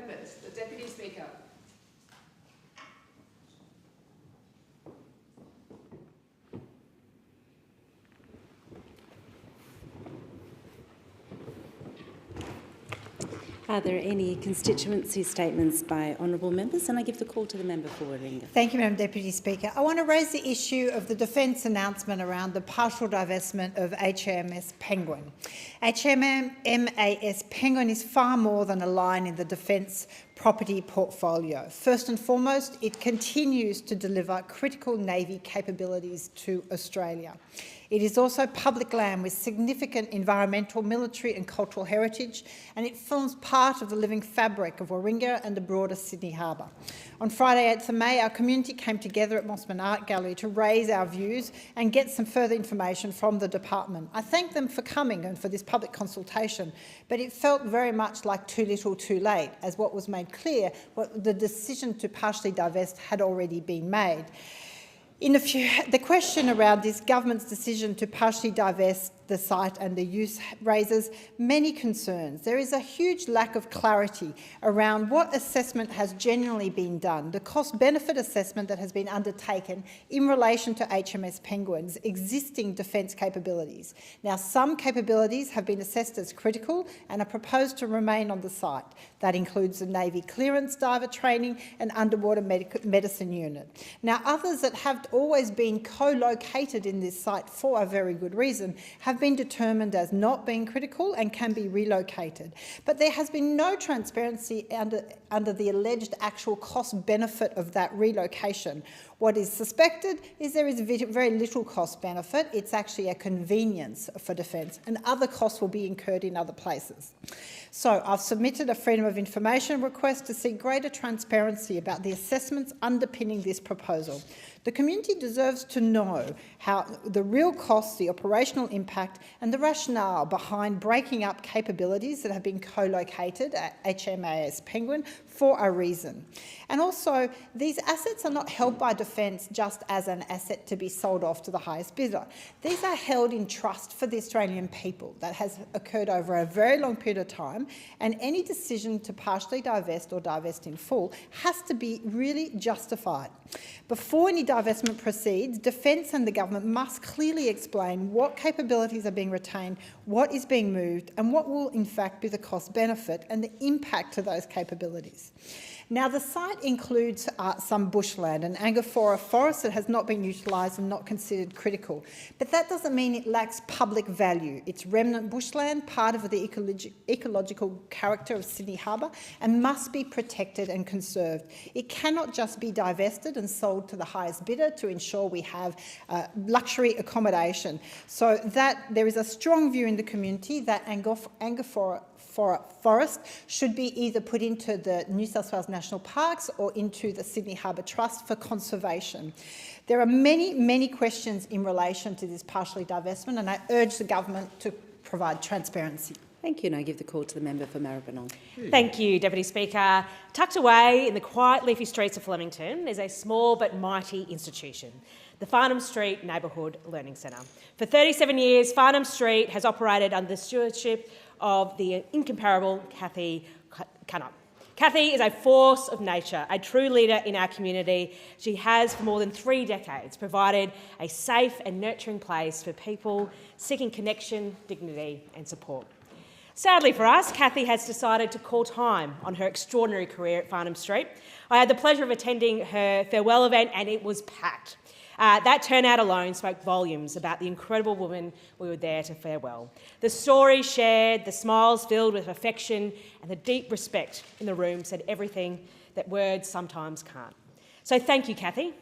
members. The Deputy Speaker. Are there any constituency statements by honourable members? And I give the call to the member for Warringah. Thank you, Madam Deputy Speaker. I want to raise the issue of the Defence announcement around the partial divestment of HMAS Penguin. HMAS Penguin is far more than a line in the Defence property portfolio. First and foremost, it continues to deliver critical Navy capabilities to Australia. It is also public land with significant environmental, military and cultural heritage, and it forms part of the living fabric of Warringah and the broader Sydney Harbour. On Friday 8th of May, our community came together at Mossman Art Gallery to raise our views and get some further information from the department. I thank them for coming and for this public consultation, but it felt very much like too little too late, as what was made clear, the decision to partially divest had already been made. The question around this government's decision to partially divest the site and the use raises many concerns. There is a huge lack of clarity around what assessment has generally been done, the cost-benefit assessment that has been undertaken in relation to HMS Penguin's existing defence capabilities. Now, some capabilities have been assessed as critical and are proposed to remain on the site. That includes the Navy clearance, diver training and underwater medicine unit. Now, others that have always been co-located in this site for a very good reason have been determined as not being critical and can be relocated. But there has been no transparency under the alleged actual cost-benefit of that relocation. What is suspected is there is very little cost benefit. It's actually a convenience for defence, and other costs will be incurred in other places. So I've submitted a Freedom of Information request to seek greater transparency about the assessments underpinning this proposal. The community deserves to know how the real costs, the operational impact and the rationale behind breaking up capabilities that have been co-located at HMAS Penguin for a reason. And also, these assets are not held by Defence just as an asset to be sold off to the highest bidder. These are held in trust for the Australian people. That has occurred over a very long period of time, and any decision to partially divest or divest in full has to be really justified. Before any divestment proceeds, Defence and the government must clearly explain what capabilities are being retained, what is being moved, and what will in fact be the cost benefit and the impact to those capabilities. Now, the site includes some bushland and Angostura forest that has not been utilised and not considered critical. But that doesn't mean it lacks public value. It's remnant bushland, part of the ecological character of Sydney Harbour, and must be protected and conserved. It cannot just be divested and sold to the highest bidder to ensure we have luxury accommodation. So that there is a strong view in the community that Angostura forest should be either put into the New South Wales National Parks or into the Sydney Harbour Trust for conservation. There are many questions in relation to this partially divestment, and I urge the government to provide transparency. Thank you, and I give the call to the member for Maribyrnong. Thank you, Deputy Speaker. Tucked away in the quiet, leafy streets of Flemington is a small but mighty institution, the Farnham Street Neighbourhood Learning Centre. For 37 years, Farnham Street has operated under the stewardship of the incomparable Cathy Cunnop. Cathy is a force of nature, a true leader in our community. She has, for more than 3 decades, provided a safe and nurturing place for people seeking connection, dignity and support. Sadly for us, Cathy has decided to call time on her extraordinary career at Farnham Street. I had the pleasure of attending her farewell event and it was packed. That turnout alone spoke volumes about the incredible woman we were there to farewell. The stories shared, the smiles filled with affection and the deep respect in the room said everything that words sometimes can't. So thank you, Cathy,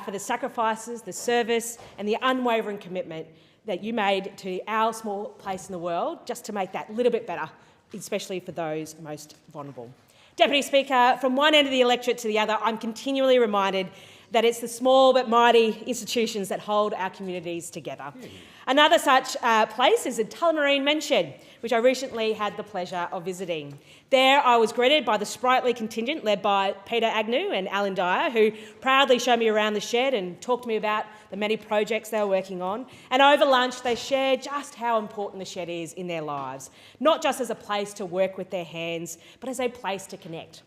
for the sacrifices, the service and the unwavering commitment that you made to our small place in the world just to make that little bit better, especially for those most vulnerable. Deputy Speaker, from one end of the electorate to the other, I'm continually reminded that it's the small but mighty institutions that hold our communities together. Another such place is the Tullamarine Men's Shed, which I recently had the pleasure of visiting. There I was greeted by the sprightly contingent led by Peter Agnew and Alan Dyer, who proudly showed me around the shed and talked to me about the many projects they were working on. And over lunch they shared just how important the shed is in their lives, not just as a place to work with their hands, but as a place to connect.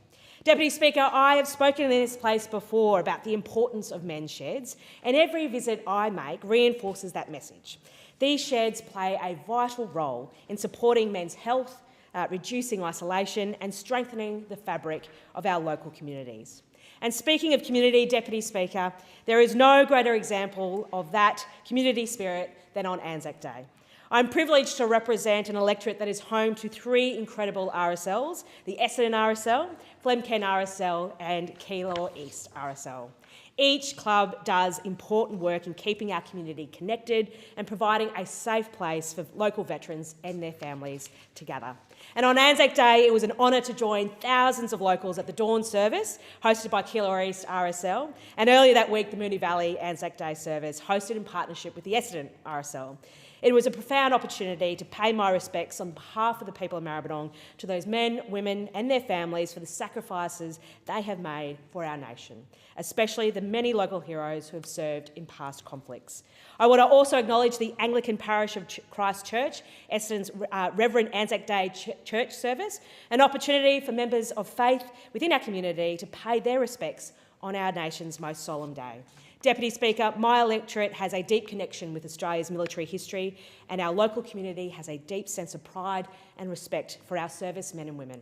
Deputy Speaker, I have spoken in this place before about the importance of men's sheds, and every visit I make reinforces that message. These sheds play a vital role in supporting men's health, reducing isolation and strengthening the fabric of our local communities. And speaking of community, Deputy Speaker, there is no greater example of that community spirit than on Anzac Day. I'm privileged to represent an electorate that is home to 3 incredible RSLs, the Essendon RSL, Flemken RSL and Keilor East RSL. Each club does important work in keeping our community connected and providing a safe place for local veterans and their families to gather. And on Anzac Day, it was an honour to join thousands of locals at the dawn service hosted by Keilor East RSL, and earlier that week the Moonee Valley Anzac Day service hosted in partnership with the Essendon RSL. It was a profound opportunity to pay my respects on behalf of the people of Maribyrnong to those men, women and their families for the sacrifices they have made for our nation, especially the many local heroes who have served in past conflicts. I want to also acknowledge the Anglican Parish of Christ Church, Essendon's Reverend Anzac Day Church service, an opportunity for members of faith within our community to pay their respects on our nation's most solemn day. Deputy Speaker, my electorate has a deep connection with Australia's military history, and our local community has a deep sense of pride and respect for our servicemen and women.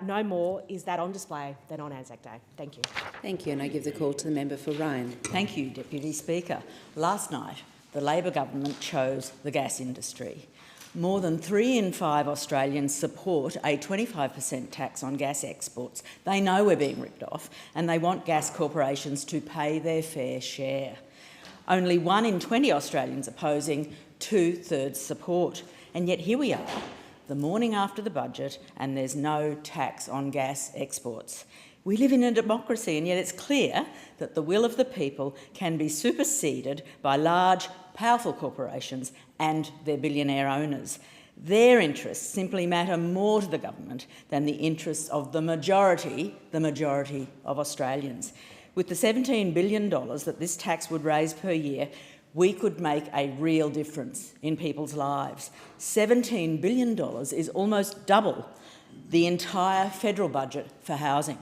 No more is that on display than on Anzac Day. Thank you. Thank you, and I give the call to the member for Ryan. Thank you, Deputy Speaker. Last night, the Labor government chose the gas industry. More than 3 in 5 Australians support a 25% tax on gas exports. They know we're being ripped off and they want gas corporations to pay their fair share. Only 1 in 20 Australians opposing, 2/3 support. And yet here we are, the morning after the budget, and there's no tax on gas exports. We live in a democracy, and yet it's clear that the will of the people can be superseded by large, powerful corporations and their billionaire owners. Their interests simply matter more to the government than the interests of the majority of Australians. With the $17 billion that this tax would raise per year, we could make a real difference in people's lives. $17 billion is almost double the entire federal budget for housing.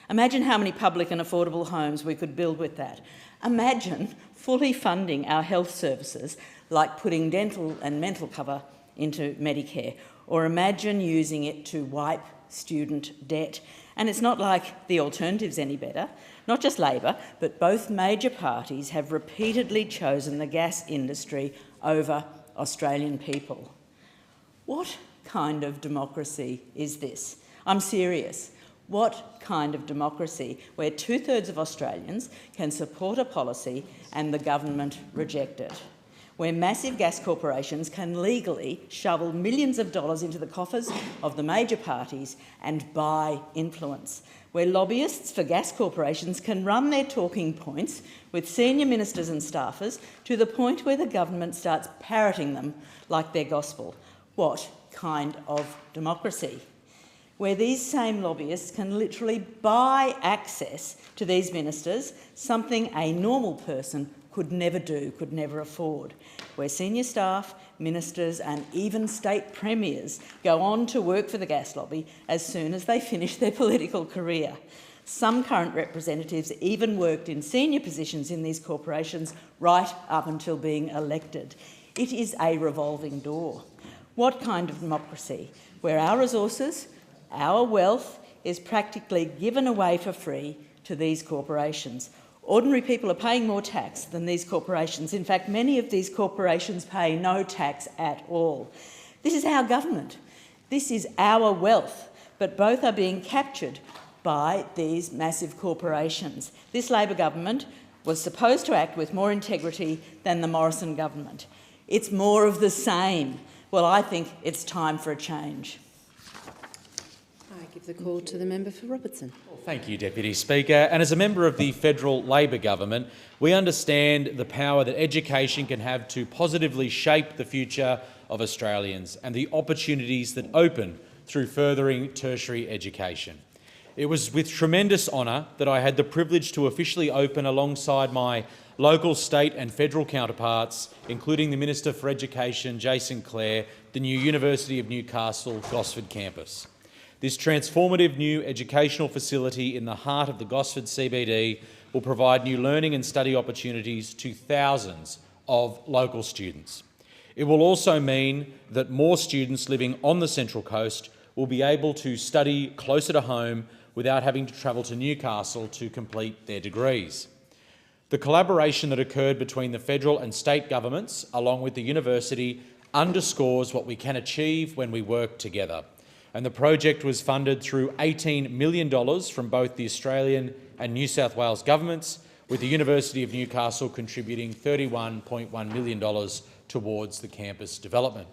Imagine how many public and affordable homes we could build with that. Imagine fully funding our health services, like putting dental and mental cover into Medicare, or imagine using it to wipe student debt. And it's not like the alternative's any better. Not just Labor, but both major parties have repeatedly chosen the gas industry over Australian people. What kind of democracy is this? I'm serious. What kind of democracy where 2/3 of Australians can support a policy and the government reject it? Where massive gas corporations can legally shovel millions of dollars into the coffers of the major parties and buy influence? Where lobbyists for gas corporations can run their talking points with senior ministers and staffers to the point where the government starts parroting them like their gospel? What kind of democracy? Where these same lobbyists can literally buy access to these ministers, something a normal person could never do, could never afford. Where senior staff, ministers and even state premiers go on to work for the gas lobby as soon as they finish their political career. Some current representatives even worked in senior positions in these corporations right up until being elected. It is a revolving door. What kind of democracy? Where our resources, our wealth is practically given away for free to these corporations. Ordinary people are paying more tax than these corporations. In fact, many of these corporations pay no tax at all. This is our government. This is our wealth, but both are being captured by these massive corporations. This Labor government was supposed to act with more integrity than the Morrison government. It's more of the same. Well, I think it's time for a change. Give the call to the member for Robertson. Thank you, Deputy Speaker. And as a member of the federal Labor government, we understand the power that education can have to positively shape the future of Australians and the opportunities that open through furthering tertiary education. It was with tremendous honour that I had the privilege to officially open, alongside my local, state and federal counterparts, including the Minister for Education, Jason Clare, the new University of Newcastle Gosford campus. This transformative new educational facility in the heart of the Gosford CBD will provide new learning and study opportunities to thousands of local students. It will also mean that more students living on the Central Coast will be able to study closer to home without having to travel to Newcastle to complete their degrees. The collaboration that occurred between the federal and state governments, along with the university, underscores what we can achieve when we work together. And the project was funded through $18 million from both the Australian and New South Wales governments, with the University of Newcastle contributing $31.1 million towards the campus development.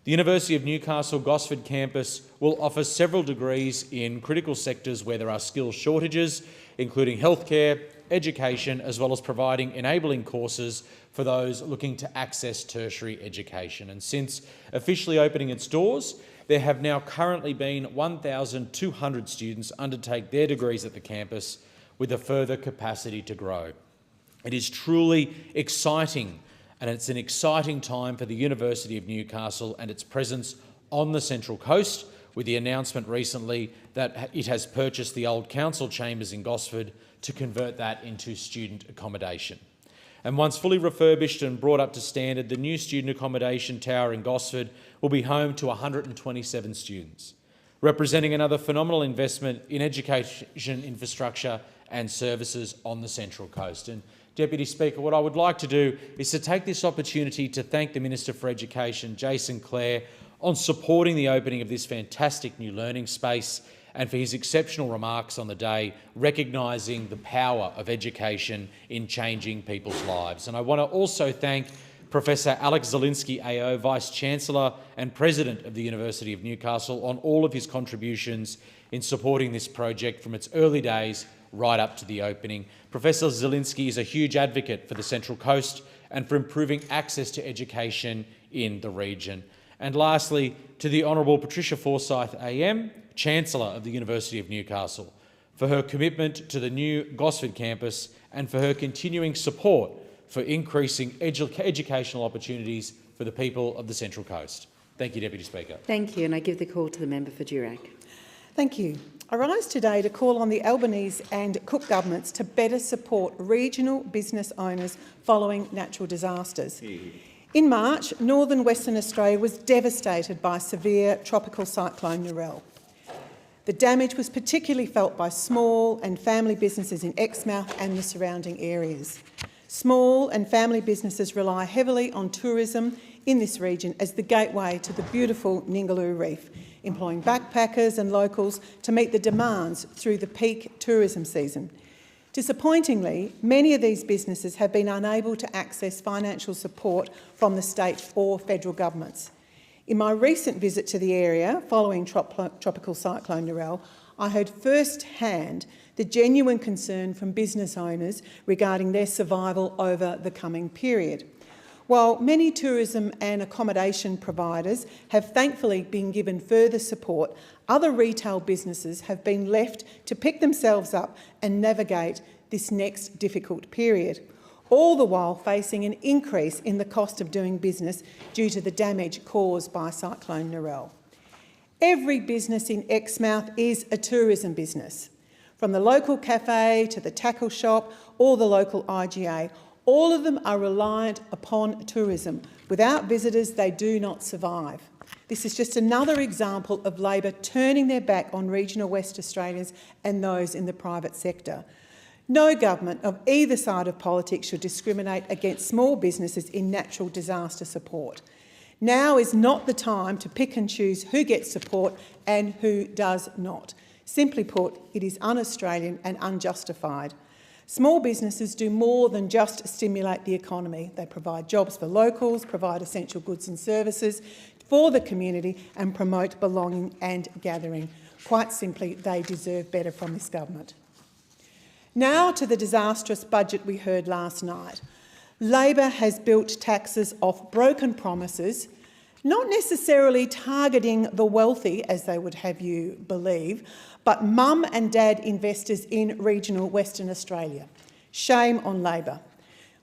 The University of Newcastle Gosford campus will offer several degrees in critical sectors where there are skills shortages, including healthcare, education, as well as providing enabling courses for those looking to access tertiary education. And since officially opening its doors, there have now currently been 1,200 students undertake their degrees at the campus, with a further capacity to grow. It is truly exciting, and it's an exciting time for the University of Newcastle and its presence on the Central Coast, with the announcement recently that it has purchased the old council chambers in Gosford to convert that into student accommodation. And once fully refurbished and brought up to standard, the new student accommodation tower in Gosford will be home to 127 students, representing another phenomenal investment in education infrastructure and services on the Central Coast. And Deputy Speaker, what I would like to do is to take this opportunity to thank the Minister for Education, Jason Clare, on supporting the opening of this fantastic new learning space, and for his exceptional remarks on the day, recognising the power of education in changing people's lives. And I want to also thank Professor Alex Zielinski AO, Vice-Chancellor and President of the University of Newcastle, on all of his contributions in supporting this project from its early days right up to the opening. Professor Zielinski is a huge advocate for the Central Coast and for improving access to education in the region. And lastly, to the Honourable Patricia Forsyth AM, Chancellor of the University of Newcastle, for her commitment to the new Gosford campus and for her continuing support for increasing educational opportunities for the people of the Central Coast. Thank you, Deputy Speaker. Thank you, and I give the call to the member for Durack. Thank you. I rise today to call on the Albanese and Cook governments to better support regional business owners following natural disasters. In March, northern Western Australia was devastated by severe tropical cyclone Narelle. The damage was particularly felt by small and family businesses in Exmouth and the surrounding areas. Small and family businesses rely heavily on tourism in this region as the gateway to the beautiful Ningaloo Reef, employing backpackers and locals to meet the demands through the peak tourism season. Disappointingly, many of these businesses have been unable to access financial support from the state or federal governments. In my recent visit to the area following tropical cyclone Narelle, I heard firsthand the genuine concern from business owners regarding their survival over the coming period. While many tourism and accommodation providers have thankfully been given further support, other retail businesses have been left to pick themselves up and navigate this next difficult period, all the while facing an increase in the cost of doing business due to the damage caused by Cyclone Narelle. Every business in Exmouth is a tourism business, from the local cafe to the tackle shop or the local IGA. All of them are reliant upon tourism. Without visitors, they do not survive. This is just another example of Labor turning their back on regional West Australians and those in the private sector. No government of either side of politics should discriminate against small businesses in natural disaster support. Now is not the time to pick and choose who gets support and who does not. Simply put, it is un-Australian and unjustified. Small businesses do more than just stimulate the economy. They provide jobs for locals, provide essential goods and services for the community and promote belonging and gathering. Quite simply, they deserve better from this government. Now to the disastrous budget we heard last night. Labor has built taxes off broken promises, not necessarily targeting the wealthy, as they would have you believe, but mum and dad investors in regional Western Australia. Shame on Labor.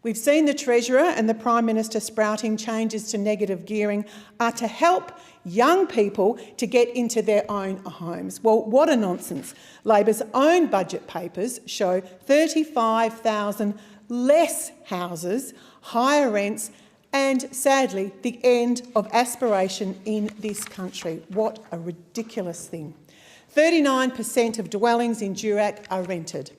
We've seen the Treasurer and the Prime Minister sprouting changes to negative gearing are to help young people to get into their own homes. Well, what a nonsense. Labor's own budget papers show 35,000 less houses, higher rents, and sadly, the end of aspiration in this country. What a ridiculous thing. 39% of dwellings in Durack are rented.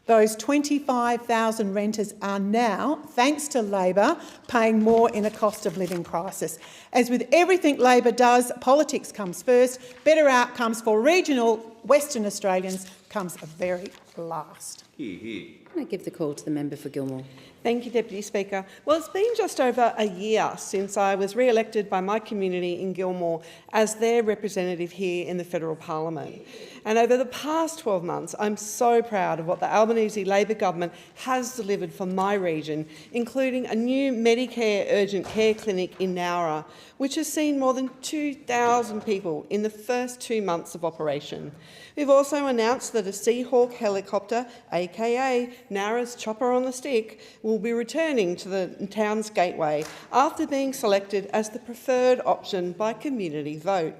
Those 25,000 renters are now, thanks to Labor, paying more in a cost of living crisis. As with everything Labor does, politics comes first. Better outcomes for regional Western Australians comes very last. I'm going to give the call to the member for Gilmore. Thank you, Deputy Speaker. Well, it's been just over a year since I was re-elected by my community in Gilmore as their representative here in the Federal Parliament. And over the past 12 months, I'm so proud of what the Albanese Labor government has delivered for my region, including a new Medicare urgent care clinic in Nowra, which has seen more than 2,000 people in the first 2 months of operation. We've also announced that a Seahawk helicopter, aka Nowra's chopper on the stick, will be returning to the town's gateway after being selected as the preferred option by community vote.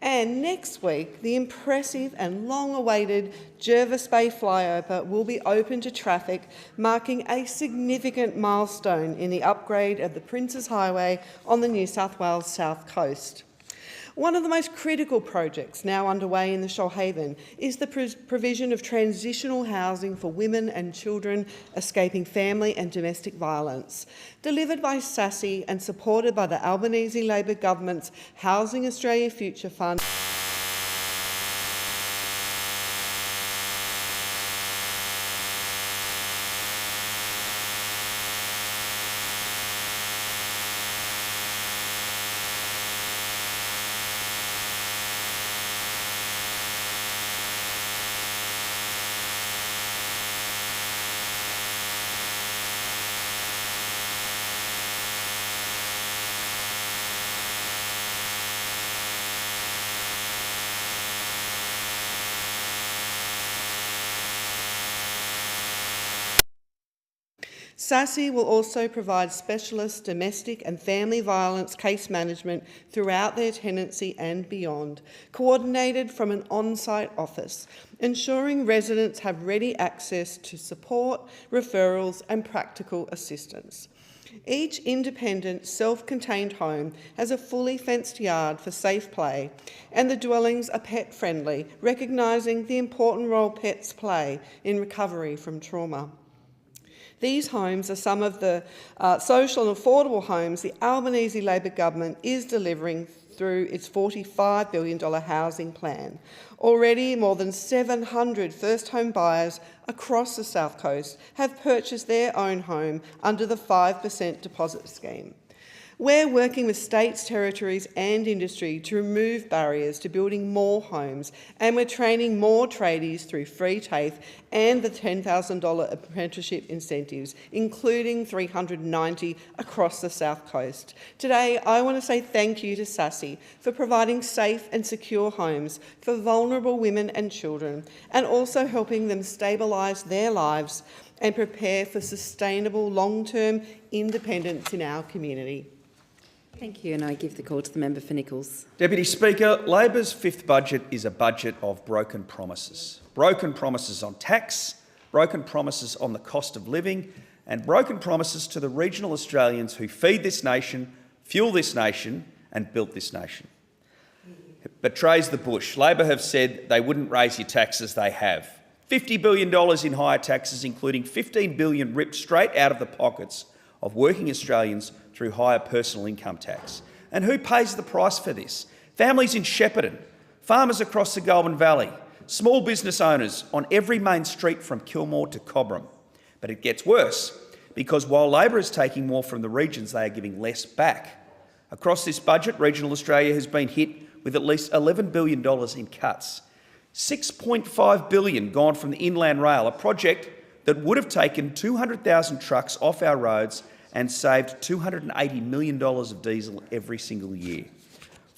And next week, the impressive and long-awaited Jervis Bay flyover will be open to traffic, marking a significant milestone in the upgrade of the Princes Highway on the New South Wales South Coast. One of the most critical projects now underway in the Shoalhaven is the provision of transitional housing for women and children escaping family and domestic violence. Delivered by SASI and supported by the Albanese Labor government's Housing Australia Future Fund. SASI will also provide specialist domestic and family violence case management throughout their tenancy and beyond, coordinated from an on-site office, ensuring residents have ready access to support, referrals and practical assistance. Each independent, self-contained home has a fully fenced yard for safe play, and the dwellings are pet-friendly, recognising the important role pets play in recovery from trauma. These homes are some of the social and affordable homes the Albanese Labor government is delivering through its $45 billion housing plan. Already, more than 700 first home buyers across the South Coast have purchased their own home under the 5% deposit scheme. We're working with states, territories and industry to remove barriers to building more homes, and we're training more tradies through free TAFE and the $10,000 apprenticeship incentives, including 390 across the South Coast. Today, I want to say thank you to SASI for providing safe and secure homes for vulnerable women and children, and also helping them stabilise their lives and prepare for sustainable long-term independence in our community. Thank you, and I give the call to the member for Nichols. Deputy Speaker, Labor's fifth budget is a budget of broken promises. Broken promises on tax, broken promises on the cost of living, and broken promises to the regional Australians who feed this nation, fuel this nation and built this nation. It betrays the bush. Labor have said they wouldn't raise your taxes, they have. $50 billion in higher taxes, including $15 billion ripped straight out of the pockets of working Australians through higher personal income tax. And who pays the price for this? Families in Shepparton, farmers across the Goulburn Valley, small business owners on every main street from Kilmore to Cobram. But it gets worse, because while Labor is taking more from the regions, they are giving less back. Across this budget, regional Australia has been hit with at least $11 billion in cuts. $6.5 billion gone from the Inland Rail, a project that would have taken 200,000 trucks off our roads and saved $280 million of diesel every single year.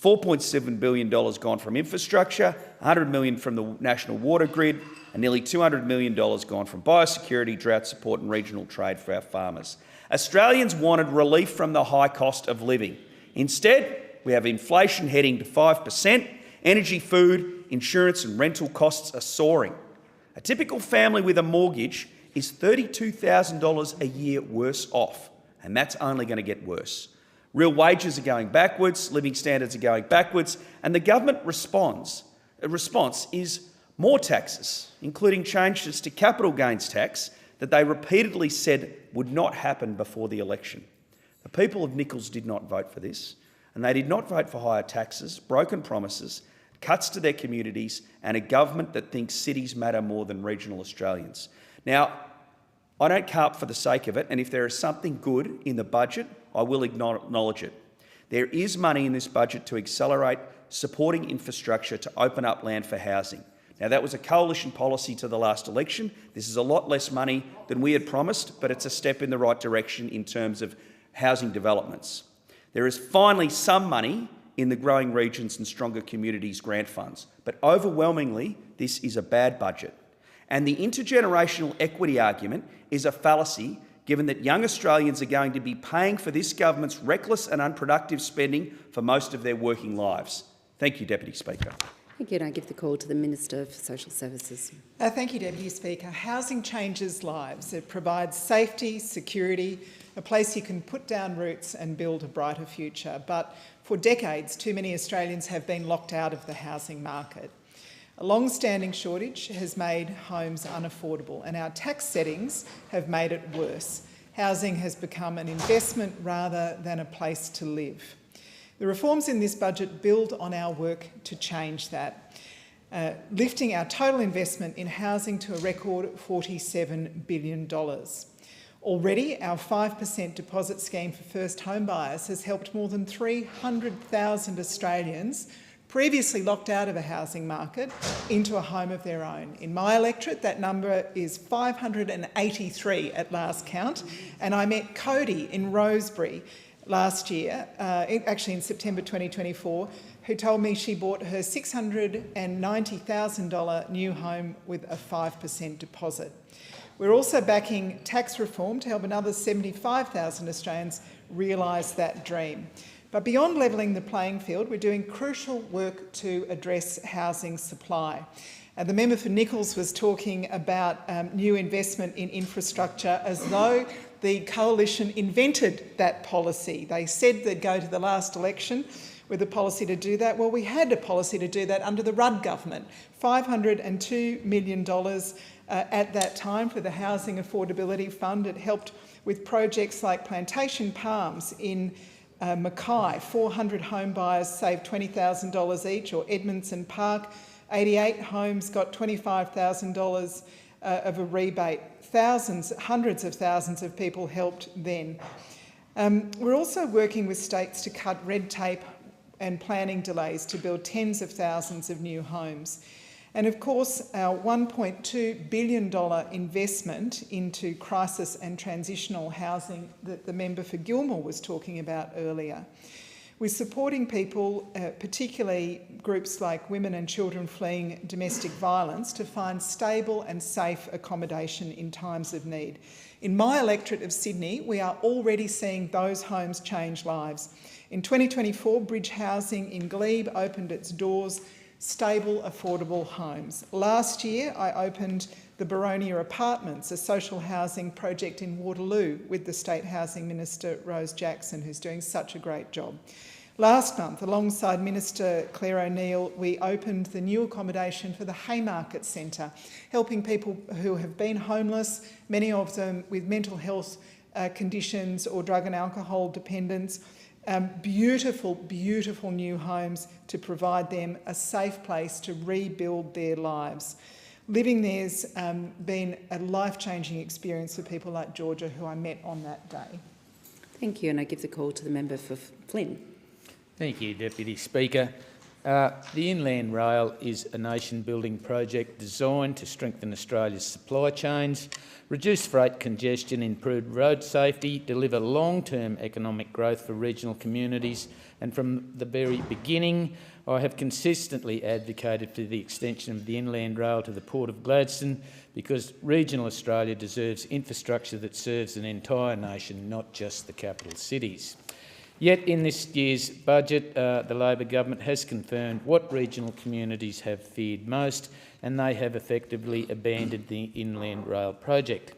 $4.7 billion gone from infrastructure, $100 million from the national water grid, and nearly $200 million gone from biosecurity, drought support and regional trade for our farmers. Australians wanted relief from the high cost of living. Instead, we have inflation heading to 5%, energy, food, insurance and rental costs are soaring. A typical family with a mortgage is $32,000 a year worse off, and that's only going to get worse. Real wages are going backwards, living standards are going backwards, and the government response is more taxes, including changes to capital gains tax that they repeatedly said would not happen before the election. The people of Nichols did not vote for this, and they did not vote for higher taxes, broken promises, cuts to their communities, and a government that thinks cities matter more than regional Australians. Now, I don't carp for the sake of it, and if there is something good in the budget, I will acknowledge it. There is money in this budget to accelerate supporting infrastructure to open up land for housing. Now, that was a coalition policy to the last election. This is a lot less money than we had promised, but it's a step in the right direction in terms of housing developments. There is finally some money in the Growing Regions and Stronger Communities grant funds, but overwhelmingly, this is a bad budget. And the intergenerational equity argument is a fallacy, given that young Australians are going to be paying for this government's reckless and unproductive spending for most of their working lives. Thank you, Deputy Speaker. Thank you, and I give the call to the Minister for Social Services. Thank you, Deputy Speaker. Housing changes lives. It provides safety, security, a place you can put down roots and build a brighter future. But for decades, too many Australians have been locked out of the housing market. A long-standing shortage has made homes unaffordable, and our tax settings have made it worse. Housing has become an investment rather than a place to live. The reforms in this budget build on our work to change that, lifting our total investment in housing to a record $47 billion. Already, our 5% deposit scheme for first home buyers has helped more than 300,000 Australians previously locked out of a housing market into a home of their own. In my electorate, that number is 583 at last count, and I met Cody in Rosebery last year, actually in September 2024, who told me she bought her $690,000 new home with a 5% deposit. We're also backing tax reform to help another 75,000 Australians realise that dream. But beyond levelling the playing field, we're doing crucial work to address housing supply. The member for Nichols was talking about new investment in infrastructure as though the coalition invented that policy. They said they'd go to the last election with a policy to do that. Well, we had a policy to do that under the Rudd government, $502 million at that time for the Housing Affordability Fund. It helped with projects like Plantation Palms in Mackay, 400 home buyers saved $20,000 each, or Edmondson Park, 88 homes got $25,000 of a rebate. Hundreds of thousands of people helped then. We're also working with states to cut red tape and planning delays to build tens of thousands of new homes. And of course, our $1.2 billion investment into crisis and transitional housing that the member for Gilmore was talking about earlier. We're supporting people, particularly groups like women and children fleeing domestic violence, to find stable and safe accommodation in times of need. In my electorate of Sydney, we are already seeing those homes change lives. In 2024, Bridge Housing in Glebe opened its doors, stable, affordable homes. Last year, I opened the Baronia Apartments, a social housing project in Waterloo with the State Housing Minister, Rose Jackson, who's doing such a great job. Last month, alongside Minister Claire O'Neill, we opened the new accommodation for the Haymarket Centre, helping people who have been homeless, many of them with mental health conditions or drug and alcohol dependence. Beautiful, beautiful new homes to provide them a safe place to rebuild their lives. Living there's been a life-changing experience for people like Georgia, who I met on that day. Thank you, and I give the call to the member for Flynn. Thank you, Deputy Speaker. The Inland Rail is a nation-building project designed to strengthen Australia's supply chains, reduce freight congestion, improve road safety, deliver long-term economic growth for regional communities, and from the very beginning, I have consistently advocated for the extension of the Inland Rail to the Port of Gladstone because regional Australia deserves infrastructure that serves an entire nation, not just the capital cities. Yet in this year's budget, the Labor government has confirmed what regional communities have feared most, and they have effectively abandoned the Inland Rail project.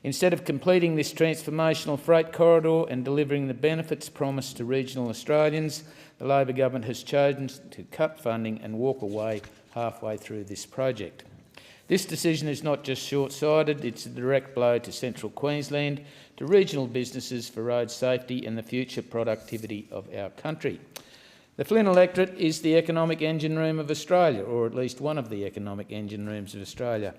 Instead of completing this transformational freight corridor and delivering the benefits promised to regional Australians, the Labor government has chosen to cut funding and walk away halfway through this project. This decision is not just short-sighted, it's a direct blow to central Queensland, to regional businesses for road safety and the future productivity of our country. The Flynn electorate is the economic engine room of Australia, or at least one of the economic engine rooms of Australia.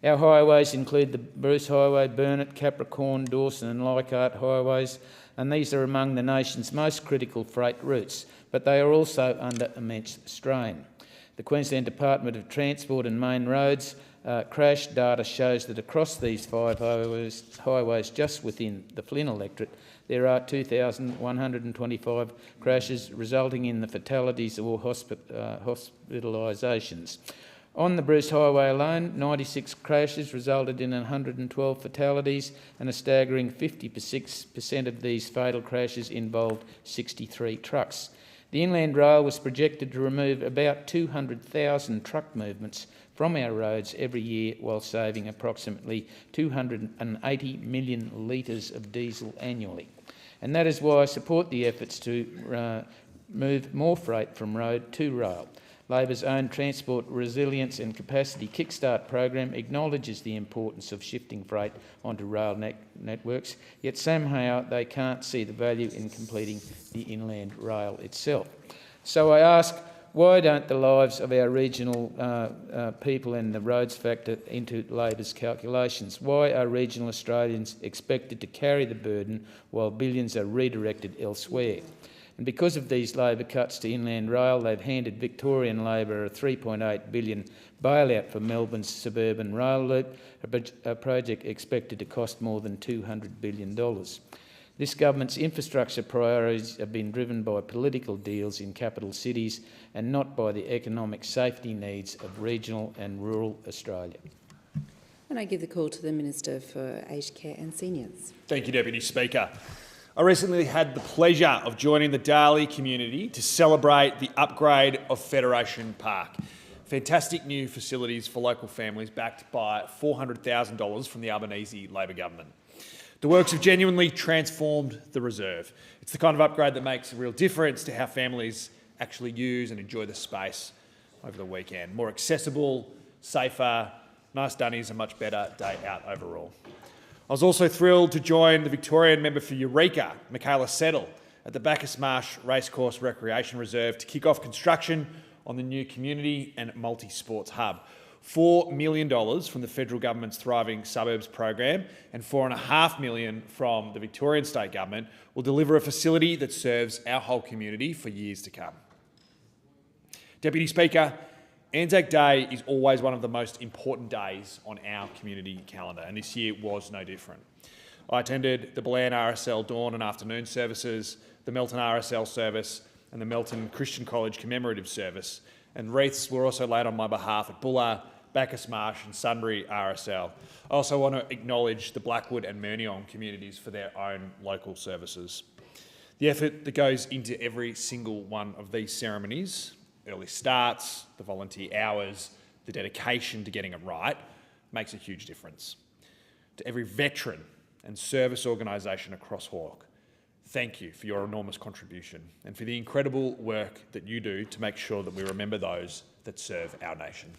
Our highways include the Bruce Highway, Burnett, Capricorn, Dawson and Leichhardt highways, and these are among the nation's most critical freight routes, but they are also under immense strain. The Queensland Department of Transport and Main Roads crash data shows that across these 5 highways just within the Flynn electorate, there are 2,125 crashes, resulting in the fatalities or hospitalisations. On the Bruce Highway alone, 96 crashes resulted in 112 fatalities, and a staggering 56% of these fatal crashes involved 63 trucks. The Inland Rail was projected to remove about 200,000 truck movements from our roads every year while saving approximately 280 million litres of diesel annually. And that is why I support the efforts to move more freight from road to rail. Labor's own Transport Resilience and Capacity Kickstart program acknowledges the importance of shifting freight onto rail networks, yet somehow they can't see the value in completing the Inland Rail itself. So I ask, why don't the lives of our regional people and the roads factor into Labor's calculations? Why are regional Australians expected to carry the burden while billions are redirected elsewhere? And because of these Labor cuts to Inland Rail, they've handed Victorian Labor a $3.8 billion bailout for Melbourne's suburban rail loop, a project expected to cost more than $200 billion. This government's infrastructure priorities have been driven by political deals in capital cities and not by the economic safety needs of regional and rural Australia. And I give the call to the Minister for Aged Care and Seniors. Thank you, Deputy Speaker. I recently had the pleasure of joining the Darley community to celebrate the upgrade of Federation Park. Fantastic new facilities for local families backed by $400,000 from the Albanese Labor government. The works have genuinely transformed the reserve. It's the kind of upgrade that makes a real difference to how families actually use and enjoy the space over the weekend. More accessible, safer, nice dunnies, a much better day out overall. I was also thrilled to join the Victorian member for Eureka, Michaela Settle, at the Bacchus Marsh Racecourse Recreation Reserve to kick off construction on the new community and multi-sports hub. $4 million from the federal government's Thriving Suburbs program and $4.5 million from the Victorian state government will deliver a facility that serves our whole community for years to come. Deputy Speaker, Anzac Day is always one of the most important days on our community calendar, and this year was no different. I attended the Bland RSL dawn and afternoon services, the Melton RSL service, and the Melton Christian College commemorative service, and wreaths were also laid on my behalf at Bulla, Bacchus Marsh and Sunbury RSL. I also want to acknowledge the Blackwood and Murniong communities for their own local services. The effort that goes into every single one of these ceremonies, early starts, the volunteer hours, the dedication to getting it right, makes a huge difference. To every veteran and service organisation across Hawke, thank you for your enormous contribution and for the incredible work that you do to make sure that we remember those that serve our nation.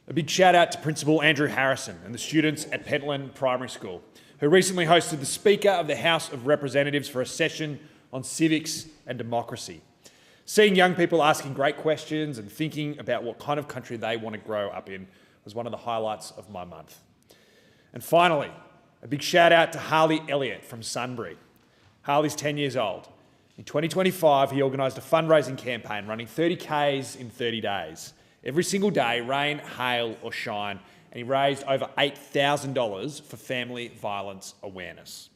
A big shout out to Principal Andrew Harrison and the students at Pentland Primary School, who recently hosted the Speaker of the House of Representatives for a session on civics and democracy. Seeing young people asking great questions and thinking about what kind of country they want to grow up in was one of the highlights of my month. And finally, a big shout out to Harley Elliott from Sunbury. Harley's 10 years old, In 2025, he organised a fundraising campaign running 30Ks in 30 days. Every single day, rain, hail or shine, and he raised over $8,000 for family violence awareness.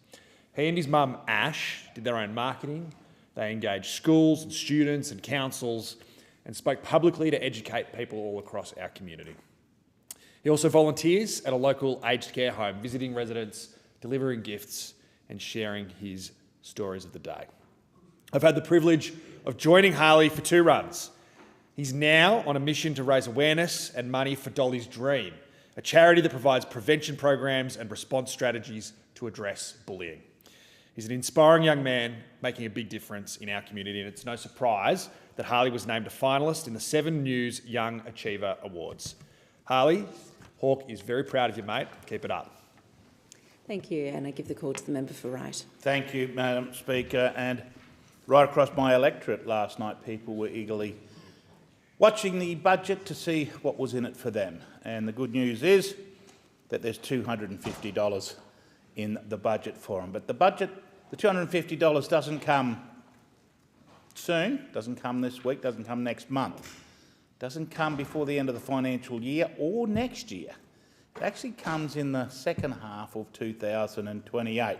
He and his mum, Ash, did their own marketing. They engaged schools and students and councils and spoke publicly to educate people all across our community. He also volunteers at a local aged care home, visiting residents, delivering gifts and sharing his stories of the day. I've had the privilege of joining Harley for 2 runs. He's now on a mission to raise awareness and money for Dolly's Dream, a charity that provides prevention programs and response strategies to address bullying. He's an inspiring young man making a big difference in our community, and it's no surprise that Harley was named a finalist in the 7 News Young Achiever Awards. Harley, Hawke is very proud of you, mate. Keep it up. Thank you, and I give the call to the member for Wright. Thank you, Madam Speaker. And right across my electorate last night, people were eagerly watching the budget to see what was in it for them. And the good news is that there's $250 in the budget for them. But the budget, the $250 doesn't come soon, doesn't come this week, doesn't come next month, doesn't come before the end of the financial year or next year. It actually comes in the second half of 2028,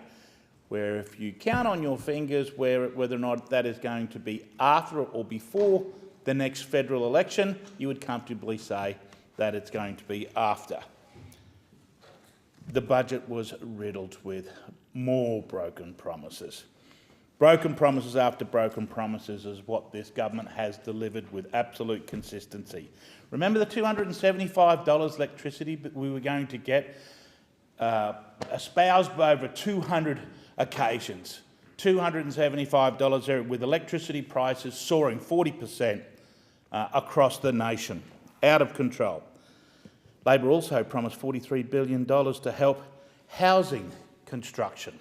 where if you count on your fingers whether or not that is going to be after or before the next federal election, you would comfortably say that it's going to be after. The budget was riddled with more broken promises. Broken promises after broken promises is what this government has delivered with absolute consistency. Remember the $275 electricity that we were going to get, espoused over 200 occasions, $275 there, with electricity prices soaring 40% across the nation, out of control. Labor also promised $43 billion to help housing construction.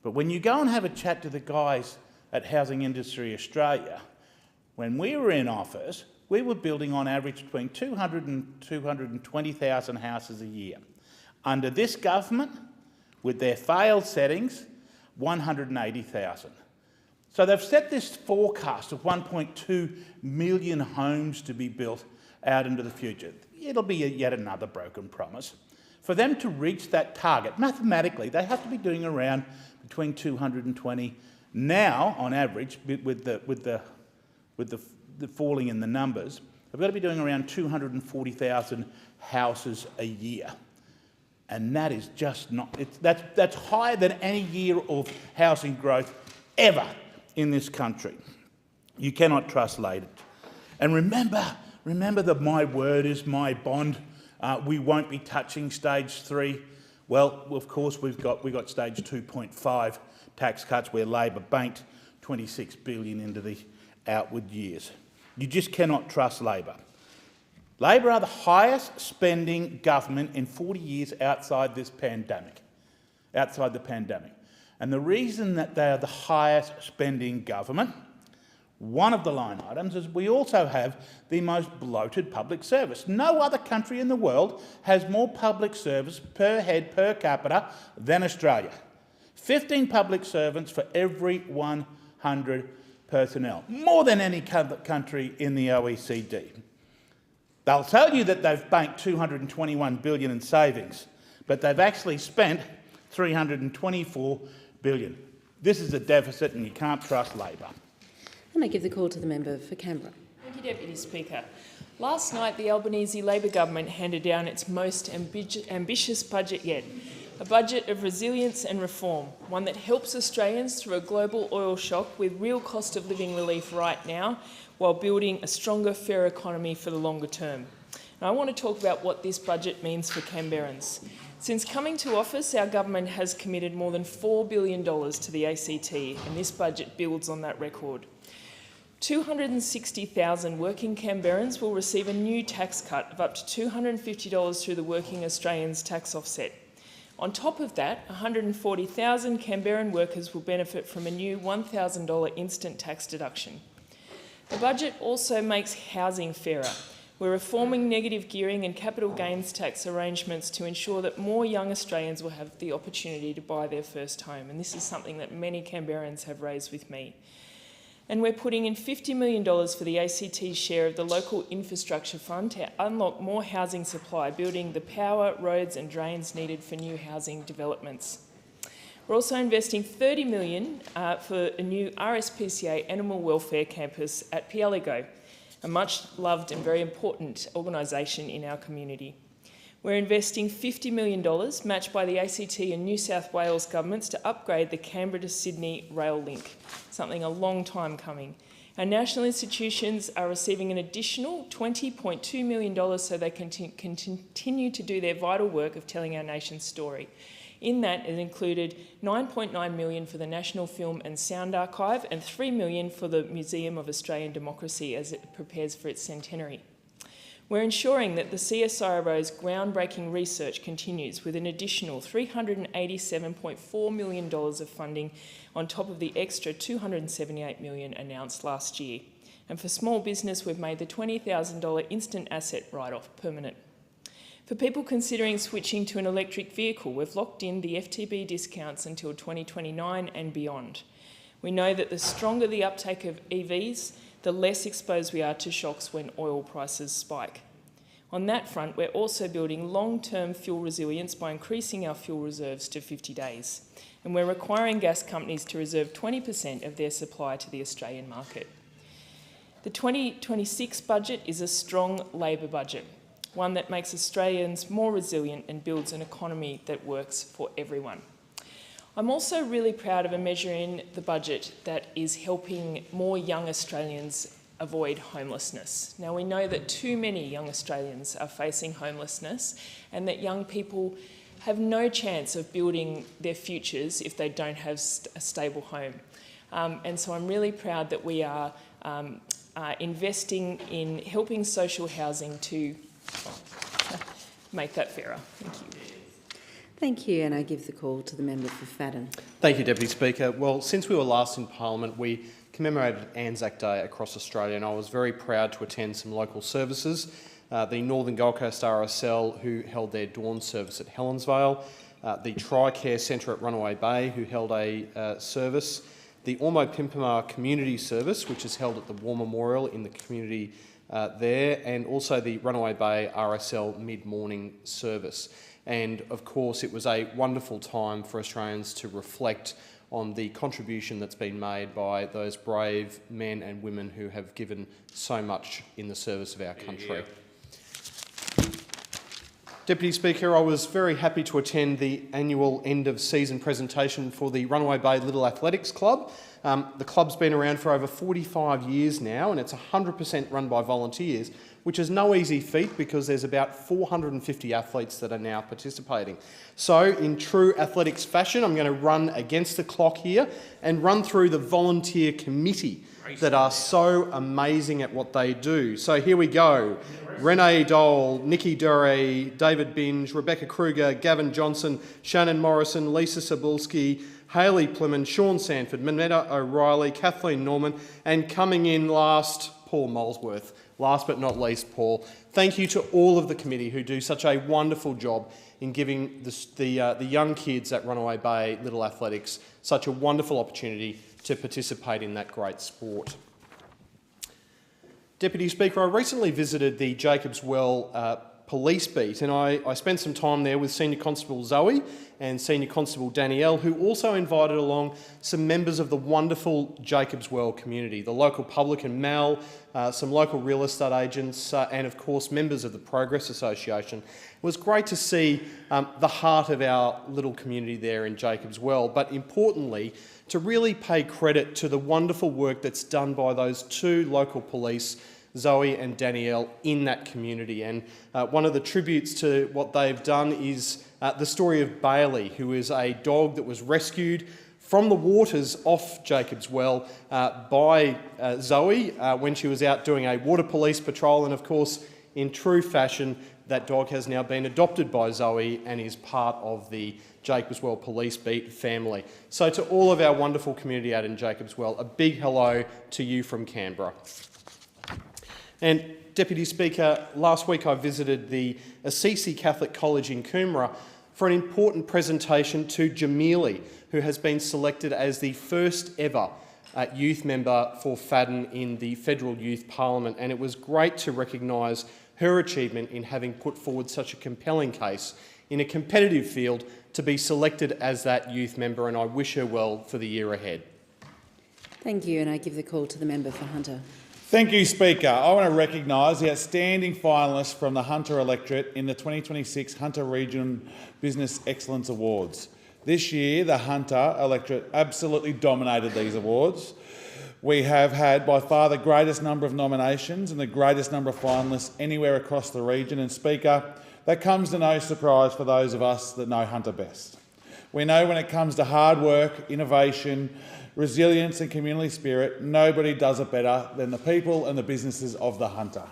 But when you go and have a chat to the guys at Housing Industry Australia, when we were in office, we were building on average between 200 and 220,000 houses a year. Under this government, with their failed settings, 180,000. So they've set this forecast of 1.2 million homes to be built out into the future. It'll be yet another broken promise. For them to reach that target, mathematically, they have to be doing around between 220 now, on average, with the falling in the numbers. They've got to be doing around 240,000 houses a year, and that is just not. That's higher than any year of housing growth ever in this country. You cannot trust Labor. And remember that my word is my bond. We won't be touching stage 3. Well, of course, we got stage 2.5 tax cuts where Labor banked $26 billion into the outward years. You just cannot trust Labor. Labor are the highest spending government in 40 years outside this pandemic, outside the pandemic. And the reason that they are the highest spending government, one of the line items, is we also have the most bloated public service. No other country in the world has more public service per head per capita than Australia. 15 public servants for every 100 personnel, more than any country in the OECD. They'll tell you that they've banked $221 billion in savings, but they've actually spent $324 billion. This is a deficit and you can't trust Labor. And I give the call to the member for Canberra. Thank you, Deputy Speaker. Last night, the Albanese Labor government handed down its most ambitious budget yet, a budget of resilience and reform, one that helps Australians through a global oil shock with real cost of living relief right now, while building a stronger, fair economy for the longer term. And I want to talk about what this budget means for Canberrans. Since coming to office, our government has committed more than $4 billion to the ACT, and this budget builds on that record. 260,000 working Canberrans will receive a new tax cut of up to $250 through the Working Australians tax offset. On top of that, 140,000 Canberran workers will benefit from a new $1,000 instant tax deduction. The budget also makes housing fairer, We're reforming negative gearing and capital gains tax arrangements to ensure that more young Australians will have the opportunity to buy their first home, and this is something that many Canberrans have raised with me. And we're putting in $50 million for the ACT's share of the local infrastructure fund to unlock more housing supply, building the power, roads and drains needed for new housing developments. We're also investing $30 million for a new RSPCA animal welfare campus at Pialigo, a much-loved and very important organisation in our community. We're investing $50 million, matched by the ACT and New South Wales governments, to upgrade the Canberra to Sydney rail link, something a long time coming. Our national institutions are receiving an additional $20.2 million so they can continue to do their vital work of telling our nation's story. In that, it included $9.9 million for the National Film and Sound Archive and $3 million for the Museum of Australian Democracy as it prepares for its centenary. We're ensuring that the CSIRO's groundbreaking research continues with an additional $387.4 million of funding on top of the extra $278 million announced last year. And for small business, we've made the $20,000 instant asset write-off permanent. For people considering switching to an electric vehicle, we've locked in the FTB discounts until 2029 and beyond. We know that the stronger the uptake of EVs, the less exposed we are to shocks when oil prices spike. On that front, we're also building long-term fuel resilience by increasing our fuel reserves to 50 days. And we're requiring gas companies to reserve 20% of their supply to the Australian market. The 2026 budget is a strong Labor budget, one that makes Australians more resilient and builds an economy that works for everyone. I'm also really proud of a measure in the budget that is helping more young Australians avoid homelessness. Now, we know that too many young Australians are facing homelessness and that young people have no chance of building their futures if they don't have a stable home. And so I'm really proud that we are investing in helping social housing to make that fairer. Thank you. Thank you, and I give the call to the member for Fadden. Thank you, Deputy Speaker. Well, since we were last in Parliament, we commemorated Anzac Day across Australia, and I was very proud to attend some local services. The Northern Gold Coast RSL, who held their dawn service at Helensvale, the Tricare Centre at Runaway Bay, who held a service, the Ormo Pimpama Community Service, which is held at the War Memorial in the community there, and also the Runaway Bay RSL mid-morning service. And of course, it was a wonderful time for Australians to reflect on the contribution that's been made by those brave men and women who have given so much in the service of our country. Deputy Speaker, I was very happy to attend the annual end-of-season presentation for the Runaway Bay Little Athletics Club. The club's been around for over 45 years now, and it's 100% run by volunteers, which is no easy feat because there's about 450 athletes that are now participating. So, in true athletics fashion, I'm going to run against the clock here and run through the volunteer committee that are so amazing at what they do. So here we go. Renee Dole, Nikki Durray, David Binge, Rebecca Kruger, Gavin Johnson, Shannon Morrison, Lisa Sabulski, Hayley Plimman, Sean Sanford, Minetta O'Reilly, Kathleen Norman, and coming in last, Paul Molesworth. Last but not least, Paul. Thank you to all of the committee who do such a wonderful job in giving the young kids at Runaway Bay Little Athletics such a wonderful opportunity to participate in that great sport. Deputy Speaker, I recently visited the Jacobs Well police beat, and I spent some time there with Senior Constable Zoe and Senior Constable Danielle, who also invited along some members of the wonderful Jacobs Well community, the local public and Mal, some local real estate agents, and of course members of the Progress Association. It was great to see the heart of our little community there in Jacobs Well, but importantly, to really pay credit to the wonderful work that's done by those two local police, Zoe and Danielle, in that community. And one of the tributes to what they've done is the story of Bailey, who is a dog that was rescued from the waters off Jacobs Well by Zoe when she was out doing a water police patrol. And of course, in true fashion, that dog has now been adopted by Zoe and is part of the Jacobs Well Police Beat family. So to all of our wonderful community out in Jacobs Well, a big hello to you from Canberra. And Deputy Speaker, last week I visited the Assisi Catholic College in Coomera for an important presentation to Jamili, who has been selected as the first ever youth member for Fadden in the Federal Youth Parliament, and it was great to recognise her achievement in having put forward such a compelling case in a competitive field to be selected as that youth member, and I wish her well for the year ahead. Thank you, and I give the call to the member for Hunter. Thank you, Speaker. I want to recognise the outstanding finalists from the Hunter electorate in the 2026 Hunter Region Business Excellence Awards. This year, the Hunter electorate absolutely dominated these awards. We have had by far the greatest number of nominations and the greatest number of finalists anywhere across the region. And Speaker, that comes to no surprise for those of us that know Hunter best. We know when it comes to hard work, innovation, resilience and community spirit, nobody does it better than the people and the businesses of the Hunter.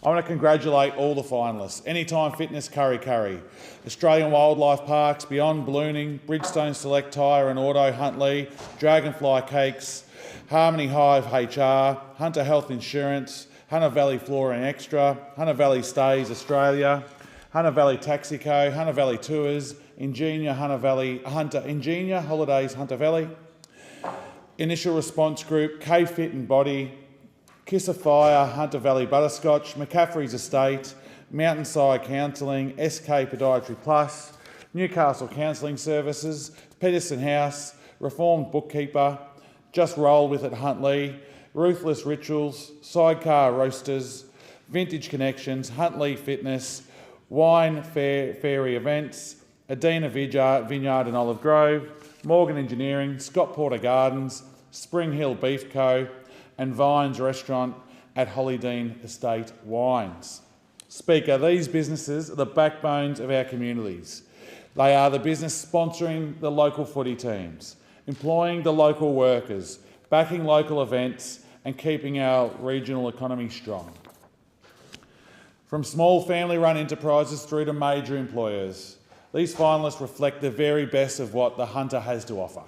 I want to congratulate all the finalists: Anytime Fitness Curry Curry, Australian Wildlife Parks, Beyond Ballooning, Bridgestone Select Tyre and Auto Huntley, Dragonfly Cakes, Harmony Hive HR, Hunter Health Insurance, Hunter Valley Flora and Extra, Hunter Valley Stays Australia, Hunter Valley Taxi Co, Hunter Valley Tours, Ingenia Holidays Hunter Valley, Initial Response Group, K-Fit and Body, Kiss of Fire, Hunter Valley Butterscotch, McCaffrey's Estate, Mountainside Counselling, SK Podiatry Plus, Newcastle Counselling Services, Peterson House, Reformed Bookkeeper, Just Roll With It Huntley, Ruthless Rituals, Sidecar Roasters, Vintage Connections, Huntley Fitness, Wine Fairy Events, Adina Vineyard and Olive Grove, Morgan Engineering, Scott Porter Gardens, Spring Hill Beef Co and Vines Restaurant at Hollydean Estate Wines. Speaker, these businesses are the backbones of our communities. They are the business sponsoring the local footy teams, employing the local workers, backing local events and keeping our regional economy strong. From small family-run enterprises through to major employers, these finalists reflect the very best of what the Hunter has to offer.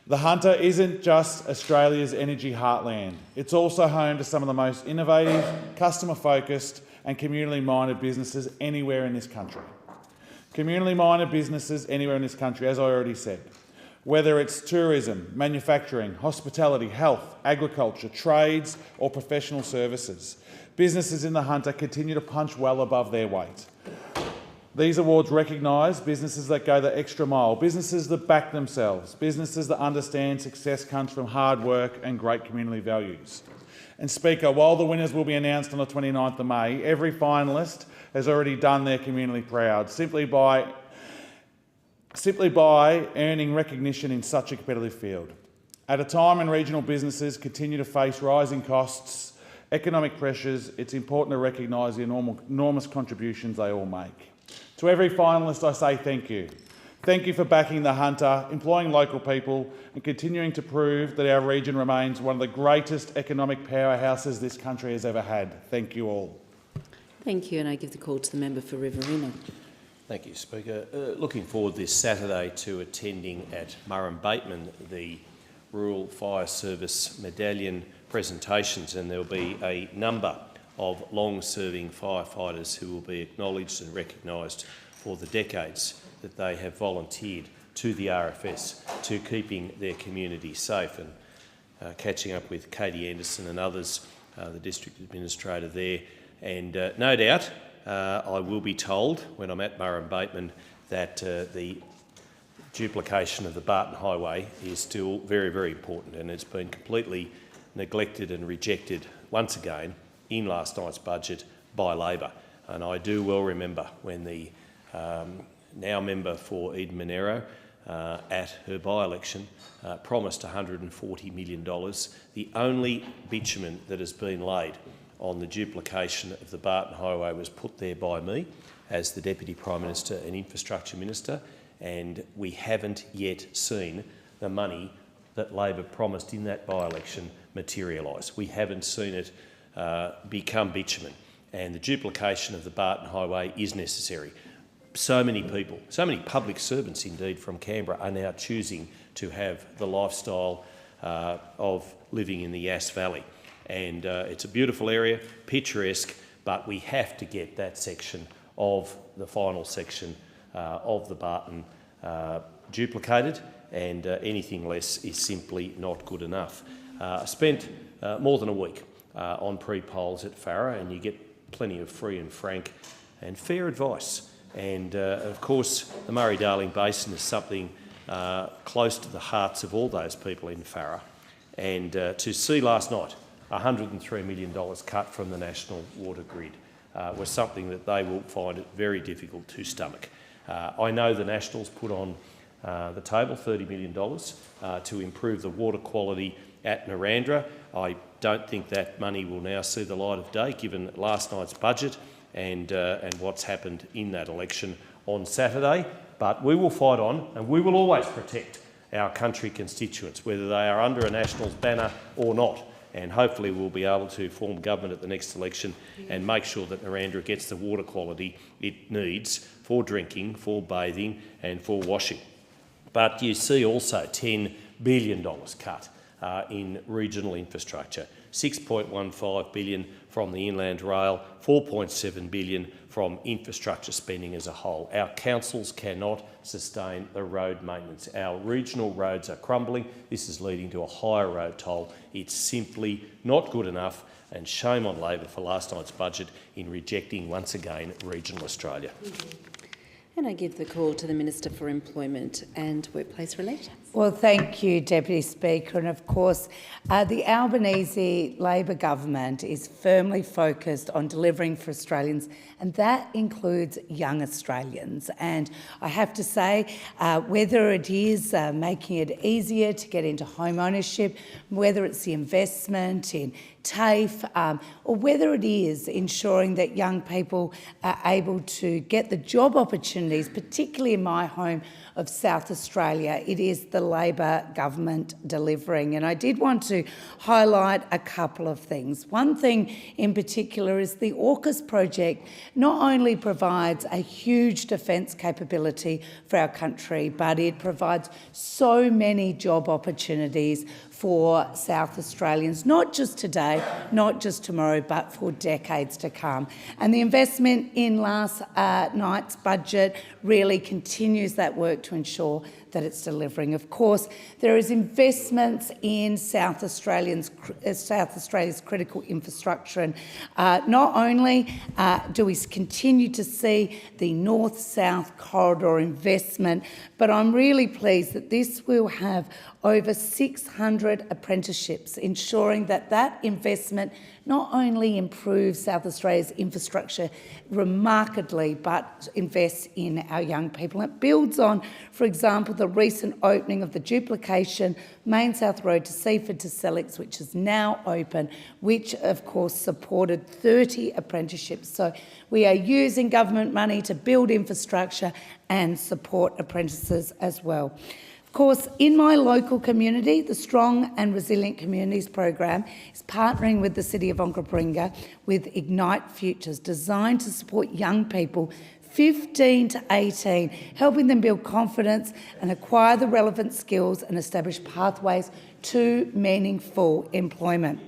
The Hunter isn't just Australia's energy heartland. It's also home to some of the most innovative, customer-focused and community-minded businesses anywhere in this country. Community-minded businesses anywhere in this country, as I already said. Whether it's tourism, manufacturing, hospitality, health, agriculture, trades or professional services, businesses in the Hunter continue to punch well above their weight. These awards recognise businesses that go the extra mile, businesses that back themselves, businesses that understand success comes from hard work and great community values. And Speaker, while the winners will be announced on the 29th of May, every finalist has already done their community proud simply by earning recognition in such a competitive field. At a time when regional businesses continue to face rising costs, economic pressures, it's important to recognise the enormous contributions they all make. To every finalist, I say thank you. Thank you for backing the Hunter, employing local people and continuing to prove that our region remains one of the greatest economic powerhouses this country has ever had. Thank you all. Thank you, and I give the call to the member for Riverina. Thank you, Speaker. Looking forward this Saturday to attending at Murrum Bateman the Rural Fire Service Medallion presentations, and there will be a number of long-serving firefighters who will be acknowledged and recognised for the decades that they have volunteered to the RFS to keeping their community safe. And catching up with Katie Anderson and others, the District Administrator there, and no doubt I will be told when I'm at Murrum Bateman that the duplication of the Barton Highway is still very, very important, and it's been completely neglected and rejected once again in last night's budget by Labor. And I do well remember when the now member for Eden Monaro at her by-election promised $140 million. The only bitumen that has been laid on the duplication of the Barton Highway was put there by me as the Deputy Prime Minister and Infrastructure Minister, and we haven't yet seen the money that Labor promised in that by-election materialise. We haven't seen it become bitumen, and the duplication of the Barton Highway is necessary. So many people, so many public servants indeed from Canberra are now choosing to have the lifestyle of living in the Yass Valley, and it's a beautiful area, picturesque, but we have to get that section of the final section of the Barton duplicated, and anything less is simply not good enough. I spent more than a week on pre-polls at Farrer, and you get plenty of free and frank and fair advice. And of course, the Murray-Darling Basin is something close to the hearts of all those people in Farrer. And to see last night $103 million cut from the national water grid was something that they will find it very difficult to stomach. I know the Nationals put on the table $30 million to improve the water quality at Narrandera. I don't think that money will now see the light of day, given last night's budget and what's happened in that election on Saturday. But we will fight on, and we will always protect our country constituents, whether they are under a Nationals banner or not. And hopefully we'll be able to form government at the next election and make sure that Narrandera gets the water quality it needs for drinking, for bathing and for washing. But you see also $10 billion cut in regional infrastructure, $6.15 billion from the Inland Rail, $4.7 billion from infrastructure spending as a whole. Our councils cannot sustain the road maintenance. Our regional roads are crumbling. This is leading to a higher road toll. It's simply not good enough, and shame on Labor for last night's budget in rejecting once again regional Australia. And I give the call to the Minister for Employment and Workplace Relations. Well, thank you, Deputy Speaker. And of course, the Albanese Labor government is firmly focused on delivering for Australians, and that includes young Australians. And I have to say, whether it is making it easier to get into home ownership, whether it's the investment in TAFE, or whether it is ensuring that young people are able to get the job opportunities, particularly in my home of South Australia, it is the Labor government delivering. And I did want to highlight a couple of things. One thing in particular is the AUKUS project not only provides a huge defence capability for our country, but it provides so many job opportunities for South Australians, not just today, not just tomorrow, but for decades to come. And the investment in last night's budget really continues that work to ensure that it's delivering. Of course, there is investments in South Australia's critical infrastructure, and not only do we continue to see the north-south corridor investment, but I'm really pleased that this will have over 600 apprenticeships, ensuring that that investment not only improves South Australia's infrastructure remarkably, but invests in our young people. It builds on, for example, the recent opening of the duplication Main South Road to Seaford to Sellex, which is now open, which of course supported 30 apprenticeships. So we are using government money to build infrastructure and support apprentices as well. Of course, in my local community, the Strong and Resilient Communities program is partnering with the City of Onkaparinga with Ignite Futures, designed to support young people 15 to 18, helping them build confidence and acquire the relevant skills and establish pathways to meaningful employment.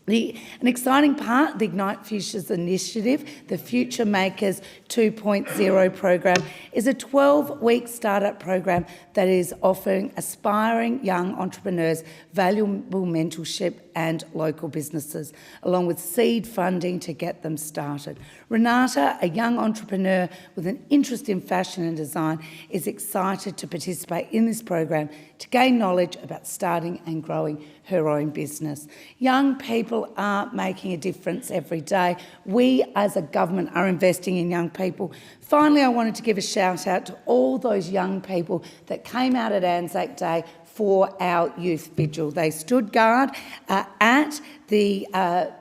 An exciting part of the Ignite Futures initiative, the Future Makers 2.0 program, is a 12-week startup program that is offering aspiring young entrepreneurs valuable mentorship and local businesses, along with seed funding to get them started. Renata, a young entrepreneur with an interest in fashion and design, is excited to participate in this program to gain knowledge about starting and growing her own business. Young people are making a difference every day. We as a government are investing in young people. Finally, I wanted to give a shout out to all those young people that came out at Anzac Day for our youth vigil. They stood guard at the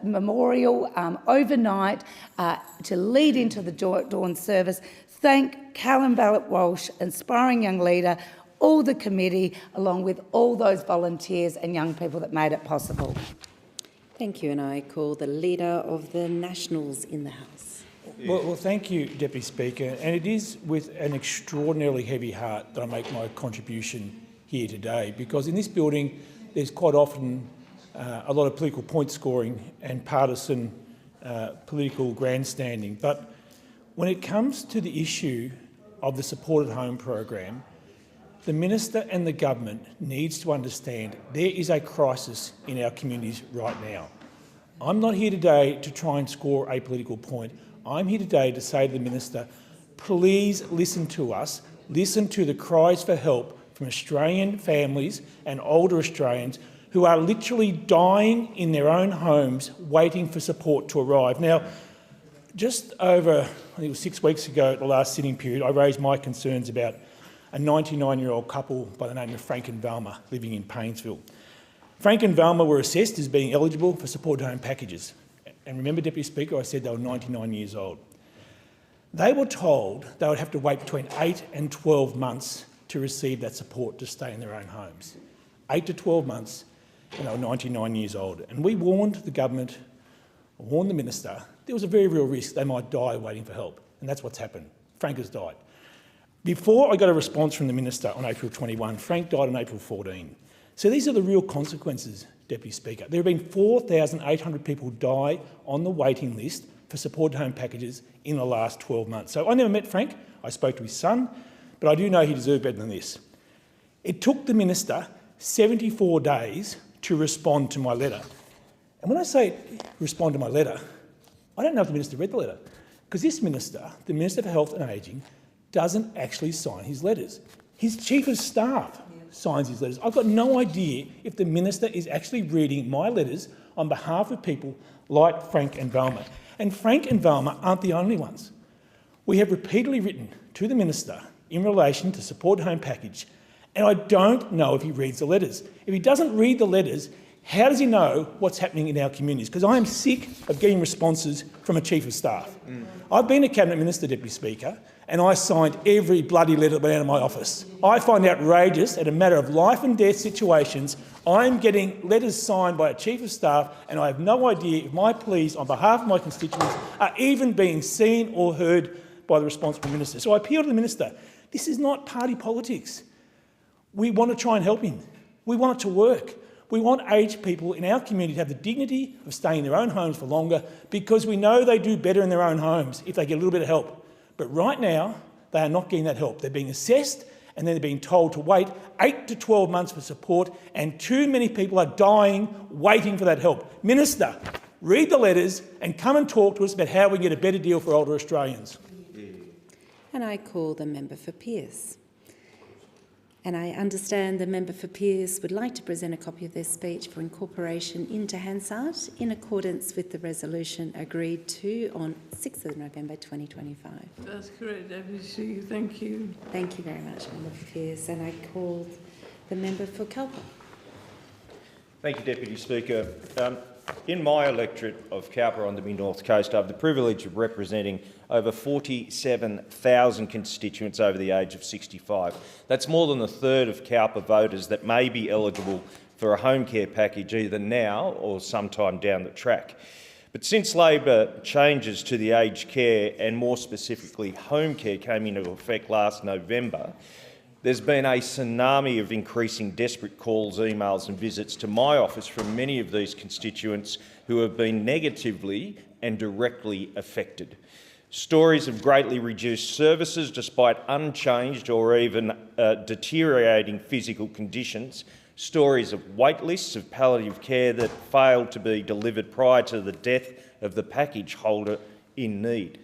memorial overnight to lead into the dawn service. Thank Callum Ballett-Walsh, inspiring young leader, all the committee, along with all those volunteers and young people that made it possible. Thank you, and I call the Leader of the Nationals in the House. Well, thank you, Deputy Speaker, and it is with an extraordinarily heavy heart that I make my contribution here today, because in this building there's quite often a lot of political point scoring and partisan political grandstanding. But when it comes to the issue of the supported home program, the minister and the government needs to understand there is a crisis in our communities right now. I'm not here today to try and score a political point. I'm here today to say to the minister, please listen to us, listen to the cries for help from Australian families and older Australians who are literally dying in their own homes waiting for support to arrive. Now, just over, I think it was 6 weeks ago at the last sitting period, I raised my concerns about a 99-year-old couple by the name of Frank and Velma living in Paynesville. Frank and Velma were assessed as being eligible for supported home packages. And remember, Deputy Speaker, I said they were 99 years old. They were told they would have to wait between 8 and 12 months to receive that support to stay in their own homes. 8 to 12 months, and they were 99 years old. And we warned the government, warned the minister, there was a very real risk they might die waiting for help. And that's what's happened. Frank has died. Before I got a response from the minister on April 21, Frank died on April 14. So these are the real consequences, Deputy Speaker. There have been 4,800 people die on the waiting list for supported home packages in the last 12 months. So I never met Frank. I spoke to his son, but I do know he deserved better than this. It took the minister 74 days to respond to my letter. And when I say respond to my letter, I don't know if the minister read the letter, because this minister, the Minister for Health and Ageing, doesn't actually sign his letters. His chief of staff signs his letters. I've got no idea if the minister is actually reading my letters on behalf of people like Frank and Velma. And Frank and Velma aren't the only ones. We have repeatedly written to the minister in relation to supported home package, and I don't know if he reads the letters. If he doesn't read the letters, how does he know what's happening in our communities? Because I am sick of getting responses from a chief of staff. I've been a cabinet minister, Deputy Speaker, and I signed every bloody letter that went out of my office. I find it outrageous, at a matter of life and death situations, I'm getting letters signed by a chief of staff, and I have no idea if my pleas on behalf of my constituents are even being seen or heard by the responsible minister. So I appeal to the minister, this is not party politics. We want to try and help him. We want it to work. We want aged people in our community to have the dignity of staying in their own homes for longer, because we know they do better in their own homes if they get a little bit of help. But right now, they are not getting that help. They're being assessed and then they're being told to wait 8 to 12 months for support, and too many people are dying waiting for that help. Minister, read the letters and come and talk to us about how we can get a better deal for older Australians. And I call the member for Pearce. And I understand the member for Pearce would like to present a copy of their speech for incorporation into Hansard in accordance with the resolution agreed to on 6th of November 2025. That's correct, Deputy Speaker. Thank you. Thank you very much, Member for Pearce. And I call the member for Cowper. Thank you, Deputy Speaker. In my electorate of Cowper on the mid-north coast, I have the privilege of representing over 47,000 constituents over the age of 65. That's more than a third of Cowper voters that may be eligible for a home care package either now or sometime down the track. But since Labor changes to the aged care, and more specifically home care, came into effect last November, there's been a tsunami of increasing desperate calls, emails and visits to my office from many of these constituents who have been negatively and directly affected. Stories of greatly reduced services despite unchanged or even deteriorating physical conditions. Stories of wait lists of palliative care that failed to be delivered prior to the death of the package holder in need.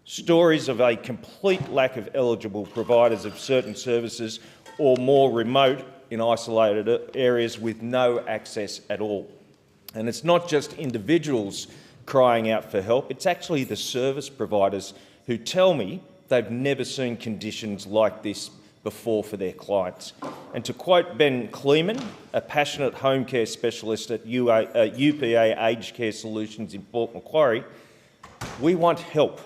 Stories of a complete lack of eligible providers of certain services, or more remote in isolated areas with no access at all. And it's not just individuals crying out for help, it's actually the service providers who tell me they've never seen conditions like this before for their clients. And to quote Ben Kleeman, a passionate home care specialist at UPA Aged Care Solutions in Port Macquarie, we want help.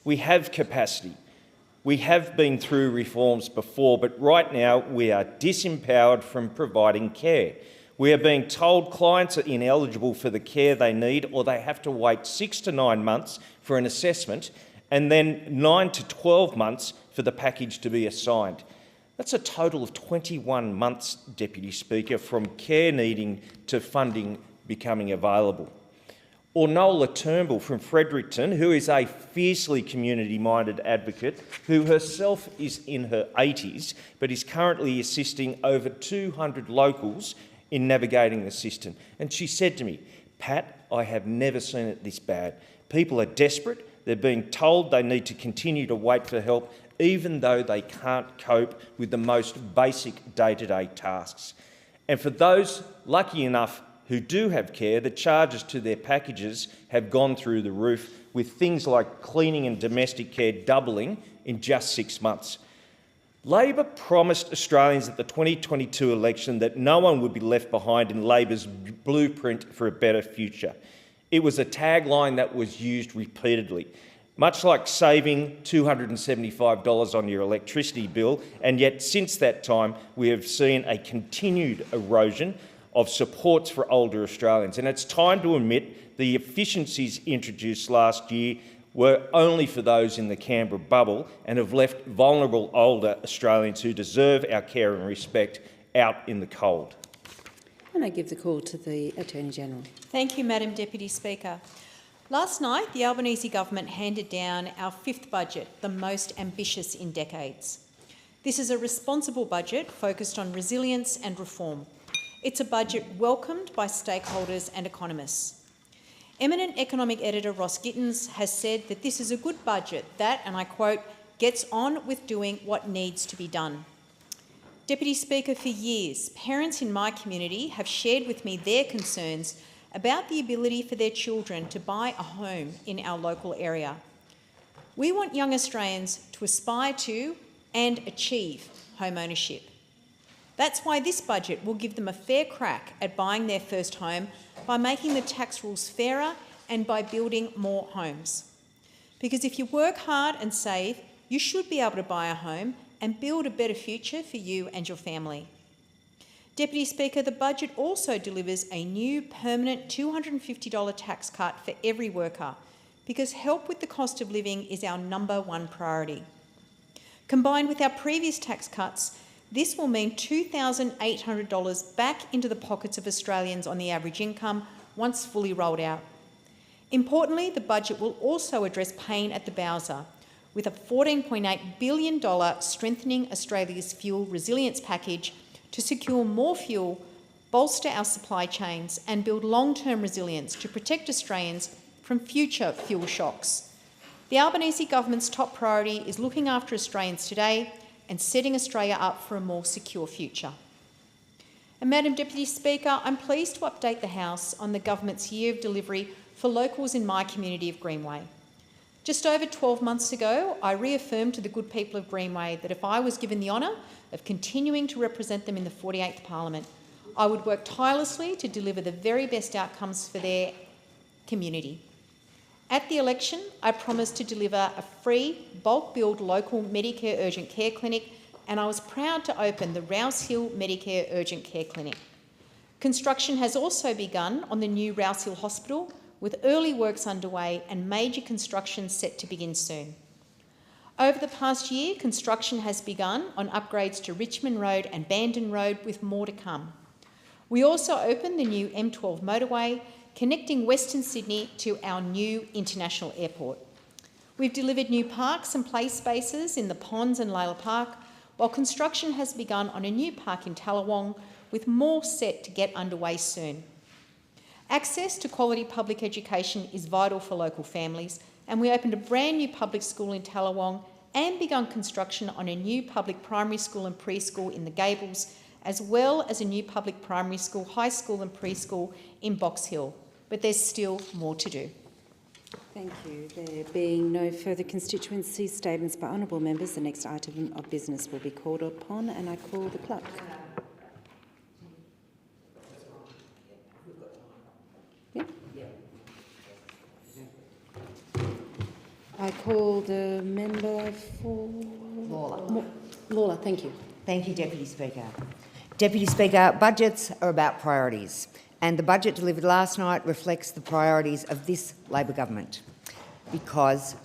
We have capacity. We have been through reforms before, but right now we are disempowered from providing care. We are being told clients are ineligible for the care they need, or they have to wait 6 to 9 months for an assessment and then 9 to 12 months for the package to be assigned. That's a total of 21 months, Deputy Speaker, from care needing to funding becoming available. Or Nola Turnbull from Fredericton, who is a fiercely community-minded advocate who herself is in her 80s but is currently assisting over 200 locals in navigating the system. And she said to me, "Pat, I have never seen it this bad. People are desperate. They're being told they need to continue to wait for help even though they can't cope with the most basic day-to-day tasks. And for those lucky enough who do have care, the charges to their packages have gone through the roof, with things like cleaning and domestic care doubling in just 6 months. Labor promised Australians at the 2022 election that no one would be left behind in Labor's blueprint for a better future. It was a tagline that was used repeatedly, much like saving $275 on your electricity bill, and yet since that time we have seen a continued erosion of supports for older Australians. And it's time to admit the efficiencies introduced last year were only for those in the Canberra bubble and have left vulnerable older Australians who deserve our care and respect out in the cold. And I give the call to the Attorney-General. Thank you, Madam Deputy Speaker. Last night, the Albanese government handed down our 5th budget, the most ambitious in decades. This is a responsible budget focused on resilience and reform. It's a budget welcomed by stakeholders and economists. Eminent economic editor Ross Gittins has said that this is a good budget that, and I quote, gets on with doing what needs to be done. Deputy Speaker, for years, parents in my community have shared with me their concerns about the ability for their children to buy a home in our local area. We want young Australians to aspire to and achieve home ownership. That's why this budget will give them a fair crack at buying their first home by making the tax rules fairer and by building more homes. Because if you work hard and save, you should be able to buy a home and build a better future for you and your family. Deputy Speaker, the budget also delivers a new permanent $250 tax cut for every worker, because help with the cost of living is our #1 priority. Combined with our previous tax cuts, this will mean $2,800 back into the pockets of Australians on the average income once fully rolled out. Importantly, the budget will also address pain at the bowser, with a $14.8 billion Strengthening Australia's Fuel Resilience package to secure more fuel, bolster our supply chains and build long-term resilience to protect Australians from future fuel shocks. The Albanese government's top priority is looking after Australians today and setting Australia up for a more secure future. And Madam Deputy Speaker, I'm pleased to update the House on the government's year of delivery for locals in my community of Greenway. Just over 12 months ago, I reaffirmed to the good people of Greenway that if I was given the honour of continuing to represent them in the 48th Parliament, I would work tirelessly to deliver the very best outcomes for their community. At the election, I promised to deliver a free, bulk-billed local Medicare urgent care clinic, and I was proud to open the Rouse Hill Medicare Urgent Care Clinic. Construction has also begun on the new Rouse Hill Hospital, with early works underway and major construction set to begin soon. Over the past year, construction has begun on upgrades to Richmond Road and Bandon Road, with more to come. We also opened the new M12 motorway, connecting Western Sydney to our new international airport. We've delivered new parks and play spaces in the Ponds and Layla Park, while construction has begun on a new park in Tallawong, with more set to get underway soon. Access to quality public education is vital for local families, and we opened a brand new public school in Tallawong and begun construction on a new public primary school and preschool in the Gables, as well as a new public primary school, high school and preschool in Box Hill. But there's still more to do. Thank you. There being no further constituency statements by honourable members, the next item of business will be called upon, and I call the clerk. Yep. I call the member for Lawler. Lawler, thank you. Thank you, Deputy Speaker. Deputy Speaker, budgets are about priorities, and the budget delivered last night reflects the priorities of this Labor government, because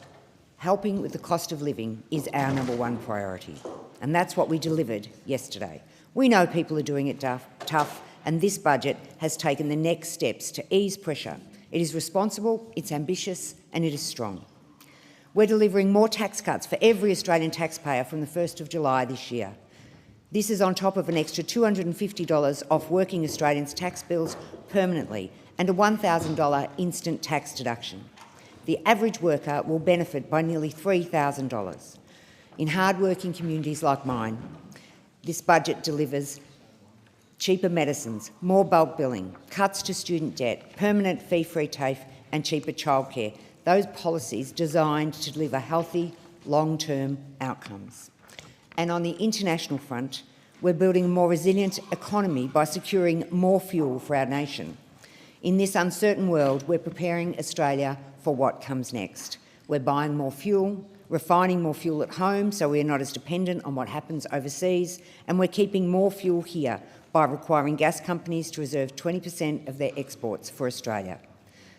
helping with the cost of living is our #1 priority. and that's what we delivered yesterday. We know people are doing it tough, and this budget has taken the next steps to ease pressure. It is responsible, it's ambitious, and it is strong. We're delivering more tax cuts for every Australian taxpayer from the 1st of July this year. This is on top of an extra $250 off working Australians' tax bills permanently and a $1,000 instant tax deduction. The average worker will benefit by nearly $3,000. In hard-working communities like mine, this budget delivers cheaper medicines, more bulk billing, cuts to student debt, permanent fee-free TAFE and cheaper childcare. Those policies designed to deliver healthy, long-term outcomes. And on the international front, we're building a more resilient economy by securing more fuel for our nation. In this uncertain world, we're preparing Australia for what comes next. We're buying more fuel, refining more fuel at home so we're not as dependent on what happens overseas, and we're keeping more fuel here by requiring gas companies to reserve 20% of their exports for Australia.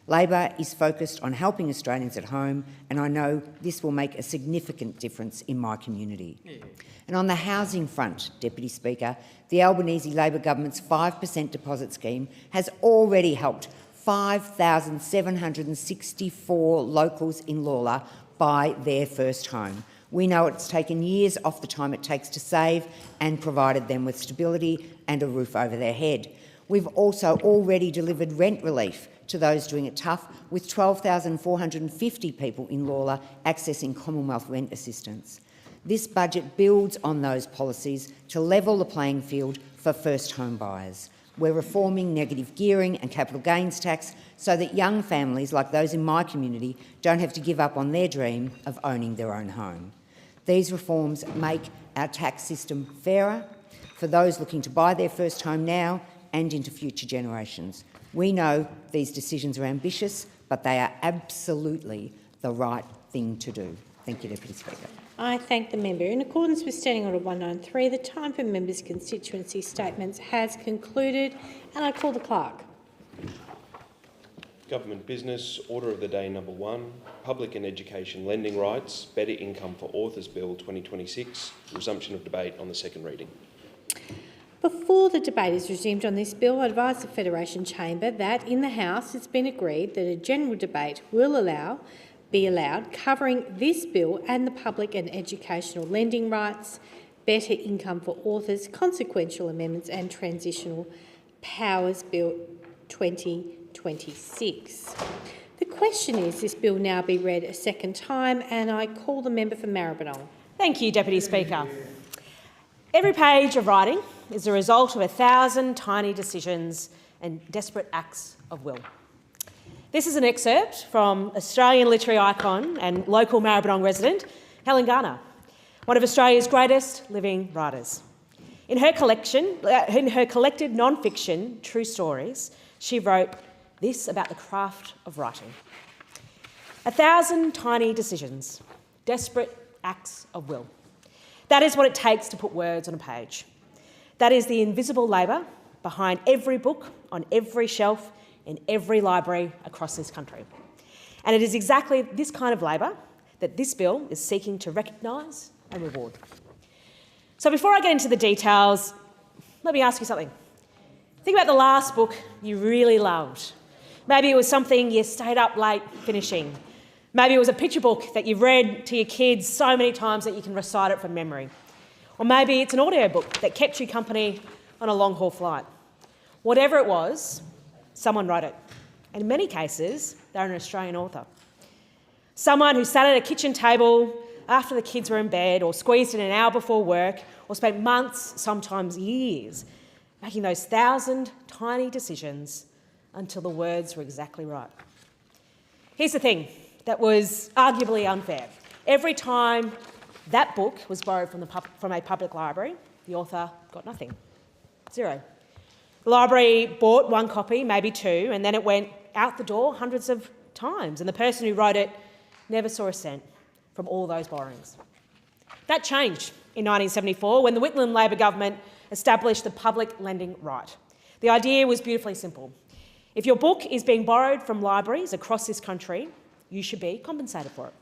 Labor is focused on helping Australians at home, and I know this will make a significant difference in my community. Yeah. And on the housing front, Deputy Speaker, the Albanese Labor government's 5% deposit scheme has already helped 5,764 locals in Lalor buy their first home. We know it's taken years off the time it takes to save and provided them with stability and a roof over their head. We've also already delivered rent relief to those doing it tough, with 12,450 people in Lalor accessing Commonwealth rent assistance. This budget builds on those policies to level the playing field for first home buyers. We're reforming negative gearing and capital gains tax so that young families like those in my community don't have to give up on their dream of owning their own home. These reforms make our tax system fairer for those looking to buy their first home now and into future generations. We know these decisions are ambitious, but they are absolutely the right thing to do. Thank you, Deputy Speaker. I thank the member. In accordance with Standing Order 193, the time for members' constituency statements has concluded, and I call the clerk. Government business, order of the day number 1, Public and Education Lending Rights, Better Income for Authors Bill 2026, resumption of debate on the second reading. Before the debate is resumed on this bill, I advise the Federation Chamber that in the House it's been agreed that a general debate will be allowed covering this bill and the Public and Educational Lending Rights, Better Income for Authors, Consequential Amendments and Transitional Powers Bill 2026. The question is this bill now be read a second time, and I call the member for Maribyrnong. Thank you, Deputy Speaker. Every page of writing is the result of 1,000 tiny decisions and desperate acts of will. This is an excerpt from Australian literary icon and local Maribyrnong resident, Helen Garner, one of Australia's greatest living writers. In her collected non-fiction True Stories, she wrote this about the craft of writing. 1,000 tiny decisions, desperate acts of will. That is what it takes to put words on a page. That is the invisible labour behind every book on every shelf in every library across this country. And it is exactly this kind of labour that this bill is seeking to recognise and reward. So before I get into the details, let me ask you something. Think about the last book you really loved. Maybe it was something you stayed up late finishing. Maybe it was a picture book that you've read to your kids so many times that you can recite it from memory. Or maybe it's an audiobook that kept you company on a long-haul flight. Whatever it was, someone wrote it. And in many cases, they're an Australian author. Someone who sat at a kitchen table after the kids were in bed, or squeezed in an hour before work, or spent months, sometimes years, making those 1,000 tiny decisions until the words were exactly right. Here's the thing that was arguably unfair. Every time that book was borrowed from a public library, the author got nothing. Zero. The library bought one copy, maybe two, and then it went out the door hundreds of times, and the person who wrote it never saw a cent from all those borrowings. That changed in 1974 when the Whitlam Labor government established the public lending right. The idea was beautifully simple. If your book is being borrowed from libraries across this country, you should be compensated for it.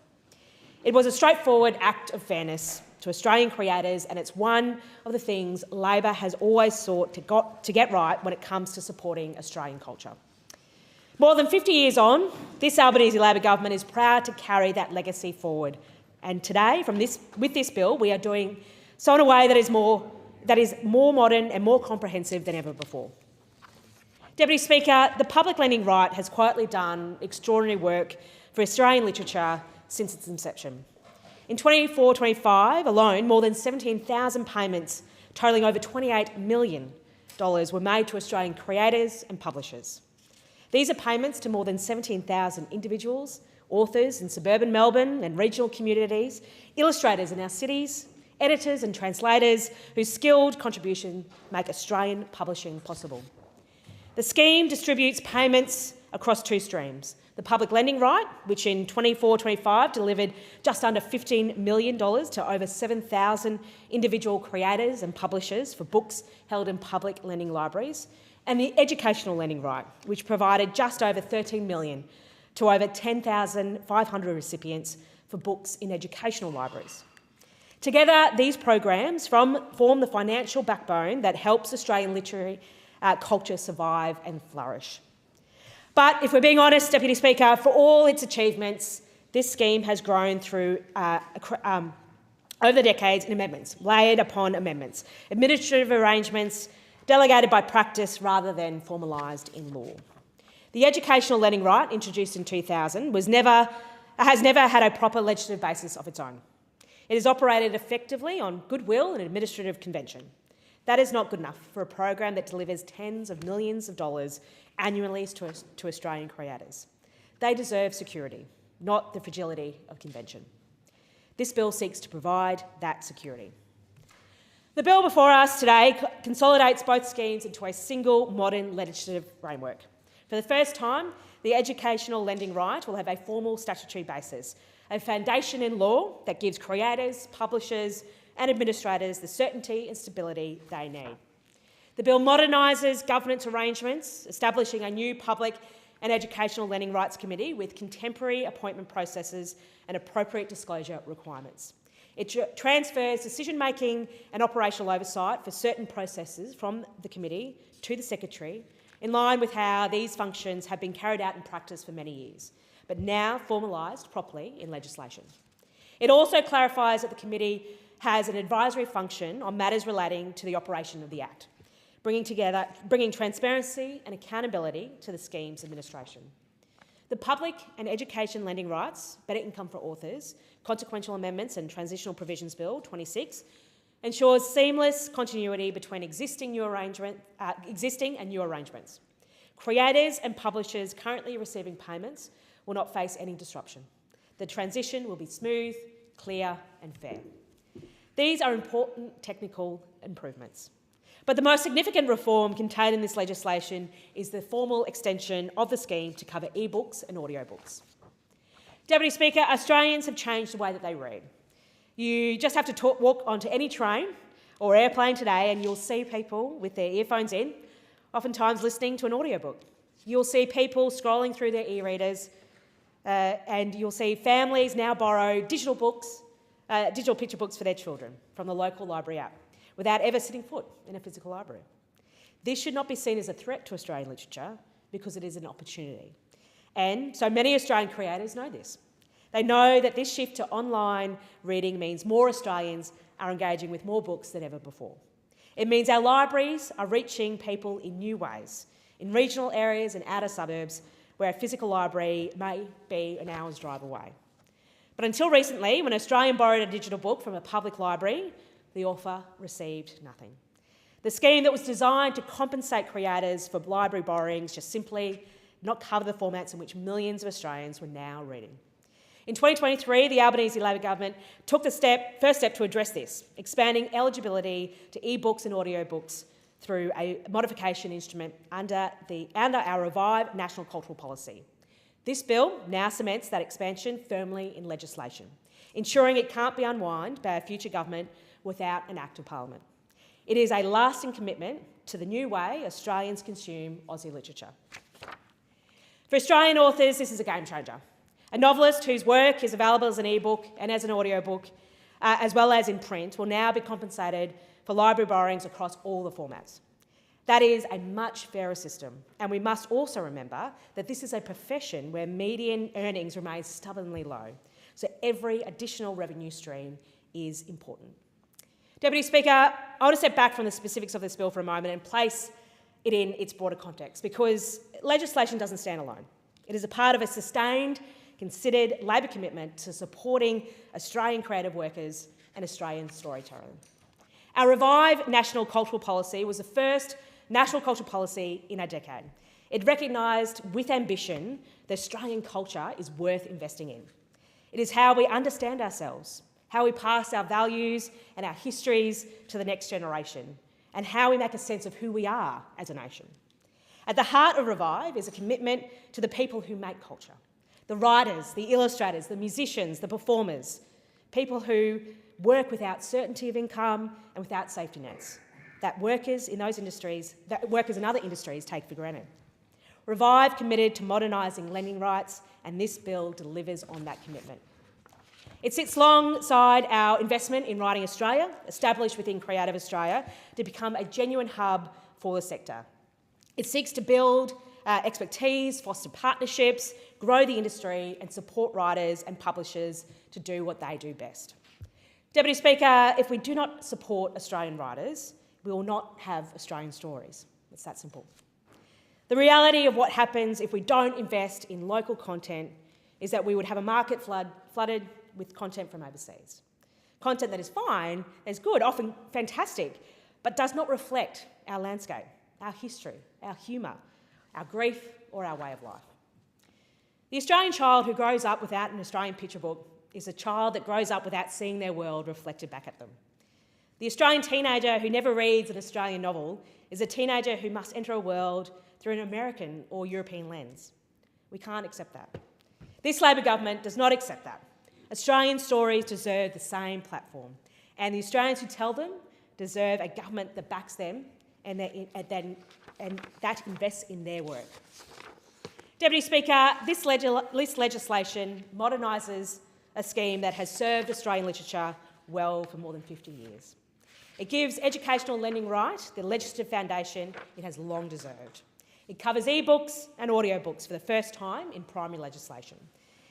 It was a straightforward act of fairness, to Australian creators, and it's one of the things Labor has always sought to get right when it comes to supporting Australian culture. More than 50 years on, this Albanese Labor government is proud to carry that legacy forward. And today, with this bill, we are doing so in a way that is more modern and more comprehensive than ever before. Deputy Speaker, the public lending right has quietly done extraordinary work for Australian literature since its inception. In 24-25 alone, more than 17,000 payments totalling over $28 million were made to Australian creators and publishers. These are payments to more than 17,000 individuals, authors in suburban Melbourne and regional communities, illustrators in our cities, editors and translators whose skilled contribution make Australian publishing possible. The scheme distributes payments across two streams. The public lending right, which in 24-25 delivered just under $15 million to over 7,000 individual creators and publishers for books held in public lending libraries, and the educational lending right, which provided just over $13 million to over 10,500 recipients for books in educational libraries. Together, these programs form the financial backbone that helps Australian literary culture survive and flourish. But if we're being honest, Deputy Speaker, for all its achievements, this scheme has grown through over the decades in amendments, layered upon amendments, administrative arrangements delegated by practice rather than formalised in law. The educational lending right, introduced in 2000, has never had a proper legislative basis of its own. It has operated effectively on goodwill and administrative convention. That is not good enough for a program that delivers tens of millions of dollars annually to Australian creators. They deserve security, not the fragility of convention. This bill seeks to provide that security. The bill before us today consolidates both schemes into a single modern legislative framework. For the first time, the educational lending right will have a formal statutory basis, a foundation in law that gives creators, publishers and administrators the certainty and stability they need. The bill modernises governance arrangements, establishing a new public and educational lending rights committee with contemporary appointment processes and appropriate disclosure requirements. It transfers decision-making and operational oversight for certain processes from the committee to the Secretary, in line with how these functions have been carried out in practice for many years, but now formalised properly in legislation. It also clarifies that the committee has an advisory function on matters relating to the operation of the Act, bringing transparency and accountability to the scheme's administration. The public and education lending rights, better income for authors, consequential amendments and transitional provisions bill 26 ensures seamless continuity between existing and new arrangements. Creators and publishers currently receiving payments will not face any disruption. The transition will be smooth, clear and fair. These are important technical improvements. But the most significant reform contained in this legislation is the formal extension of the scheme to cover e-books and audiobooks. Deputy Speaker, Australians have changed the way that they read. You just have to walk onto any train or airplane today and you'll see people with their earphones in, oftentimes listening to an audiobook. You'll see people scrolling through their e-readers and you'll see families now borrow digital picture books for their children from the local library app, without ever setting foot in a physical library. This should not be seen as a threat to Australian literature because it is an opportunity. And so many Australian creators know this. They know that this shift to online reading means more Australians are engaging with more books than ever before. It means our libraries are reaching people in new ways, in regional areas and outer suburbs where a physical library may be an hour's drive away. But until recently, when an Australian borrowed a digital book from a public library, the author received nothing. The scheme that was designed to compensate creators for library borrowings just simply did not cover the formats in which millions of Australians were now reading. In 2023, the Albanese Labor government took the first step to address this, expanding eligibility to e-books and audiobooks through a modification instrument under our revived National Cultural Policy. This bill now cements that expansion firmly in legislation, ensuring it can't be unwound by a future government without an Act of Parliament. It is a lasting commitment to the new way Australians consume Aussie literature. For Australian authors, this is a game changer. A novelist whose work is available as an e-book and as an audiobook as well as in print, will now be compensated for library borrowings across all the formats. That is a much fairer system, and we must also remember that this is a profession where median earnings remain stubbornly low, so every additional revenue stream is important. Deputy Speaker, I want to step back from the specifics of this bill for a moment and place it in its broader context, because legislation doesn't stand alone. It is a part of a sustained, considered Labor commitment to supporting Australian creative workers and Australian storytelling. Our revived National Cultural Policy was the first national cultural policy in a decade. It recognised with ambition that Australian culture is worth investing in. It is how we understand ourselves, how we pass our values and our histories to the next generation, and how we make a sense of who we are as a nation. At the heart of Revive is a commitment to the people who make culture, the writers, the illustrators, the musicians, the performers, people who work without certainty of income and without safety nets, that workers in other industries take for granted. Revive committed to modernising lending rights, and this bill delivers on that commitment. It sits alongside our investment in Writing Australia, established within Creative Australia, to become a genuine hub for the sector. It seeks to build expertise, foster partnerships, grow the industry and support writers and publishers to do what they do best. Deputy Speaker, if we do not support Australian writers, we will not have Australian stories. It's that simple. The reality of what happens if we don't invest in local content is that we would have a market flooded with content from overseas. Content that is fine, that is good, often fantastic, but does not reflect our landscape, our history, our humour, our grief or our way of life. The Australian child who grows up without an Australian picture book is a child that grows up without seeing their world reflected back at them. The Australian teenager who never reads an Australian novel is a teenager who must enter a world through an American or European lens. We can't accept that. This Labor government does not accept that. Australian stories deserve the same platform, and the Australians who tell them deserve a government that backs them and that invests in their work. Deputy Speaker, this legislation modernises a scheme that has served Australian literature well for more than 50 years. It gives educational lending right the legislative foundation it has long deserved. It covers e-books and audiobooks for the first time in primary legislation.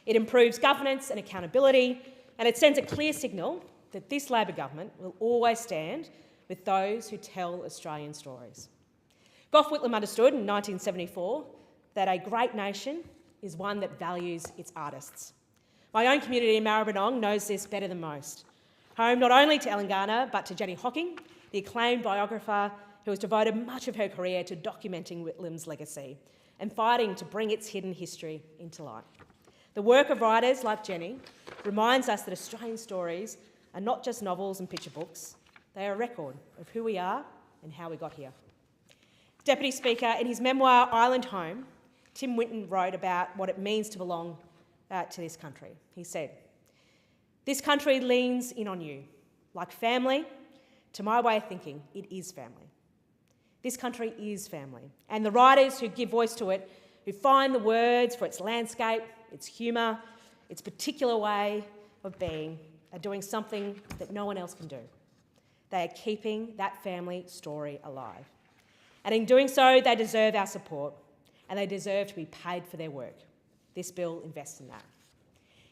It improves governance and accountability, and it sends a clear signal that this Labor government will always stand with those who tell Australian stories. Gough Whitlam understood in 1974 that a great nation is one that values its artists. My own community in Maribyrnong knows this better than most. Home not only to Ellen Garner, but to Jenny Hocking, the acclaimed biographer who has devoted much of her career to documenting Whitlam's legacy and fighting to bring its hidden history into light. The work of writers like Jenny reminds us that Australian stories are not just novels and picture books, they are a record of who we are and how we got here. Deputy Speaker, in his memoir Island Home, Tim Winton wrote about what it means to belong to this country. He said, "This country leans in on you. Like family, to my way of thinking, it is family. This country is family, and the writers who give voice to it, who find the words for its landscape, its humour, its particular way of being, are doing something that no one else can do. They are keeping that family story alive. And in doing so, they deserve our support, and they deserve to be paid for their work. This bill invests in that.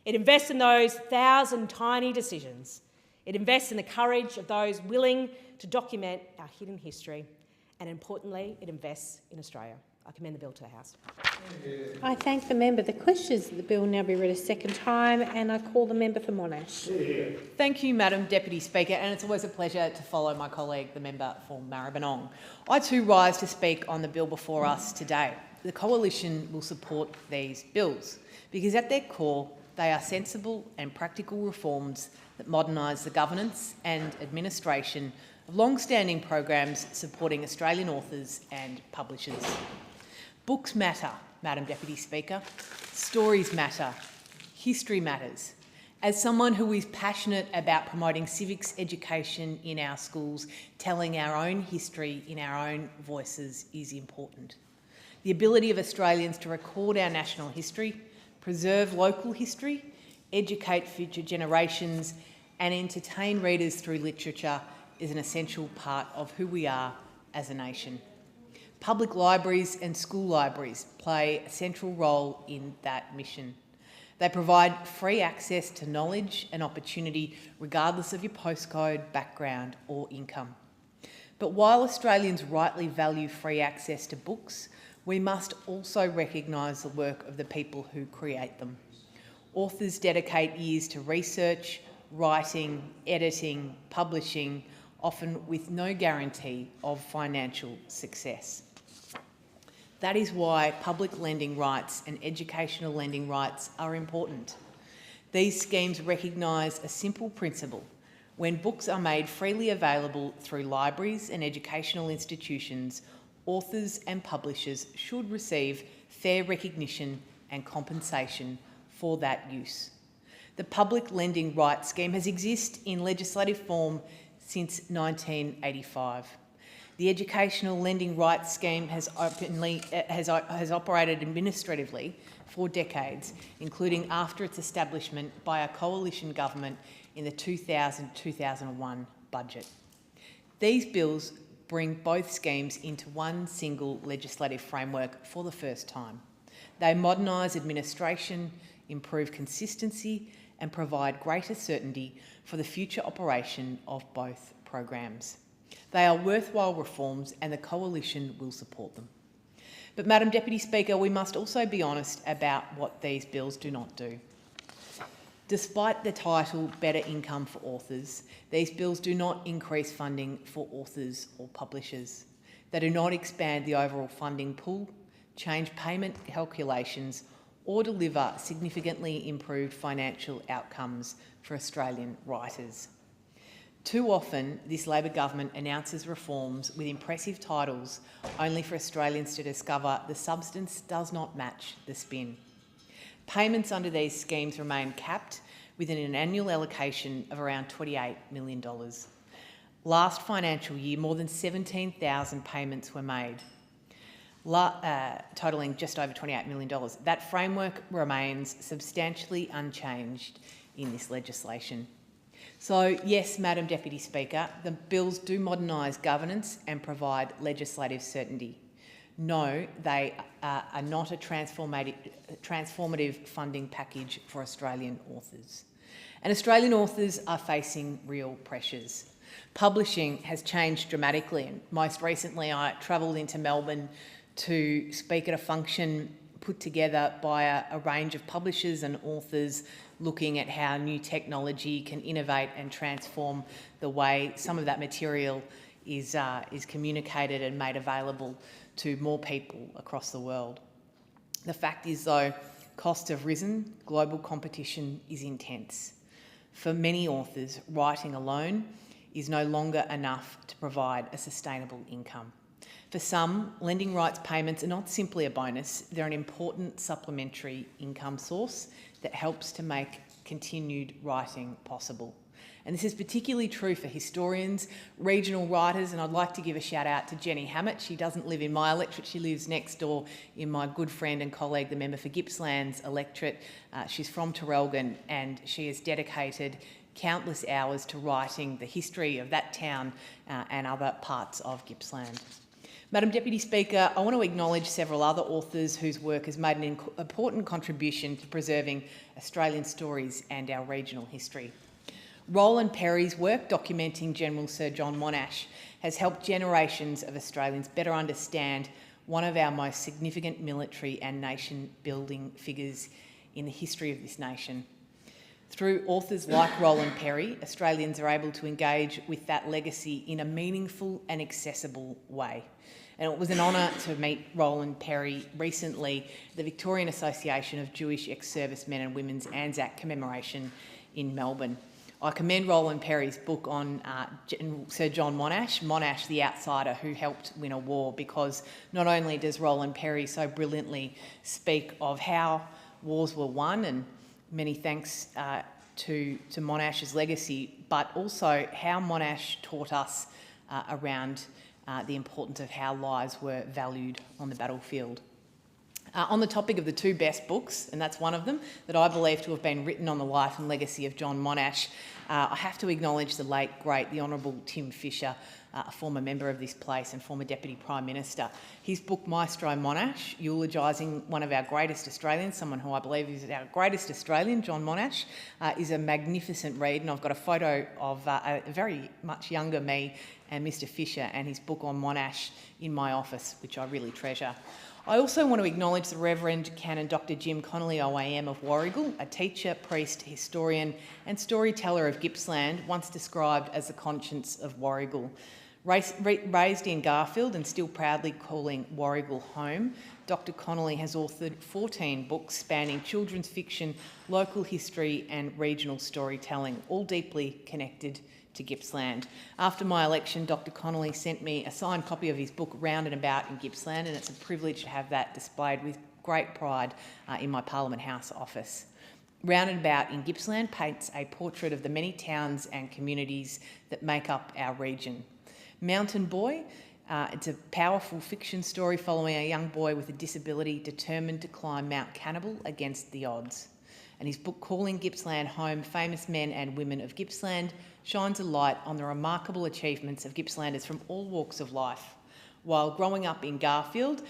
It invests in those 1,000 tiny decisions. It invests in the courage of those willing to document our hidden history, and importantly, it invests in Australia. I commend the bill to the House. I thank the member. The questions of the bill will now be read a second time, and I call the member for Monash. Thank you, Madam Deputy Speaker, and it's always a pleasure to follow my colleague, the member for Maribyrnong. I too rise to speak on the bill before us today. The Coalition will support these bills because at their core they are sensible and practical reforms that modernise the governance and administration of long-standing programs supporting Australian authors and publishers. Books matter, Madam Deputy Speaker. Stories matter. History matters. As someone who is passionate about promoting civics education in our schools, telling our own history in our own voices is important. The ability of Australians to record our national history, preserve local history, educate future generations and entertain readers through literature is an essential part of who we are as a nation. Public libraries and school libraries play a central role in that mission. They provide free access to knowledge and opportunity regardless of your postcode, background or income. But while Australians rightly value free access to books, we must also recognise the work of the people who create them. Authors dedicate years to research, writing, editing, publishing, often with no guarantee of financial success. That is why public lending rights and educational lending rights are important. These schemes recognise a simple principle. When books are made freely available through libraries and educational institutions, authors and publishers should receive fair recognition and compensation for that use. The public lending rights scheme has existed in legislative form since 1985. The Educational Lending Rights Scheme has operated administratively for decades, including after its establishment by a coalition government in the 2000-2001 budget. These bills bring both schemes into one single legislative framework for the first time. They modernise administration, improve consistency and provide greater certainty for the future operation of both programs. They are worthwhile reforms and the Coalition will support them. But, Madam Deputy Speaker, we must also be honest about what these bills do not do. Despite the title Better Income for Authors, these bills do not increase funding for authors or publishers. They do not expand the overall funding pool, change payment calculations or deliver significantly improved financial outcomes for Australian writers. Too often, this Labor government announces reforms with impressive titles only for Australians to discover the substance does not match the spin. Payments under these schemes remain capped within an annual allocation of around $28 million. Last financial year, more than 17,000 payments were made, totalling just over $28 million. That framework remains substantially unchanged in this legislation. So, yes, Madam Deputy Speaker, the bills do modernise governance and provide legislative certainty. No, they are not a transformative funding package for Australian authors. And Australian authors are facing real pressures. Publishing has changed dramatically, and most recently I travelled into Melbourne to speak at a function put together by a range of publishers and authors looking at how new technology can innovate and transform the way some of that material is communicated and made available to more people across the world. The fact is, though, costs have risen, global competition is intense. For many authors, writing alone is no longer enough to provide a sustainable income. For some, lending rights payments are not simply a bonus, they're an important supplementary income source that helps to make continued writing possible. And this is particularly true for historians, regional writers, and I'd like to give a shout out to Jenny Hammett. She doesn't live in my electorate, she lives next door in my good friend and colleague, the member for Gippsland's electorate. She's from Traralgon and she has dedicated countless hours to writing the history of that town and other parts of Gippsland. Madam Deputy Speaker, I want to acknowledge several other authors whose work has made an important contribution to preserving Australian stories and our regional history. Roland Perry's work documenting General Sir John Monash has helped generations of Australians better understand one of our most significant military and nation-building figures in the history of this nation. Through authors like Roland Perry, Australians are able to engage with that legacy in a meaningful and accessible way. And it was an honour to meet Roland Perry recently at the Victorian Association of Jewish Ex-Servicemen and Women's Anzac commemoration in Melbourne. I commend Roland Perry's book on Sir John Monash, Monash the Outsider Who Helped Win a War, because not only does Roland Perry so brilliantly speak of how wars were won, and many thanks to Monash's legacy, but also how Monash taught us around the importance of how lives were valued on the battlefield. On the topic of the two best books, and that's one of them, that I believe to have been written on the life and legacy of John Monash, I have to acknowledge the late, great, the Honourable Tim Fischer, a former member of this place and former Deputy Prime Minister. His book, Maestro Monash, eulogising one of our greatest Australians, someone who I believe is our greatest Australian, John Monash, is a magnificent read, and I've got a photo of a very much younger me and Mr Fisher and his book on Monash in my office, which I really treasure. I also want to acknowledge the Reverend Canon Dr Jim Connolly OAM of Warrigal, a teacher, priest, historian and storyteller of Gippsland, once described as the conscience of Warrigal. Raised in Garfield and still proudly calling Warrigal home, Dr Connolly has authored 14 books spanning children's fiction, local history and regional storytelling, all deeply connected to Gippsland. After my election, Dr Connolly sent me a signed copy of his book Round and About in Gippsland, and it's a privilege to have that displayed with great pride in my Parliament House office. Round and About in Gippsland paints a portrait of the many towns and communities that make up our region. Mountain Boy, it's a powerful fiction story following a young boy with a disability determined to climb Mount Cannibal against the odds. And his book Calling Gippsland Home, Famous Men and Women of Gippsland shines a light on the remarkable achievements of Gippslanders from all walks of life. While growing up in Garfield,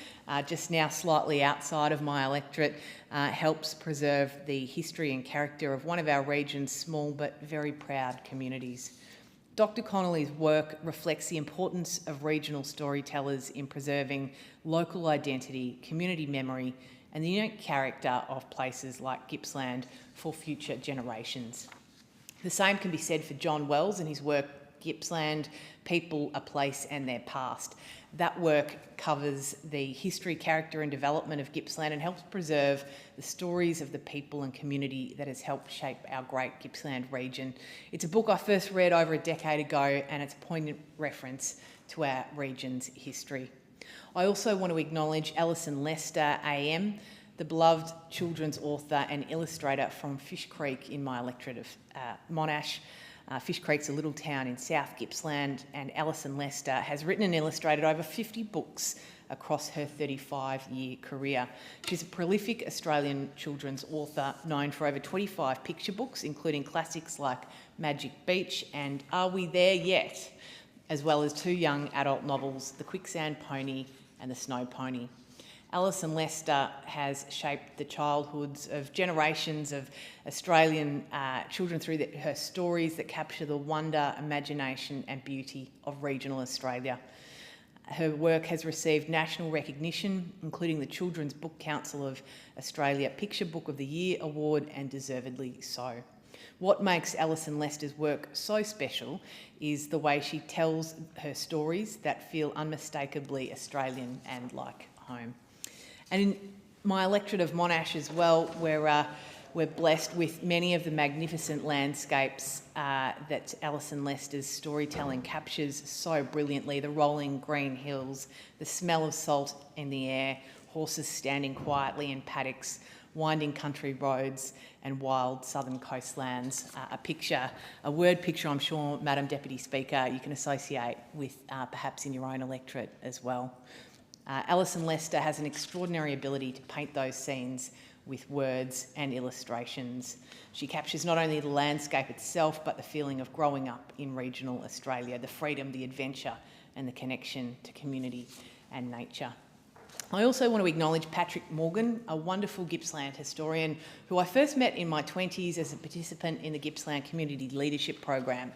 just now slightly outside of my electorate, helps preserve the history and character of one of our region's small but very proud communities. Dr Connolly's work reflects the importance of regional storytellers in preserving local identity, community memory and the unique character of places like Gippsland for future generations. The same can be said for John Wells and his work Gippsland, People, a Place and Their Past. That work covers the history, character and development of Gippsland and helps preserve the stories of the people and community that has helped shape our great Gippsland region. It's a book I first read over a decade ago and it's a poignant reference to our region's history. I also want to acknowledge Alison Lester AM, the beloved children's author and illustrator from Fish Creek in my electorate of Monash. Fish Creek's a little town in South Gippsland, and Alison Lester has written and illustrated over 50 books across her 35-year career. She's a prolific Australian children's author known for over 25 picture books, including classics like Magic Beach and Are We There Yet?, as well as 2 young adult novels, The Quicksand Pony and The Snow Pony. Alison Lester has shaped the childhoods of generations of Australian children through her stories that capture the wonder, imagination and beauty of regional Australia. Her work has received national recognition, including the Children's Book Council of Australia Picture Book of the Year Award, and deservedly so. What makes Alison Lester's work so special is the way she tells her stories that feel unmistakably Australian and like home. And in my electorate of Monash as well, we're blessed with many of the magnificent landscapes that Alison Lester's storytelling captures so brilliantly. The rolling green hills, the smell of salt in the air, horses standing quietly in paddocks, winding country roads and wild southern coastlands. A word picture I'm sure, Madam Deputy Speaker, you can associate with perhaps in your own electorate as well. Alison Lester has an extraordinary ability to paint those scenes with words and illustrations. She captures not only the landscape itself, but the feeling of growing up in regional Australia, the freedom, the adventure and the connection to community and nature. I also want to acknowledge Patrick Morgan, a wonderful Gippsland historian who I first met in my 20s as a participant in the Gippsland Community Leadership Program.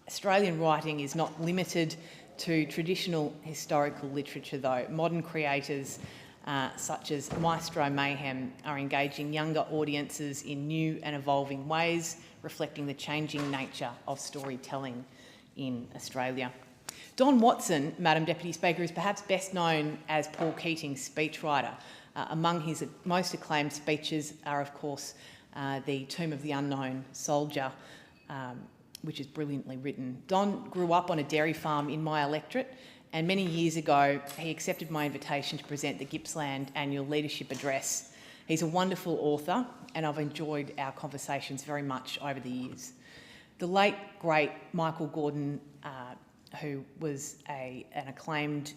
Australian writing is not limited to traditional historical literature though. Modern creators such as Maestro Mayhem are engaging younger audiences in new and evolving ways, reflecting the changing nature of storytelling in Australia. Don Watson, Madam Deputy Speaker, is perhaps best known as Paul Keating's speechwriter. Among his most acclaimed speeches are, of course, The Tomb of the Unknown Soldier, which is brilliantly written. Don grew up on a dairy farm in my electorate, and many years ago he accepted my invitation to present the Gippsland Annual Leadership Address. He's a wonderful author, and I've enjoyed our conversations very much over the years. The late, great Michael Gordon, who was an acclaimed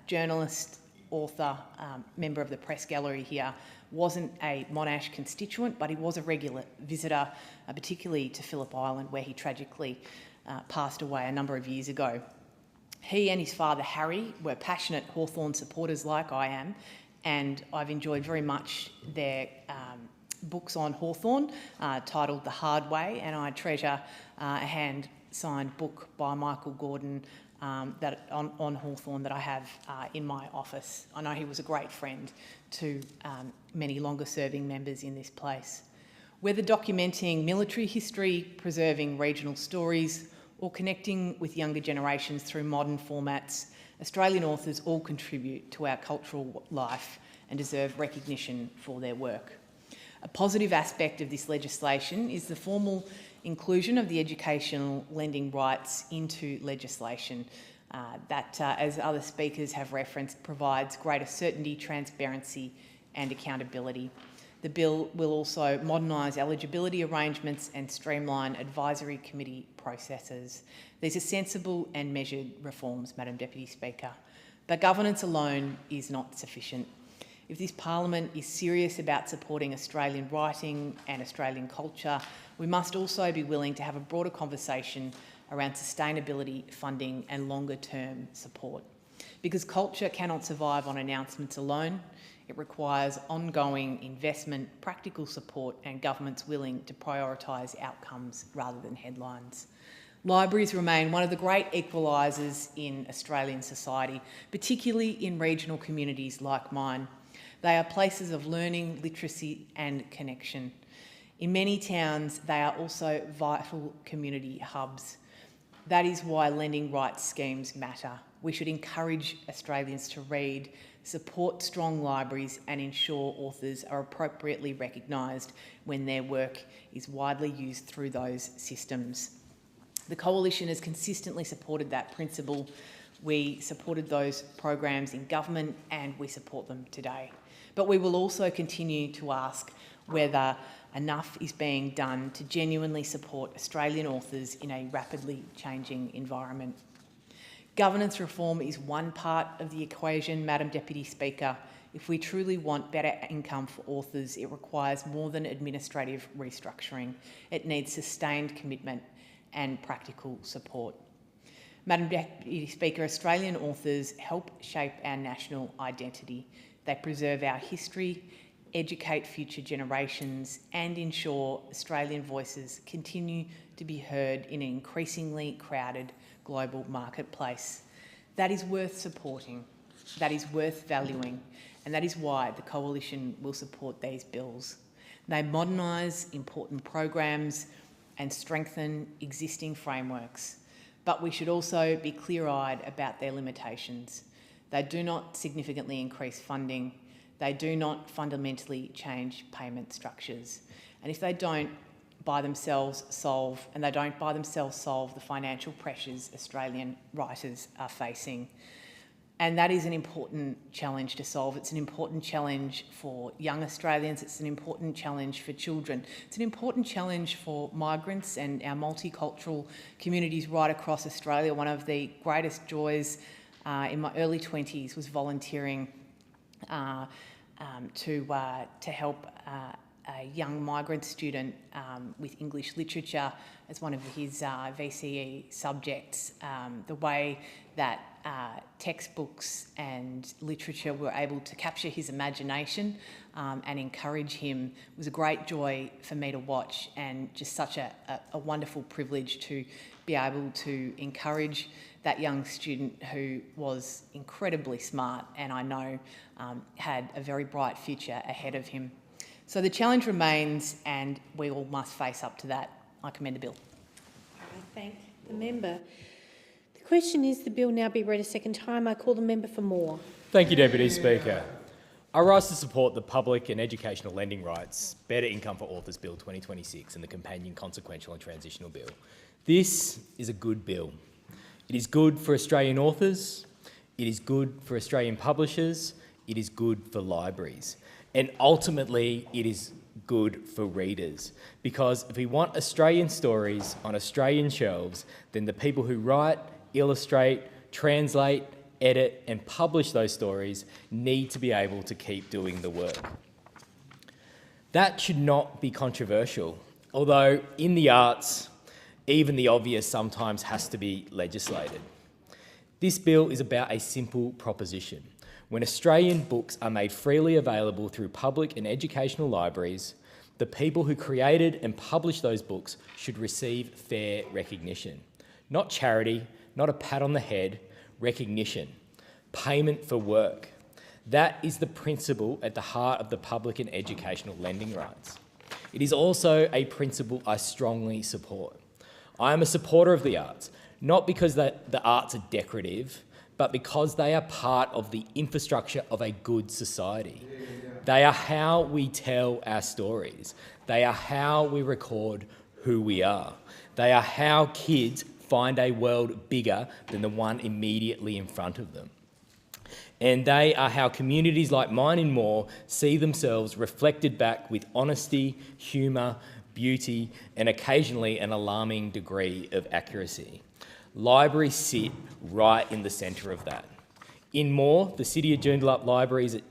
journalist, author, member of the press gallery here, wasn't a Monash constituent, but he was a regular visitor, particularly to Phillip Island, where he tragically passed away a number of years ago. He and his father, Harry, were passionate Hawthorn supporters like I am, and I've enjoyed very much their books on Hawthorn, titled The Hard Way, and I treasure a hand-signed book by Michael Gordon that on Hawthorn that I have in my office. I know he was a great friend to many longer-serving members in this place. Whether documenting military history, preserving regional stories, or connecting with younger generations through modern formats, Australian authors all contribute to our cultural life and deserve recognition for their work. A positive aspect of this legislation is the formal inclusion of the educational lending rights into legislation that, as other speakers have referenced, provides greater certainty, transparency and accountability. The bill will also modernise eligibility arrangements and streamline advisory committee processes. These are sensible and measured reforms, Madam Deputy Speaker, but governance alone is not sufficient. If this Parliament is serious about supporting Australian writing and Australian culture, we must also be willing to have a broader conversation around sustainability, funding and longer-term support. Because culture cannot survive on announcements alone. It requires ongoing investment, practical support and governments willing to prioritise outcomes rather than headlines. Libraries remain one of the great equalisers in Australian society, particularly in regional communities like mine. They are places of learning, literacy and connection. In many towns, they are also vital community hubs. That is why lending rights schemes matter. We should encourage Australians to read, support strong libraries and ensure authors are appropriately recognised when their work is widely used through those systems. The Coalition has consistently supported that principle. We supported those programs in government and we support them today. But we will also continue to ask whether enough is being done to genuinely support Australian authors in a rapidly changing environment. Governance reform is one part of the equation, Madam Deputy Speaker. If we truly want better income for authors, it requires more than administrative restructuring. It needs sustained commitment and practical support. Madam Deputy Speaker, Australian authors help shape our national identity. They preserve our history, educate future generations and ensure Australian voices continue to be heard in an increasingly crowded global marketplace. That is worth supporting, that is worth valuing, and that is why the Coalition will support these bills. They modernise important programs and strengthen existing frameworks, but we should also be clear-eyed about their limitations. They do not significantly increase funding. They do not fundamentally change payment structures. And if they don't by themselves solve, the financial pressures Australian writers are facing. And that is an important challenge to solve. It's an important challenge for young Australians. It's an important challenge for children. It's an important challenge for migrants and our multicultural communities right across Australia. One of the greatest joys in my early 20s was volunteering to help a young migrant student with English literature as one of his VCE subjects. The way that textbooks and literature were able to capture his imagination and encourage him was a great joy for me to watch, and just such a wonderful privilege to be able to encourage that young student who was incredibly smart and I know had a very bright future ahead of him. So the challenge remains and we all must face up to that. I commend the bill. I thank the member. The question is the bill now be read a second time. I call the member for Moore. Thank you, Deputy Speaker. I rise to support the Public and Educational Lending Rights, Better Income for Authors Bill 2026 and the companion consequential and transitional bill. This is a good bill. It is good for Australian authors, it is good for Australian publishers, it is good for libraries, and ultimately it is good for readers, because if we want Australian stories on Australian shelves, then the people who write, illustrate, translate edit and publish those stories need to be able to keep doing the work. That should not be controversial, although in the arts, even the obvious sometimes has to be legislated. This bill is about a simple proposition. When Australian books are made freely available through public and educational libraries, the people who created and published those books should receive fair recognition. Not charity, not a pat on the head, recognition, payment for work. That is the principle at the heart of the public and educational lending rights. It is also a principle I strongly support. I am a supporter of the arts, not because the arts are decorative, but because they are part of the infrastructure of a good society. They are how we tell our stories. They are how we record who we are. They are how kids find a world bigger than the one immediately in front of them. And they are how communities like mine and more see themselves reflected back with honesty, humour, beauty, and occasionally an alarming degree of accuracy. Libraries sit right in the centre of that. In Moore, the City of Joondalup libraries at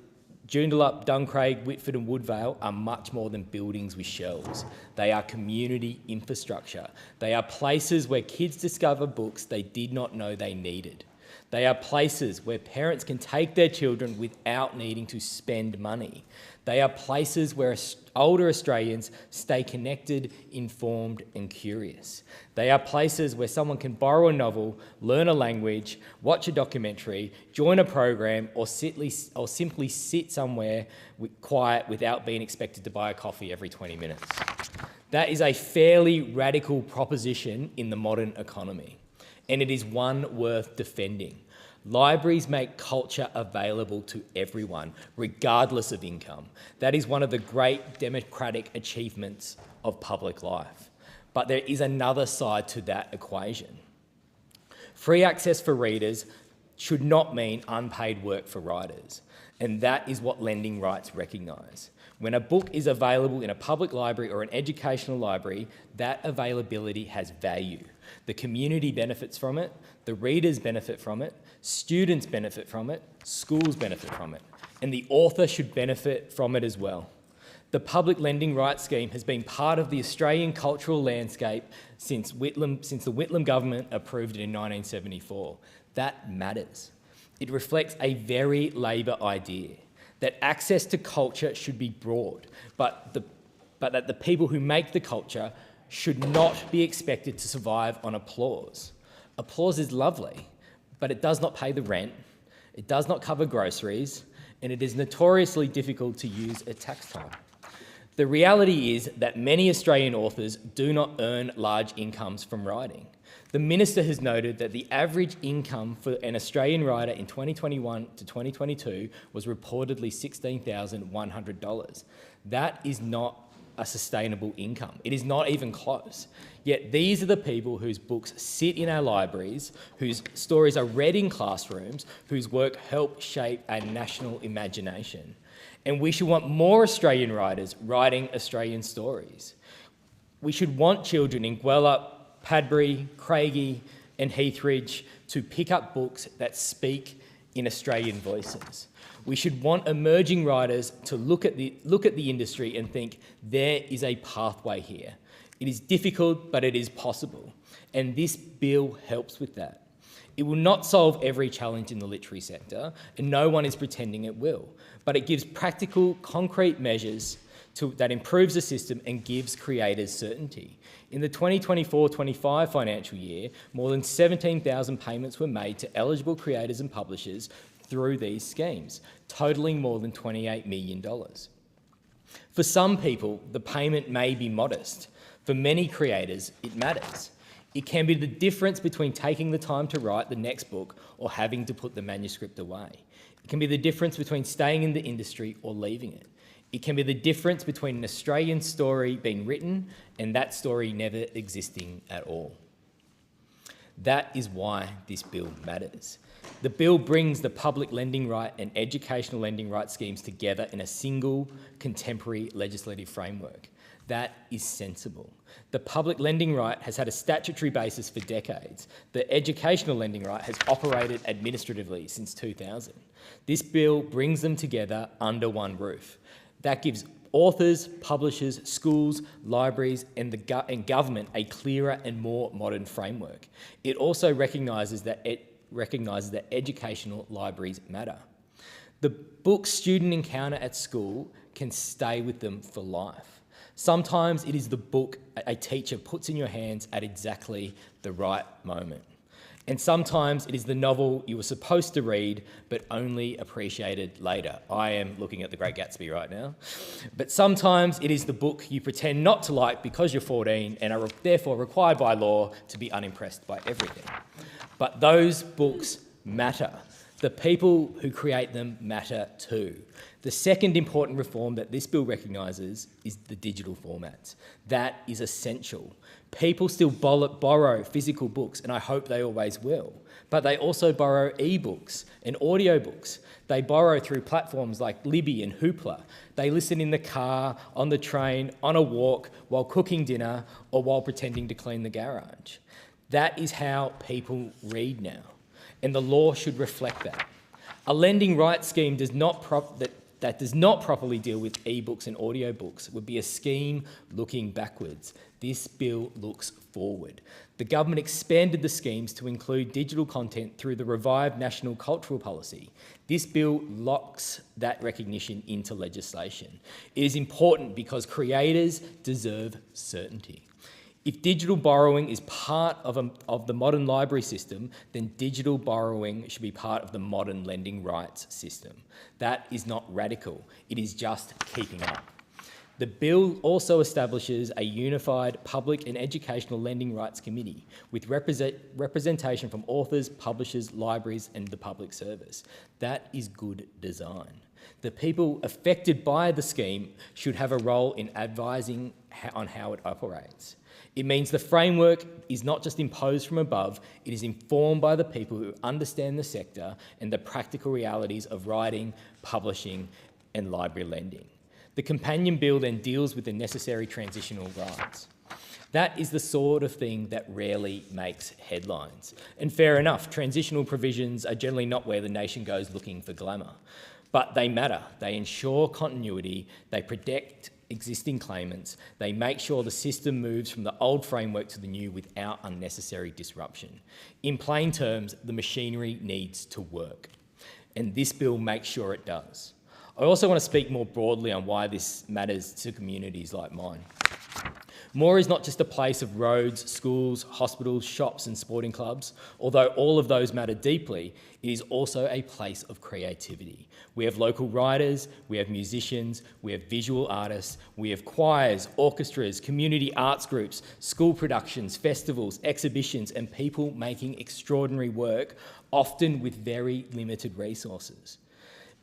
Joondalup, Duncraig, Whitford and Woodvale are much more than buildings with shelves. They are community infrastructure. They are places where kids discover books they did not know they needed. They are places where parents can take their children without needing to spend money. They are places where older Australians stay connected, informed and curious. They are places where someone can borrow a novel, learn a language, watch a documentary, join a program or simply sit somewhere quiet without being expected to buy a coffee every 20 minutes. That is a fairly radical proposition in the modern economy, and it is one worth defending. Libraries make culture available to everyone, regardless of income. That is one of the great democratic achievements of public life. But there is another side to that equation. Free access for readers should not mean unpaid work for writers, and that is what lending rights recognise. When a book is available in a public library or an educational library, that availability has value. The community benefits from it, the readers benefit from it, students benefit from it, schools benefit from it, and the author should benefit from it as well. The public lending rights scheme has been part of the Australian cultural landscape since the Whitlam government approved it in 1974. That matters. It reflects a very Labor idea that access to culture should be broad, but that the people who make the culture should not be expected to survive on applause. Applause is lovely, but it does not pay the rent, it does not cover groceries, and it is notoriously difficult to use at tax time. The reality is that many Australian authors do not earn large incomes from writing. The Minister has noted that the average income for an Australian writer in 2021 to 2022 was reportedly $16,100. That is not a sustainable income. It is not even close. Yet these are the people whose books sit in our libraries, whose stories are read in classrooms, whose work help shape our national imagination. And we should want more Australian writers writing Australian stories. We should want children in Gwelup, Padbury, Craigie and Heathridge to pick up books that speak in Australian voices. We should want emerging writers to look at the industry and think there is a pathway here. It is difficult, but it is possible. And this bill helps with that. It will not solve every challenge in the literary sector, and no one is pretending it will, but it gives practical, concrete measures that improves the system and gives creators certainty. In the 2024-25 financial year, more than 17,000 payments were made to eligible creators and publishers through these schemes, totalling more than $28 million. For some people, the payment may be modest. For many creators, it matters. It can be the difference between taking the time to write the next book or having to put the manuscript away. It can be the difference between staying in the industry or leaving it. It can be the difference between an Australian story being written and that story never existing at all. That is why this bill matters. The bill brings the public lending right and educational lending right schemes together in a single contemporary legislative framework. That is sensible. The public lending right has had a statutory basis for decades. The educational lending right has operated administratively since 2000. This bill brings them together under one roof. That gives authors, publishers, schools, libraries and government a clearer and more modern framework. It also recognises that educational libraries matter. The book student encounter at school can stay with them for life. Sometimes it is the book a teacher puts in your hands at exactly the right moment. And sometimes it is the novel you were supposed to read but only appreciated later. I am looking at The Great Gatsby right now. But sometimes it is the book you pretend not to like because you're 14 and are therefore required by law to be unimpressed by everything. But those books matter. The people who create them matter too. The second important reform that this bill recognises is the digital formats. That is essential. People still borrow physical books, and I hope they always will, but they also borrow ebooks and audiobooks. They borrow through platforms like Libby and Hoopla. They listen in the car, on the train, on a walk, while cooking dinner, or while pretending to clean the garage. That is how people read now, and the law should reflect that. A lending rights scheme that does not properly deal with ebooks and audiobooks would be a scheme looking backwards. This bill looks forward. The government expanded the schemes to include digital content through the revived National Cultural Policy. This bill locks that recognition into legislation. It is important because creators deserve certainty. If digital borrowing is part of the modern library system, then digital borrowing should be part of the modern lending rights system. That is not radical, it is just keeping up. The bill also establishes a unified public and educational lending rights committee with representation from authors, publishers, libraries and the public service. That is good design. The people affected by the scheme should have a role in advising on how it operates. It means the framework is not just imposed from above, it is informed by the people who understand the sector and the practical realities of writing, publishing and library lending. The companion bill then deals with the necessary transitional rights. That is the sort of thing that rarely makes headlines. And fair enough, transitional provisions are generally not where the nation goes looking for glamour. But they matter. They ensure continuity, they protect existing claimants, they make sure the system moves from the old framework to the new without unnecessary disruption. In plain terms, the machinery needs to work. And this bill makes sure it does. I also want to speak more broadly on why this matters to communities like mine. Moore is not just a place of roads, schools, hospitals, shops and sporting clubs. Although all of those matter deeply, it is also a place of creativity. We have local writers, we have musicians, we have visual artists, we have choirs, orchestras, community arts groups, school productions, festivals, exhibitions and people making extraordinary work, often with very limited resources.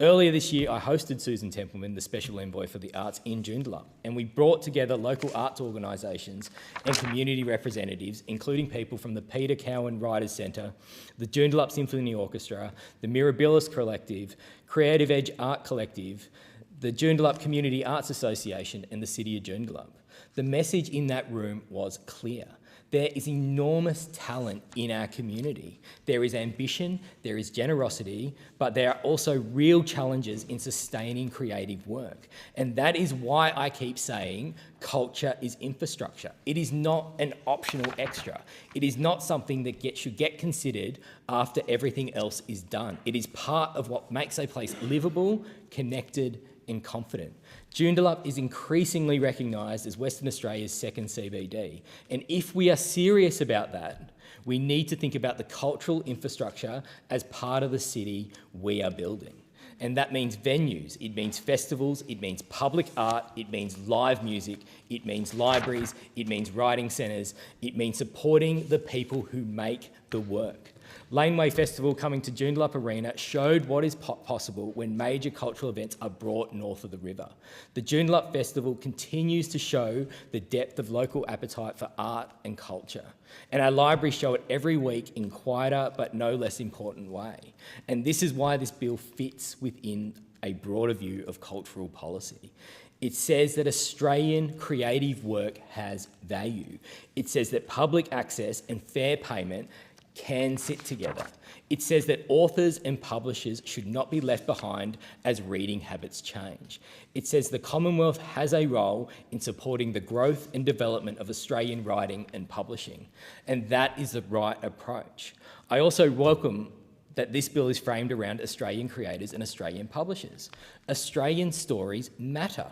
Earlier this year, I hosted Susan Templeman, the Special Envoy for the Arts in Joondalup, and we brought together local arts organisations and community representatives, including people from the Peter Cowan Writers Centre, the Joondalup Symphony Orchestra, the Mirabilis Collective, Creative Edge Art Collective, the Joondalup Community Arts Association and the City of Joondalup. The message in that room was clear. There is enormous talent in our community. There is ambition, there is generosity, but there are also real challenges in sustaining creative work. And that is why I keep saying culture is infrastructure. It is not an optional extra. It is not something that should get considered after everything else is done. It is part of what makes a place livable, connected, and confident. Joondalup is increasingly recognised as Western Australia's second CBD. And if we are serious about that, we need to think about the cultural infrastructure as part of the city we are building. And that means venues, it means festivals, it means public art, it means live music, it means libraries, it means writing centres, it means supporting the people who make the work. Laneway Festival coming to Joondalup Arena showed what is possible when major cultural events are brought north of the river. The Joondalup Festival continues to show the depth of local appetite for art and culture. And our libraries show it every week in quieter but no less important way. And this is why this bill fits within a broader view of cultural policy. It says that Australian creative work has value. It says that public access and fair payment can sit together. It says that authors and publishers should not be left behind as reading habits change. It says the Commonwealth has a role in supporting the growth and development of Australian writing and publishing, and that is the right approach. I also welcome that this bill is framed around Australian creators and Australian publishers. Australian stories matter.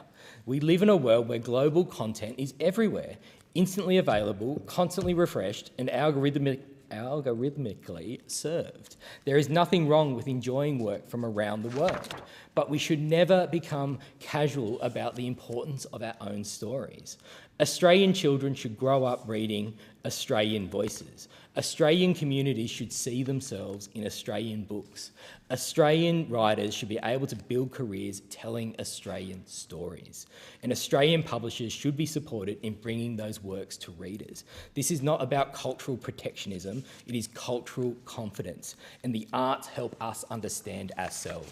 We live in a world where global content is everywhere, instantly available, constantly refreshed, and algorithmically served. There is nothing wrong with enjoying work from around the world, but we should never become casual about the importance of our own stories. Australian children should grow up reading Australian voices. Australian communities should see themselves in Australian books. Australian writers should be able to build careers telling Australian stories. And Australian publishers should be supported in bringing those works to readers. This is not about cultural protectionism, it is cultural confidence. And the arts help us understand ourselves.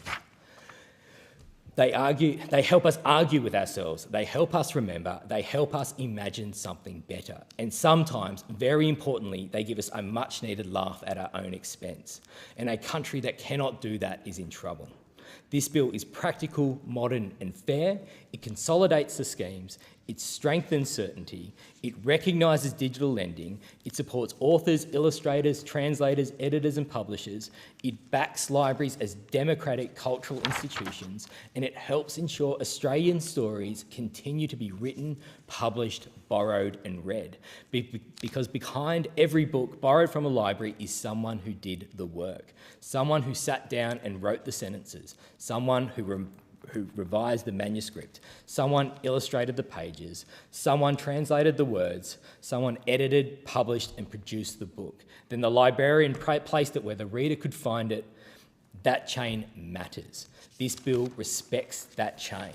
They help us argue with ourselves, they help us remember, they help us imagine something better. And sometimes, very importantly, they give us a much needed laugh at our own expense. And a country that cannot do that is in trouble. This bill is practical, modern and fair. It consolidates the schemes, it strengthens certainty, it recognises digital lending, it supports authors, illustrators, translators, editors and publishers, it backs libraries as democratic cultural institutions, and it helps ensure Australian stories continue to be written, published, borrowed and read. Because behind every book borrowed from a library is someone who did the work, someone who sat down and wrote the sentences, someone who revised the manuscript, someone illustrated the pages, someone translated the words, someone edited, published and produced the book. Then the librarian placed it where the reader could find it. That chain matters. This bill respects that chain.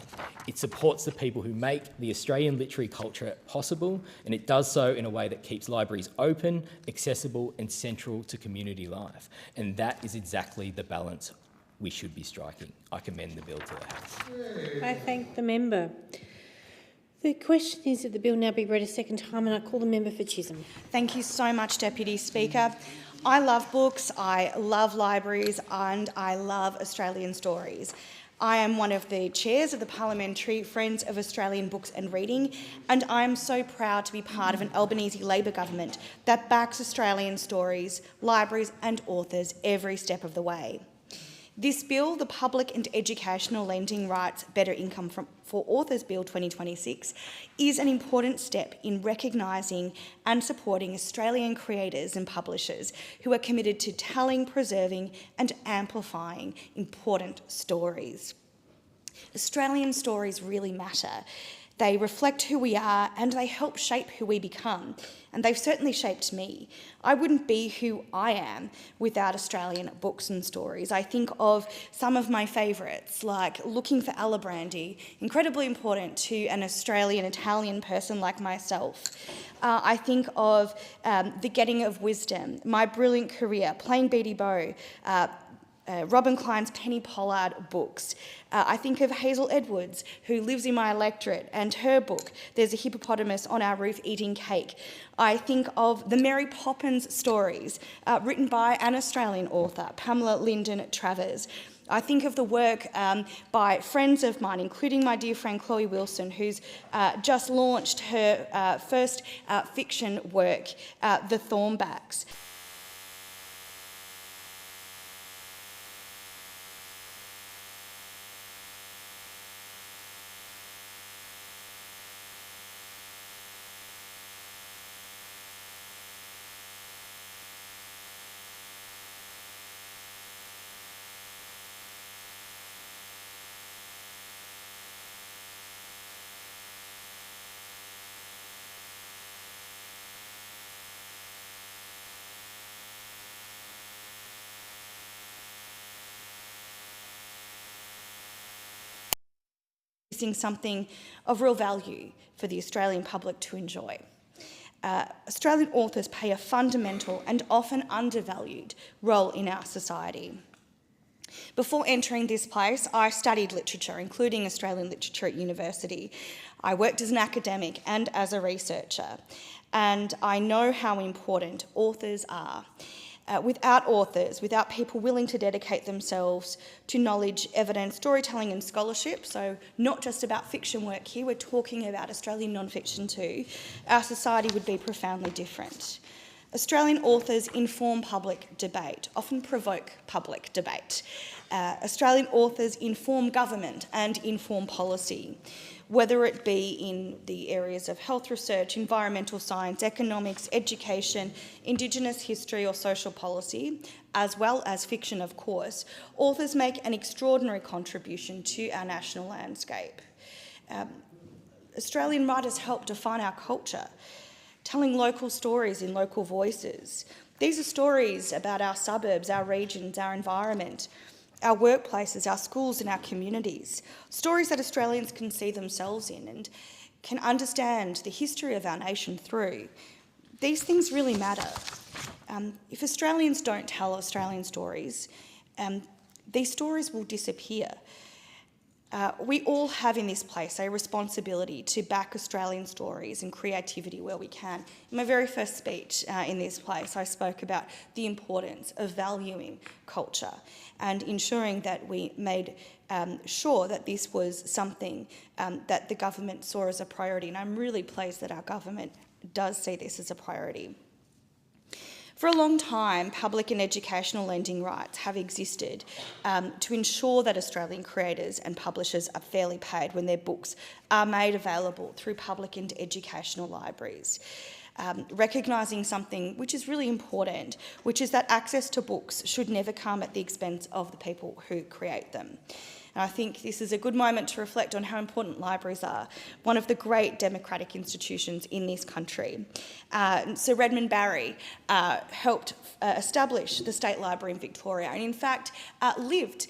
It supports the people who make the Australian literary culture possible, and it does so in a way that keeps libraries open, accessible and central to community life. And that is exactly the balance we should be striking. I commend the bill to the House. I thank the member. The question is that the bill now be read a second time, and I call the member for Chisholm. Thank you so much, Deputy Speaker. I love books, I love libraries, and I love Australian stories. I am one of the chairs of the Parliamentary Friends of Australian Books and Reading, and I am so proud to be part of an Albanese Labor government that backs Australian stories, libraries and authors every step of the way. This bill, the Public and Educational Lending Rights Better Income for Authors Bill 2026, is an important step in recognising and supporting Australian creators and publishers who are committed to telling, preserving and amplifying important stories. Australian stories really matter. They reflect who we are and they help shape who we become. And they've certainly shaped me. I wouldn't be who I am without Australian books and stories. I think of some of my favourites, like Looking for Alibrandi, incredibly important to an Australian-Italian person like myself. I think of The Getting of Wisdom, My Brilliant Career, Playing Beatty Bow, Robin Klein's Penny Pollard books. I think of Hazel Edwards, who lives in my electorate, and her book, There's a Hippopotamus on Our Roof Eating Cake. I think of the Mary Poppins stories, written by an Australian author, Pamela Lyndon Travers. I think of the work by friends of mine, including my dear friend Chloe Wilson, who's just launched her first fiction work, The Thornbacks. Something of real value for the Australian public to enjoy. Australian authors play a fundamental and often undervalued role in our society. Before entering this place, I studied literature, including Australian literature at university. I worked as an academic and as a researcher, and I know how important authors are. Without authors, without people willing to dedicate themselves to knowledge, evidence, storytelling and scholarship, so not just about fiction work here, we're talking about Australian non-fiction too, our society would be profoundly different. Australian authors inform public debate, often provoke public debate. Australian authors inform government and inform policy, whether it be in the areas of health research, environmental science, economics, education, Indigenous history or social policy, as well as fiction, of course. Authors make an extraordinary contribution to our national landscape. Australian writers help define our culture, telling local stories in local voices. These are stories about our suburbs, our regions, our environment, our workplaces, our schools and our communities, stories that Australians can see themselves in and can understand the history of our nation through. These things really matter. If Australians don't tell Australian stories, these stories will disappear. We all have in this place a responsibility to back Australian stories and creativity where we can. In my very first speech in this place, I spoke about the importance of valuing culture and ensuring that we made sure that this was something that the government saw as a priority. And I'm really pleased that our government does see this as a priority. For a long time, public and educational lending rights have existed to ensure that Australian creators and publishers are fairly paid when their books are made available through public and educational libraries. Recognising something which is really important, which is that access to books should never come at the expense of the people who create them. And I think this is a good moment to reflect on how important libraries are, one of the great democratic institutions in this country. Sir Redmond Barry helped establish the State Library in Victoria and in fact lived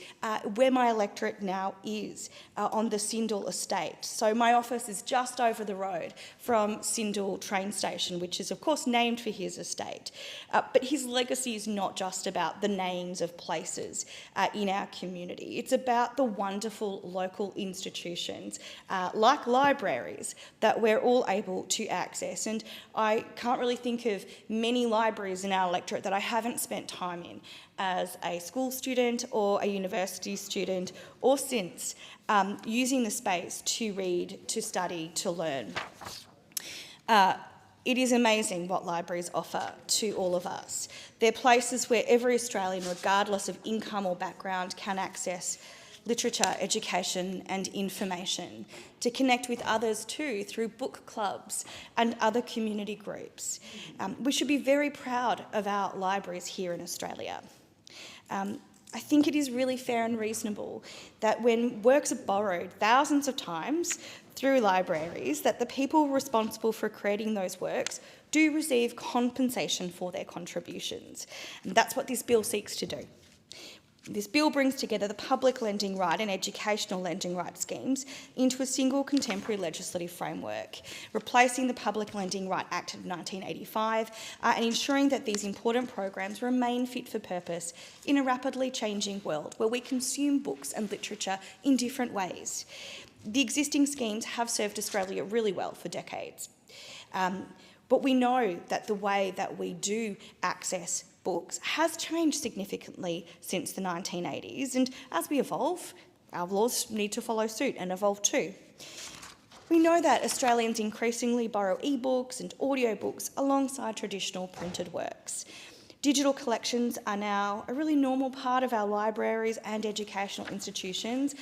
where my electorate now is, on the Sindel estate. So my office is just over the road from Sindel train station, which is of course named for his estate. But his legacy is not just about the names of places in our community. It's about the wonderful local institutions like libraries that we're all able to access. And I can't really think of many libraries in our electorate that I haven't spent time in as a school student or a university student or since, using the space to read, to study, to learn. It is amazing what libraries offer to all of us. They're places where every Australian, regardless of income or background, can access literature, education and information, to connect with others too through book clubs and other community groups. We should be very proud of our libraries here in Australia. I think it is really fair and reasonable that when works are borrowed thousands of times through libraries, that the people responsible for creating those works do receive compensation for their contributions. And that's what this bill seeks to do. This bill brings together the public lending right and educational lending right schemes into a single contemporary legislative framework, replacing the Public Lending Right Act of 1985 and ensuring that these important programs remain fit for purpose in a rapidly changing world where we consume books and literature in different ways. The existing schemes have served Australia really well for decades. But we know that the way that we do access books has changed significantly since the 1980s, and as we evolve, our laws need to follow suit and evolve too. We know that Australians increasingly borrow ebooks and audiobooks alongside traditional printed works. Digital collections are now a really normal part of our libraries and educational institutions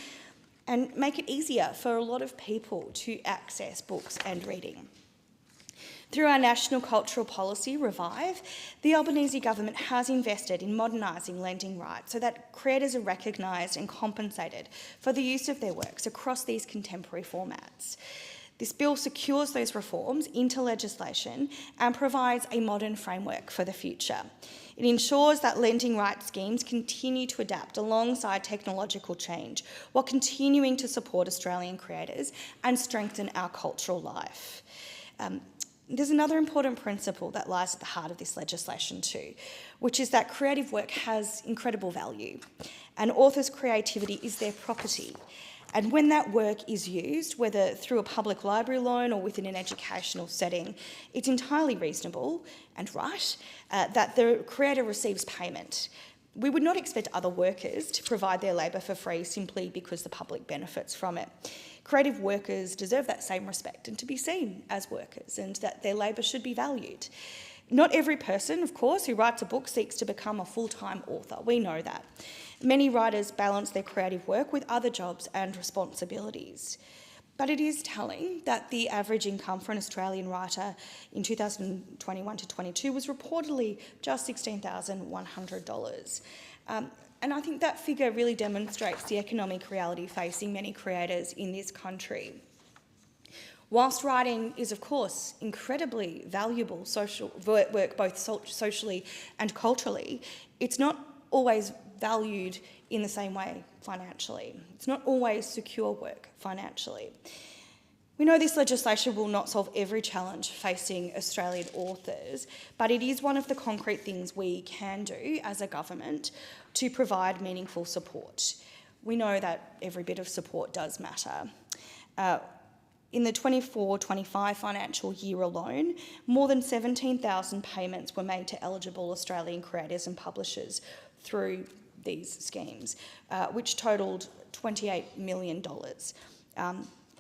and make it easier for a lot of people to access books and reading. Through our National Cultural Policy, Revive, the Albanese government has invested in modernising lending rights so that creators are recognised and compensated for the use of their works across these contemporary formats. This bill secures those reforms into legislation and provides a modern framework for the future. It ensures that lending rights schemes continue to adapt alongside technological change while continuing to support Australian creators and strengthen our cultural life. There's another important principle that lies at the heart of this legislation too, which is that creative work has incredible value, and authors' creativity is their property. And when that work is used, whether through a public library loan or within an educational setting, it's entirely reasonable and right that the creator receives payment. We would not expect other workers to provide their labour for free simply because the public benefits from it. Creative workers deserve that same respect and to be seen as workers, and that their labour should be valued. Not every person, of course, who writes a book seeks to become a full-time author. We know that. Many writers balance their creative work with other jobs and responsibilities. But it is telling that the average income for an Australian writer in 2021 to 22 was reportedly just $16,100. And I think that figure really demonstrates the economic reality facing many creators in this country. Whilst writing is, of course, incredibly valuable social work, both socially and culturally, it's not always valued in the same way financially. It's not always secure work financially. We know this legislation will not solve every challenge facing Australian authors, but it is one of the concrete things we can do as a government to provide meaningful support. We know that every bit of support does matter. In the 24-25 financial year alone, more than 17,000 payments were made to eligible Australian creators and publishers through these schemes, which totalled $28 million.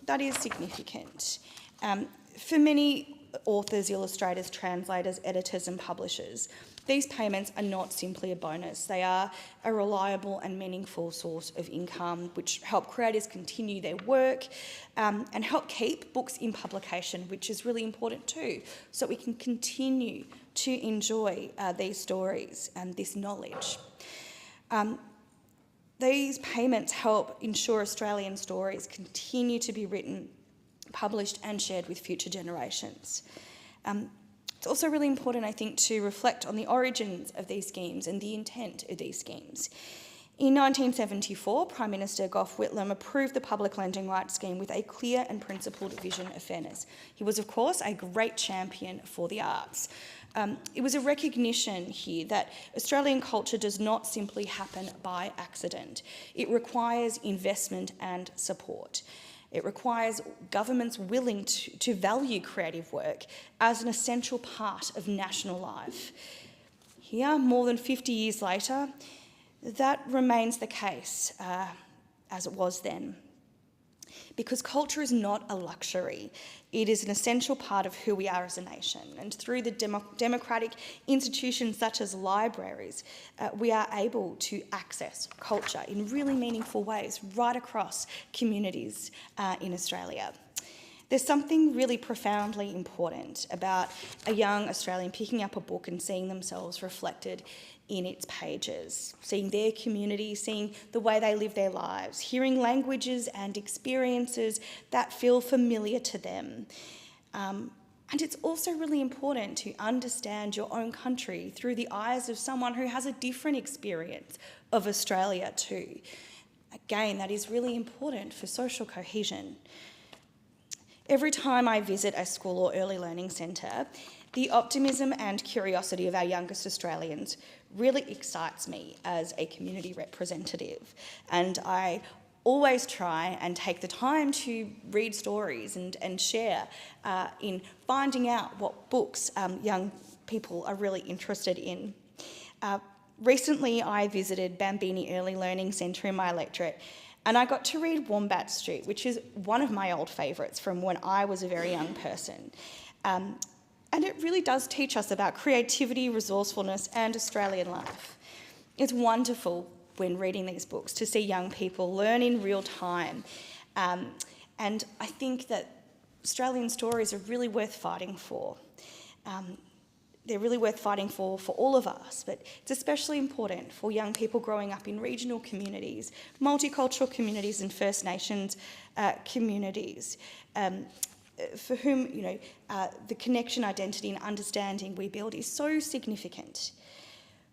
That is significant. For many authors, illustrators, translators, editors and publishers, these payments are not simply a bonus. They are a reliable and meaningful source of income which help creators continue their work and help keep books in publication, which is really important too, so we can continue to enjoy these stories and this knowledge. These payments help ensure Australian stories continue to be written, published and shared with future generations. It's also really important, I think, to reflect on the origins of these schemes and the intent of these schemes. In 1974, Prime Minister Gough Whitlam approved the public lending rights scheme with a clear and principled vision of fairness. He was, of course, a great champion for the arts. It was a recognition here that Australian culture does not simply happen by accident. It requires investment and support. It requires governments willing to value creative work as an essential part of national life. Here, more than 50 years later, that remains the case as it was then. Because culture is not a luxury. It is an essential part of who we are as a nation. And through the democratic institutions such as libraries, we are able to access culture in really meaningful ways right across communities in Australia. There's something really profoundly important about a young Australian picking up a book and seeing themselves reflected in its pages, seeing their community, seeing the way they live their lives, hearing languages and experiences that feel familiar to them. And it's also really important to understand your own country through the eyes of someone who has a different experience of Australia too. Again, that is really important for social cohesion. Every time I visit a school or early learning centre, the optimism and curiosity of our youngest Australians really excites me as a community representative. And I always try and take the time to read stories and share in finding out what books young people are really interested in. Recently, I visited Bambini Early Learning Centre in my electorate, and I got to read Wombat Street, which is one of my old favourites from when I was a very young person. And it really does teach us about creativity, resourcefulness and Australian life. It's wonderful when reading these books to see young people learn in real time. And I think that Australian stories are really worth fighting for. They're really worth fighting for all of us, but it's especially important for young people growing up in regional communities, multicultural communities and First Nations communities, for whom the connection, identity and understanding we build is so significant.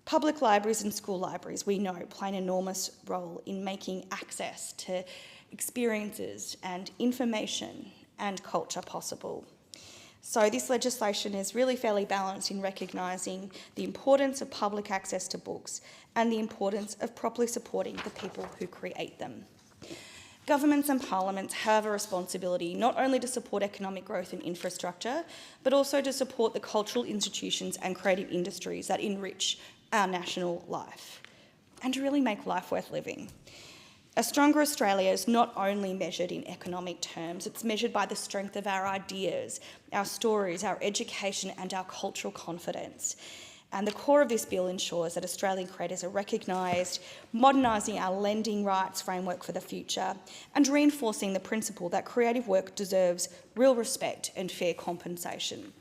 Public libraries and school libraries, we know, play an enormous role in making access to experiences and information and culture possible. So this legislation is really fairly balanced in recognising the importance of public access to books and the importance of properly supporting the people who create them. Governments and parliaments have a responsibility not only to support economic growth and infrastructure, but also to support the cultural institutions and creative industries that enrich our national life and to really make life worth living. A stronger Australia is not only measured in economic terms, it's measured by the strength of our ideas, our stories, our education and our cultural confidence. And the core of this bill ensures that Australian creators are recognised, modernising our lending rights framework for the future and reinforcing the principle that creative work deserves real respect and fair compensation.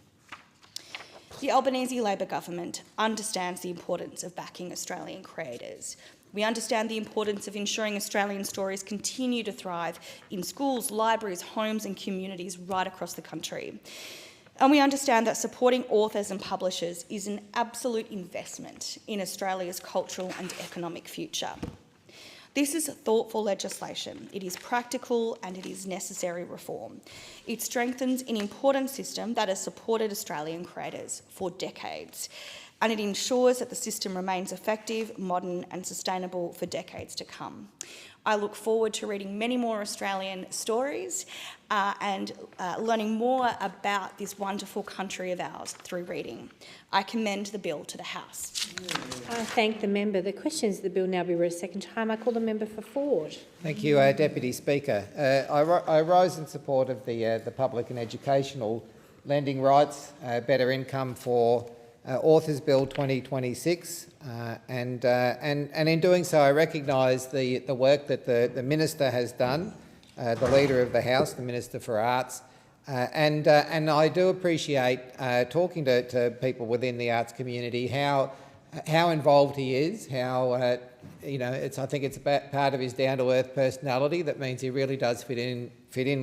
The Albanese Labor government understands the importance of backing Australian creators. We understand the importance of ensuring Australian stories continue to thrive in schools, libraries, homes and communities right across the country. And we understand that supporting authors and publishers is an absolute investment in Australia's cultural and economic future. This is thoughtful legislation. It is practical and it is necessary reform. It strengthens an important system that has supported Australian creators for decades, and it ensures that the system remains effective, modern and sustainable for decades to come. I look forward to reading many more Australian stories and learning more about this wonderful country of ours through reading. I commend the bill to the House. I thank the member. The questions of the bill now be read a second time. I call the member for Ford. Thank you, Deputy Speaker. I rise in support of the public and educational lending rights, better income for Authors Bill 2026, and in doing so I recognise the work that the Minister has done, the Leader of the House, the Minister for Arts, and I do appreciate talking to people within the arts community how involved he is, how I think it's about part of his down-to-earth personality that means he really does fit in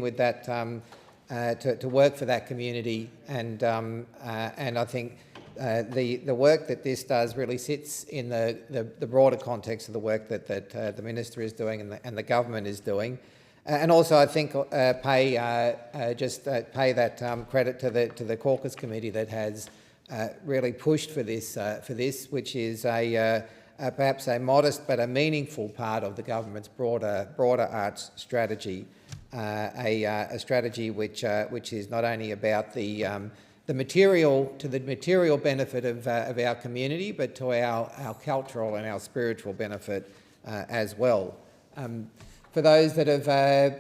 with that to work for that community, and I think the work that this does really sits in the broader context of the work that the Minister is doing and the government is doing. And also, I think pay that credit to the caucus committee that has really pushed for this, which is perhaps a modest but a meaningful part of the government's broader arts strategy, a strategy which is not only about the material benefit of our community, but to our cultural and our spiritual benefit as well. For those that have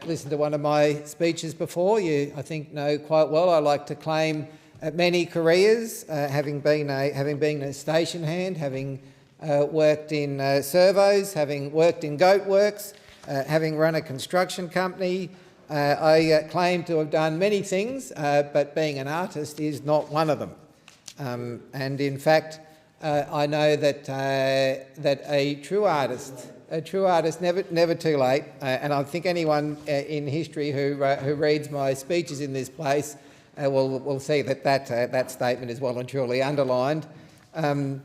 listened to one of my speeches before, you, I think, know quite well I like to claim many careers, having been a station hand, having worked in servos, having worked in goat works, having run a construction company. I claim to have done many things, but being an artist is not one of them. And in fact, I know that a true artist, never too late. And I think anyone in history who reads my speeches in this place will see that statement is well and truly underlined. To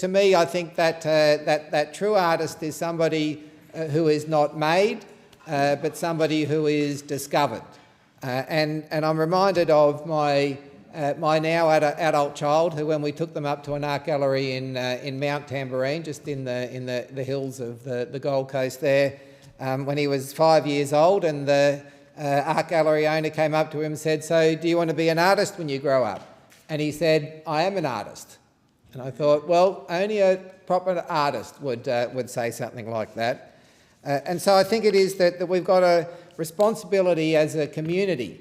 me, I think that true artist is somebody who is not made, but somebody who is discovered. And I'm reminded of my now adult child, who, when we took them up to an art gallery in Mount Tamborine, just in the hills of the Gold Coast there, when he was 5 years old, and the art gallery owner came up to him and said, "So, do you want to be an artist when you grow up?" And he said, "I am an artist." And I thought, well, only a proper artist would say something like that. And so I think it is that we've got a responsibility as a community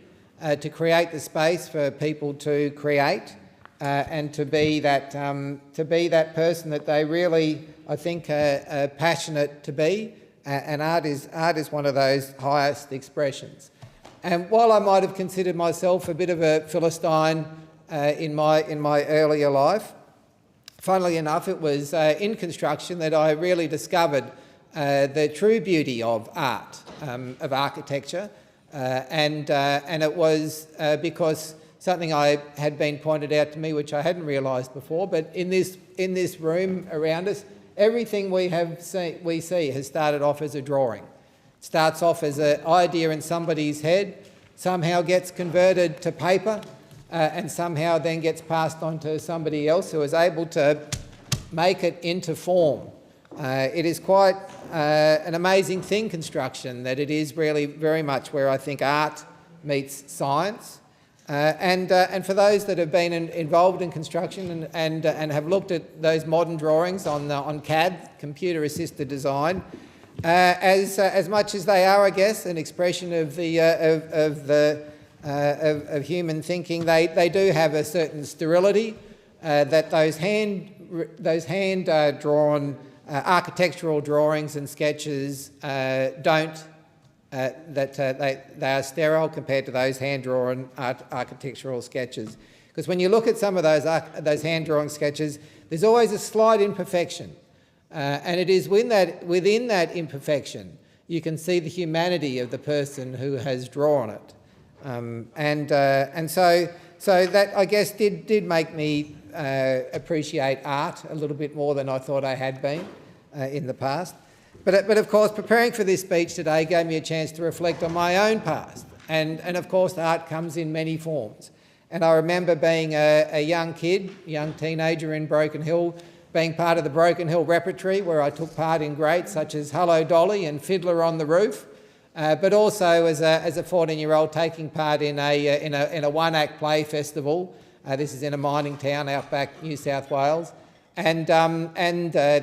to create the space for people to create and to be that person that they really, I think, are passionate to be. And art is one of those highest expressions. And while I might have considered myself a bit of a Philistine in my earlier life, funnily enough, it was in construction that I really discovered the true beauty of art, of architecture, and it was because something had been pointed out to me which I hadn't realised before. But in this room around us, everything we see has started off as a drawing. It starts off as an idea in somebody's head. somehow gets converted to paper and somehow then gets passed on to somebody else who is able to make it into form. It is quite an amazing thing, construction, that it is really very much where I think art meets science. And for those that have been involved in construction and have looked at those modern drawings on CAD, computer-assisted design, as much as they are, I guess, an expression of of human thinking, they do have a certain sterility that those hand drawn architectural drawings and sketches don't. They are sterile compared to those hand-drawn architectural sketches. Because when you look at some of those hand-drawn sketches, there's always a slight imperfection. And it is within that imperfection you can see the humanity of the person who has drawn it. And so that, I guess, did make me appreciate art a little bit more than I thought I had been in the past. But of course, preparing for this speech today gave me a chance to reflect on my own past. And of course, art comes in many forms. And I remember being a young kid, young teenager in Broken Hill, being part of the Broken Hill Repertory, where I took part in greats such as Hello Dolly and Fiddler on the Roof, but also as a 14-year-old taking part in a one-act play festival. This is in a mining town outback New South Wales. And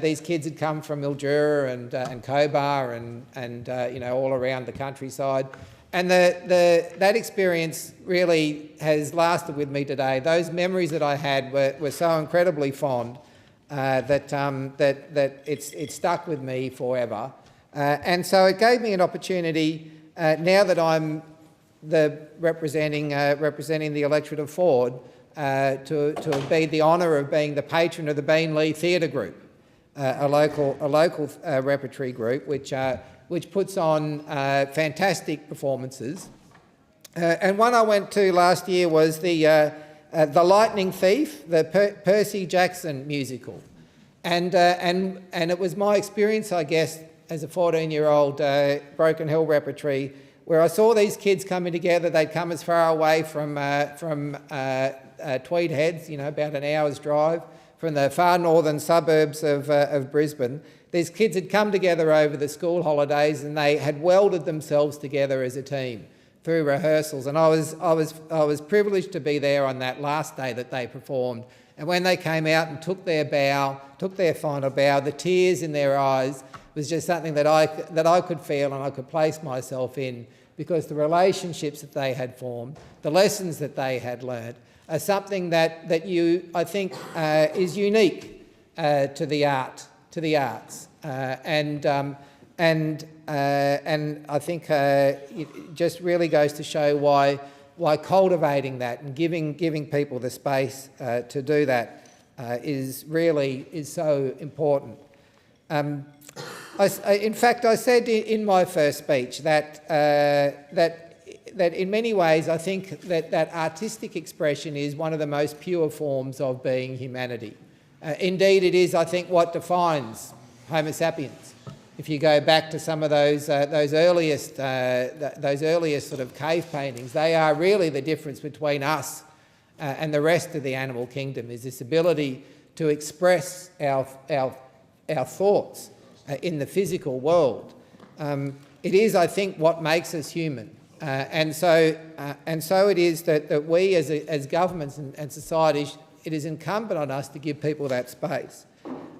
these kids had come from Mildura and Cobar and all around the countryside, and that experience really has lasted with me today. Those memories that I had were so incredibly fond that it's stuck with me forever. And so it gave me an opportunity now that I'm representing the electorate of Ford. To be the honour of being the patron of the Beanley Theatre Group, a local repertory group which puts on fantastic performances. And one I went to last year was the Lightning Thief, the Percy Jackson musical, and it was my experience, I guess, as a 14-year-old Broken Hill repertory, where I saw these kids coming together. They'd come as far away from Tweed Heads, about an hour's drive from the far northern suburbs of Brisbane. These kids had come together over the school holidays and they had welded themselves together as a team through rehearsals. And I was privileged to be there on that last day that they performed. And when they came out and took their final bow, the tears in their eyes was just something that I could feel and I could place myself in, because the relationships that they had formed, the lessons that they had learned, are something that I think is unique to the arts, and I think it just really goes to show why cultivating that and giving people the space to do that is so important. In fact, I said in my first speech that in many ways I think that artistic expression is one of the most pure forms of being humanity. Indeed, it is, I think, what defines Homo sapiens. If you go back to some of those earliest sort of cave paintings, they are really the difference between us and the rest of the animal kingdom, is this ability to express our thoughts in the physical world. It is, I think, what makes us human. And so it is that we as governments and societies, it is incumbent on us to give people that space.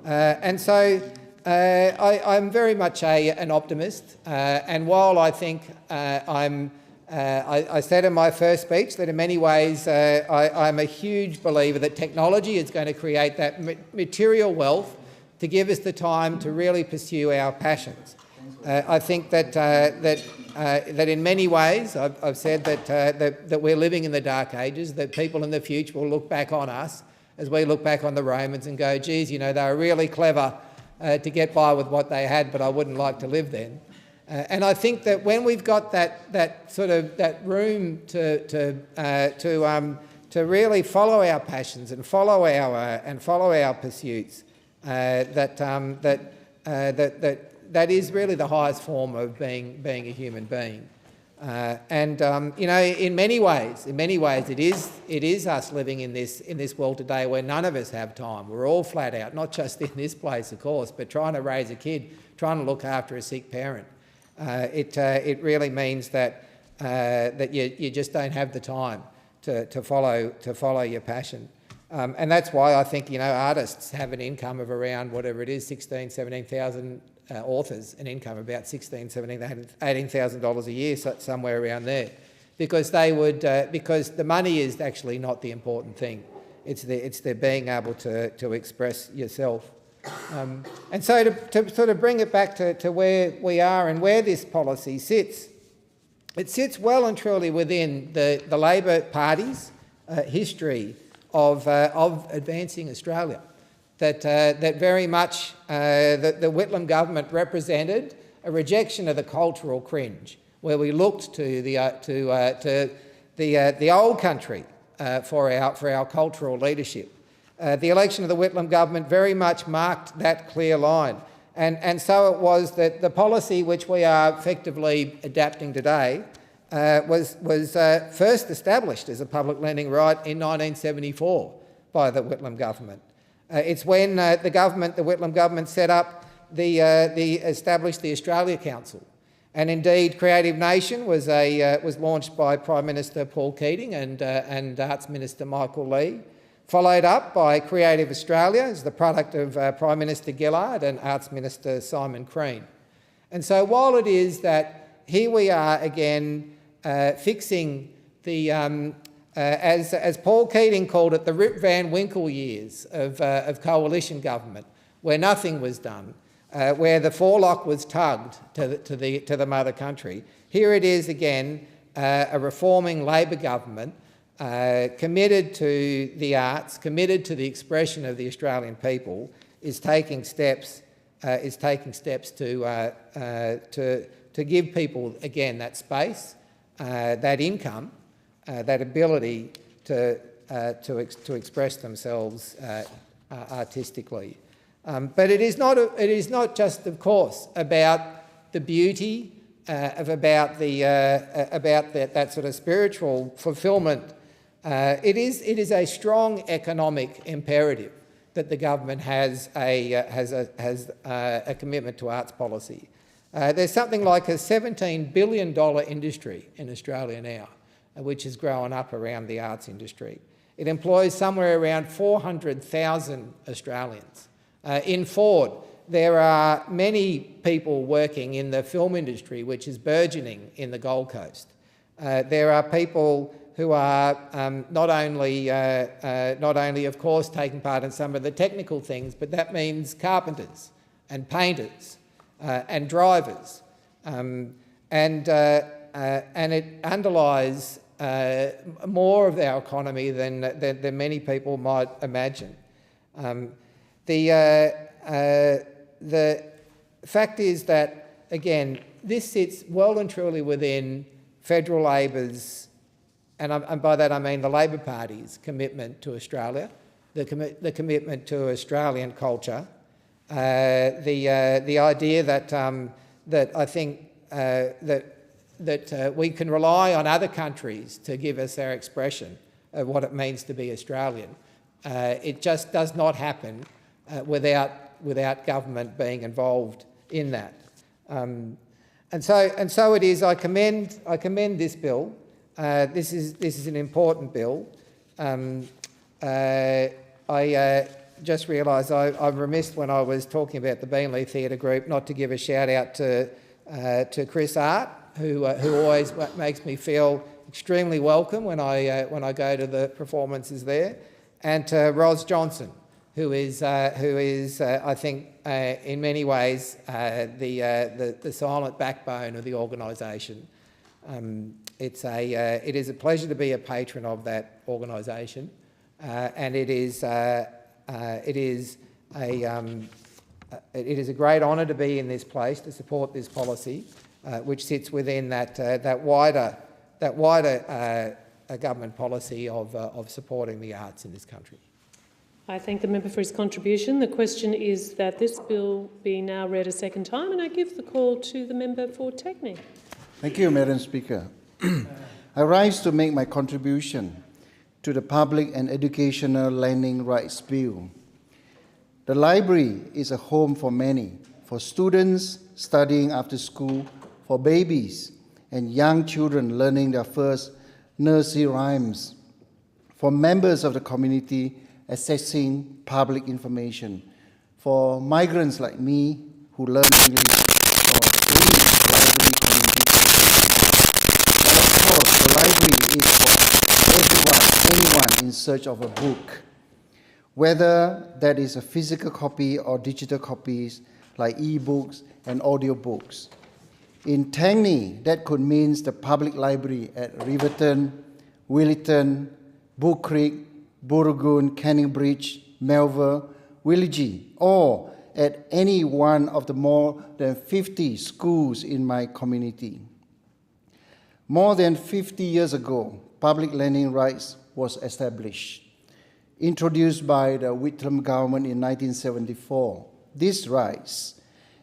And so I'm very much an optimist. And while I think I said in my first speech that in many ways I'm a huge believer that technology is going to create that material wealth to give us the time to really pursue our passions. I think that in many ways, I've said that we're living in the dark ages, that people in the future will look back on us as we look back on the Romans and go, geez, they were really clever to get by with what they had, but I wouldn't like to live then. And I think that when we've got that room to really follow our passions and follow our pursuits, that is really the highest form of being a human being. You know, in many ways, it is us living in this world today where none of us have time. We're all flat out, not just in this place, of course, but trying to raise a kid, trying to look after a sick parent. It really means that you just don't have the time to follow your passion. And that's why I think, you know, artists have an income of around whatever it is, 16,000, 17,000, authors an income of about $16,000, $17,000, $18,000 a year, somewhere around there, because because the money is actually not the important thing. It's the being able to express yourself. And so to sort of bring it back to where we are and where this policy sits, it sits well and truly within the Labor Party's history of advancing Australia. That very much the Whitlam government represented a rejection of the cultural cringe, where we looked to the old country for our cultural leadership. The election of the Whitlam government very much marked that clear line, and so it was that the policy which we are effectively adapting today was first established as a public lending right in 1974 by the Whitlam government. It's when the Whitlam government set up established the Australia Council, and indeed Creative Nation was launched by Prime Minister Paul Keating and Arts Minister Michael Lee, followed up by Creative Australia as the product of Prime Minister Gillard and Arts Minister Simon Crean. And so while it is that here we are again fixing the as Paul Keating called it, the Rip Van Winkle years of coalition government, where nothing was done, where the forelock was tugged to the mother country. Here it is again, a reforming Labor government, committed to the arts, committed to the expression of the Australian people, is taking steps to give people again that space, that income. That ability to express themselves artistically, but it is not just, of course, about the beauty about that sort of spiritual fulfilment. It is a strong economic imperative that the government has a commitment to arts policy. There's something like a $17 billion industry in Australia now, which has grown up around the arts industry. It employs somewhere around 400,000 Australians. In Ford, there are many people working in the film industry, which is burgeoning in the Gold Coast. There are people who are not only, of course, taking part in some of the technical things, but that means carpenters and painters and drivers. And it underlies more of our economy than many people might imagine. The fact is that, again, this sits well and truly within federal Labor's, and by that I mean the Labor Party's commitment to Australia, the commitment to Australian culture, the idea that I think that we can rely on other countries to give us our expression of what it means to be Australian. It just does not happen without government being involved in that. And so it is. I commend this bill. This is an important bill. I just realised I'm remiss when I was talking about the Beenleigh Theatre Group not to give a shout out to Chris Art, who always makes me feel extremely welcome when I go to the performances there, and to Ros Johnson, who is I think in many ways the silent backbone of the organisation. It is a pleasure to be a patron of that organisation, and it is a great honour to be in this place to support this policy, which sits within that wider government policy of supporting the arts in this country. I thank the member for his contribution. The question is that this bill be now read a second time, and I give the call to the member for Techney. Thank you, Madam Speaker. I rise to make my contribution to the Public and Educational Learning Rights Bill. The library is a home for many, for students studying after school, for babies and young children learning their first nursery rhymes, for members of the community accessing public information, for migrants like me who learn English, or any library community. And of course, the library is for anyone in search of a book, whether that is a physical copy or digital copies like e-books and audiobooks. In Tangney, that could mean the public library at Riverton, Williton, Bull Creek, Booragoon, Canning Bridge, Melville, Willigi, or at any one of the more than 50 schools in my community. More than 50 years ago, public learning rights was established, introduced by the Whitlam government in 1974. These rights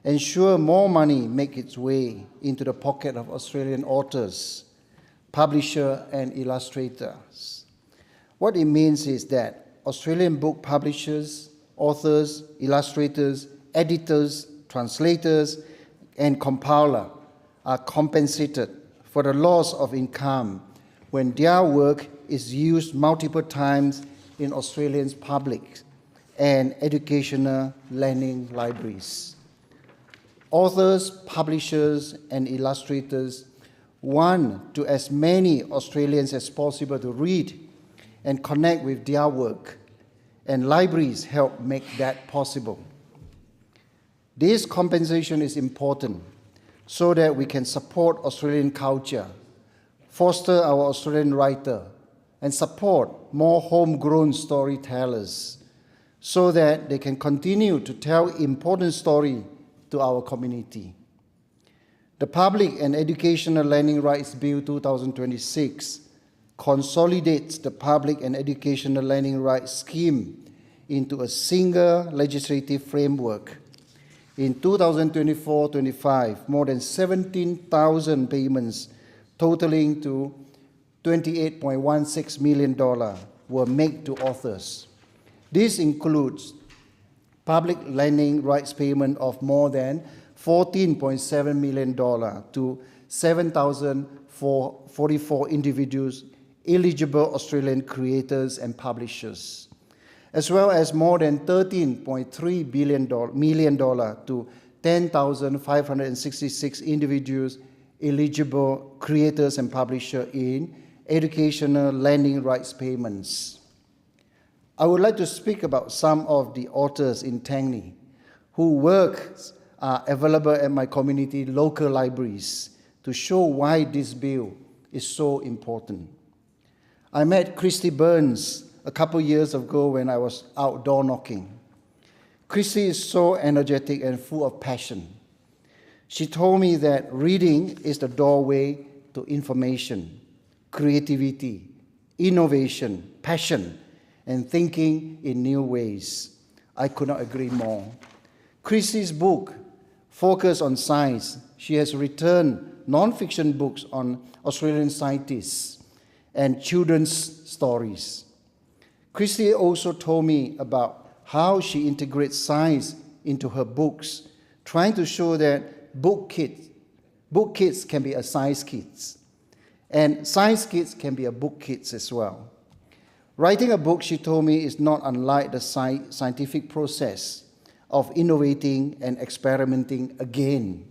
ensure more money make its way into the pocket of Australian authors, publishers, and illustrators. What it means is that Australian book publishers, authors, illustrators, editors, translators, and compilers are compensated for the loss of income when their work is used multiple times in Australia's public and educational learning libraries. Authors, publishers, and illustrators want to as many Australians as possible to read and connect with their work, and libraries help make that possible. This compensation is important so that we can support Australian culture, foster our Australian writer, and support more homegrown storytellers so that they can continue to tell important stories to our community. The Public and Educational Learning Rights Bill 2026 consolidates the public and educational learning rights scheme into a single legislative framework. In 2024-25, more than 17,000 payments totaling to $28.16 million were made to authors. This includes public learning rights payment of more than $14.7 million to 7,044 individuals, eligible Australian creators and publishers, as well as more than $13.3 million to 10,566 individuals, eligible creators and publishers in educational learning rights payments. I would like to speak about some of the authors in Tangney whose works are available at my community local libraries to show why this bill is so important. I met Christy Burns a couple years ago when I was outdoor knocking. Christy is so energetic and full of passion. She told me that reading is the doorway to information, creativity, innovation, passion, and thinking in new ways. I could not agree more. Christy's book focuses on science. She has written non-fiction books on Australian scientists and children's stories. Christy also told me about how she integrates science into her books, trying to show that book kids can be a science kids, and science kids can be a book kids as well. Writing a book, she told me, is not unlike the scientific process of innovating and experimenting again.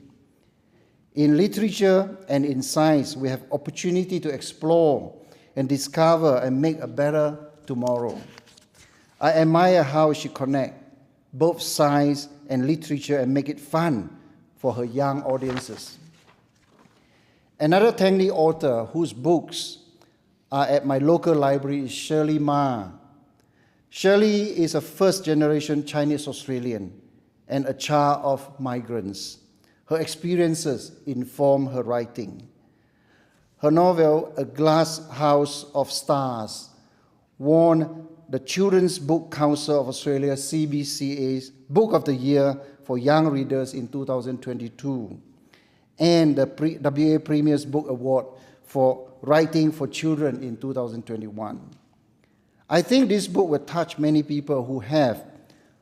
In literature and in science, we have opportunity to explore and discover and make a better tomorrow. I admire how she connects both science and literature and make it fun for her young audiences. Another Tangney author whose books are at my local library is Shirley Ma. Shirley is a first-generation Chinese Australian and a child of migrants. Her experiences inform her writing. Her novel, A Glass House of Stars, won the Children's Book Council of Australia CBCA's Book of the Year for Young Readers in 2022. and the WA Premier's Book Award for Writing for Children in 2021. I think this book will touch many people who have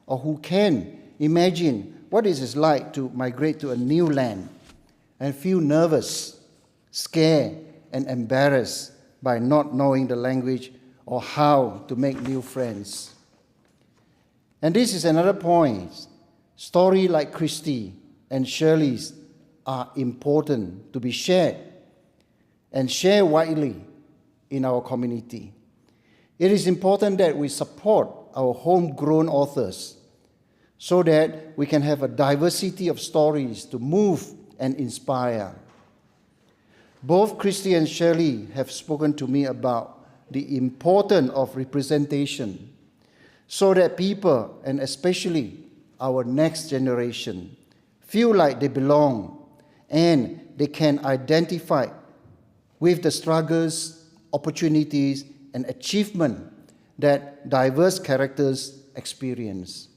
or who can imagine what it is like to migrate to a new land and feel nervous, scared, and embarrassed by not knowing the language or how to make new friends. And this is another point. Stories like Christy and Shirley's are important to be shared and shared widely in our community. It is important that we support our homegrown authors so that we can have a diversity of stories to move and inspire. Both Christy and Shirley have spoken to me about the importance of representation so that people, and especially our next generation, feel like they belong and they can identify with the struggles, opportunities, and achievement that diverse characters experience.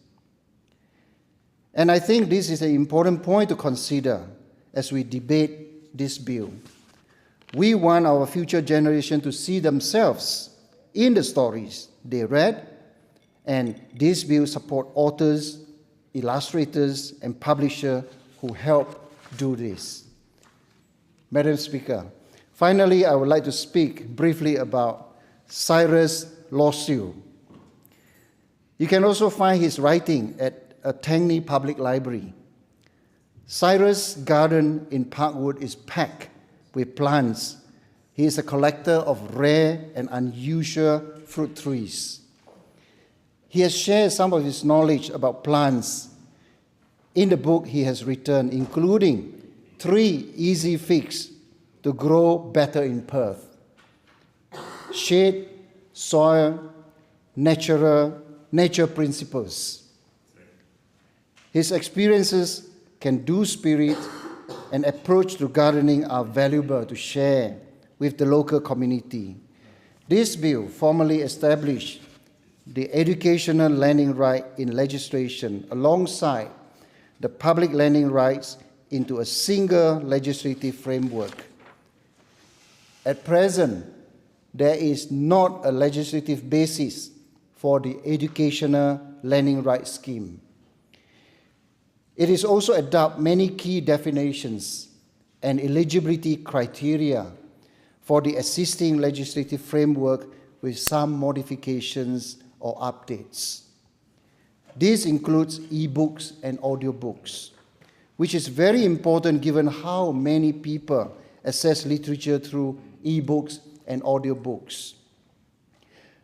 And I think this is an important point to consider as we debate this bill. We want our future generation to see themselves in the stories they read, and this bill support authors, illustrators, and publishers who help do this. Madam Speaker, finally, I would like to speak briefly about Cyrus Lawsue. You can also find his writing at a Tangney Public Library. Cyrus' garden in Parkwood is packed with plants. He is a collector of rare and unusual fruit trees. He has shared some of his knowledge about plants in the book he has written, including 3 easy fixes to grow better in Perth: shade, soil, nature principles. His experiences, can-do spirit, and approach to gardening are valuable to share with the local community. This bill formally established the educational landing right in legislation alongside the public landing rights into a single legislative framework. At present, there is not a legislative basis for the educational landing rights scheme. It is also adopt many key definitions and eligibility criteria for the existing legislative framework with some modifications or updates. This includes e-books and audiobooks, which is very important given how many people access literature through e-books and audiobooks.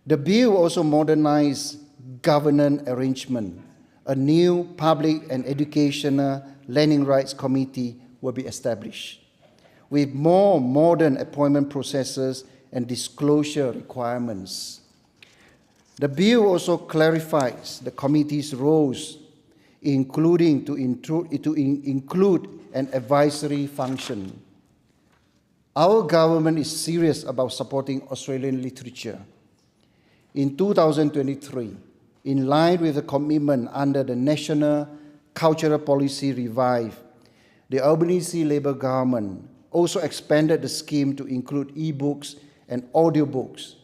The bill also modernized governance arrangement. A new public and educational landing rights committee will be established, with more modern appointment processes and disclosure requirements. The bill also clarifies the committee's roles, including to include an advisory function. Our government is serious about supporting Australian literature. In 2023, in line with the commitment under the National Cultural Policy Revive, the Albanese Labor government also expanded the scheme to include e-books and audiobooks,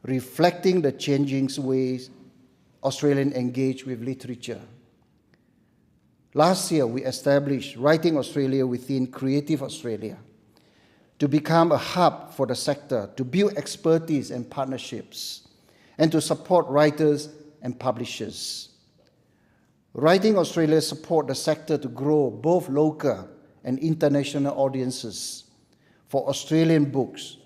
reflecting the changing ways Australians engage with literature. Last year, we established Writing Australia within Creative Australia to become a hub for the sector, to build expertise and partnerships, and to support writers and publishers. Writing Australia support the sector to grow both local and international audiences for Australian books.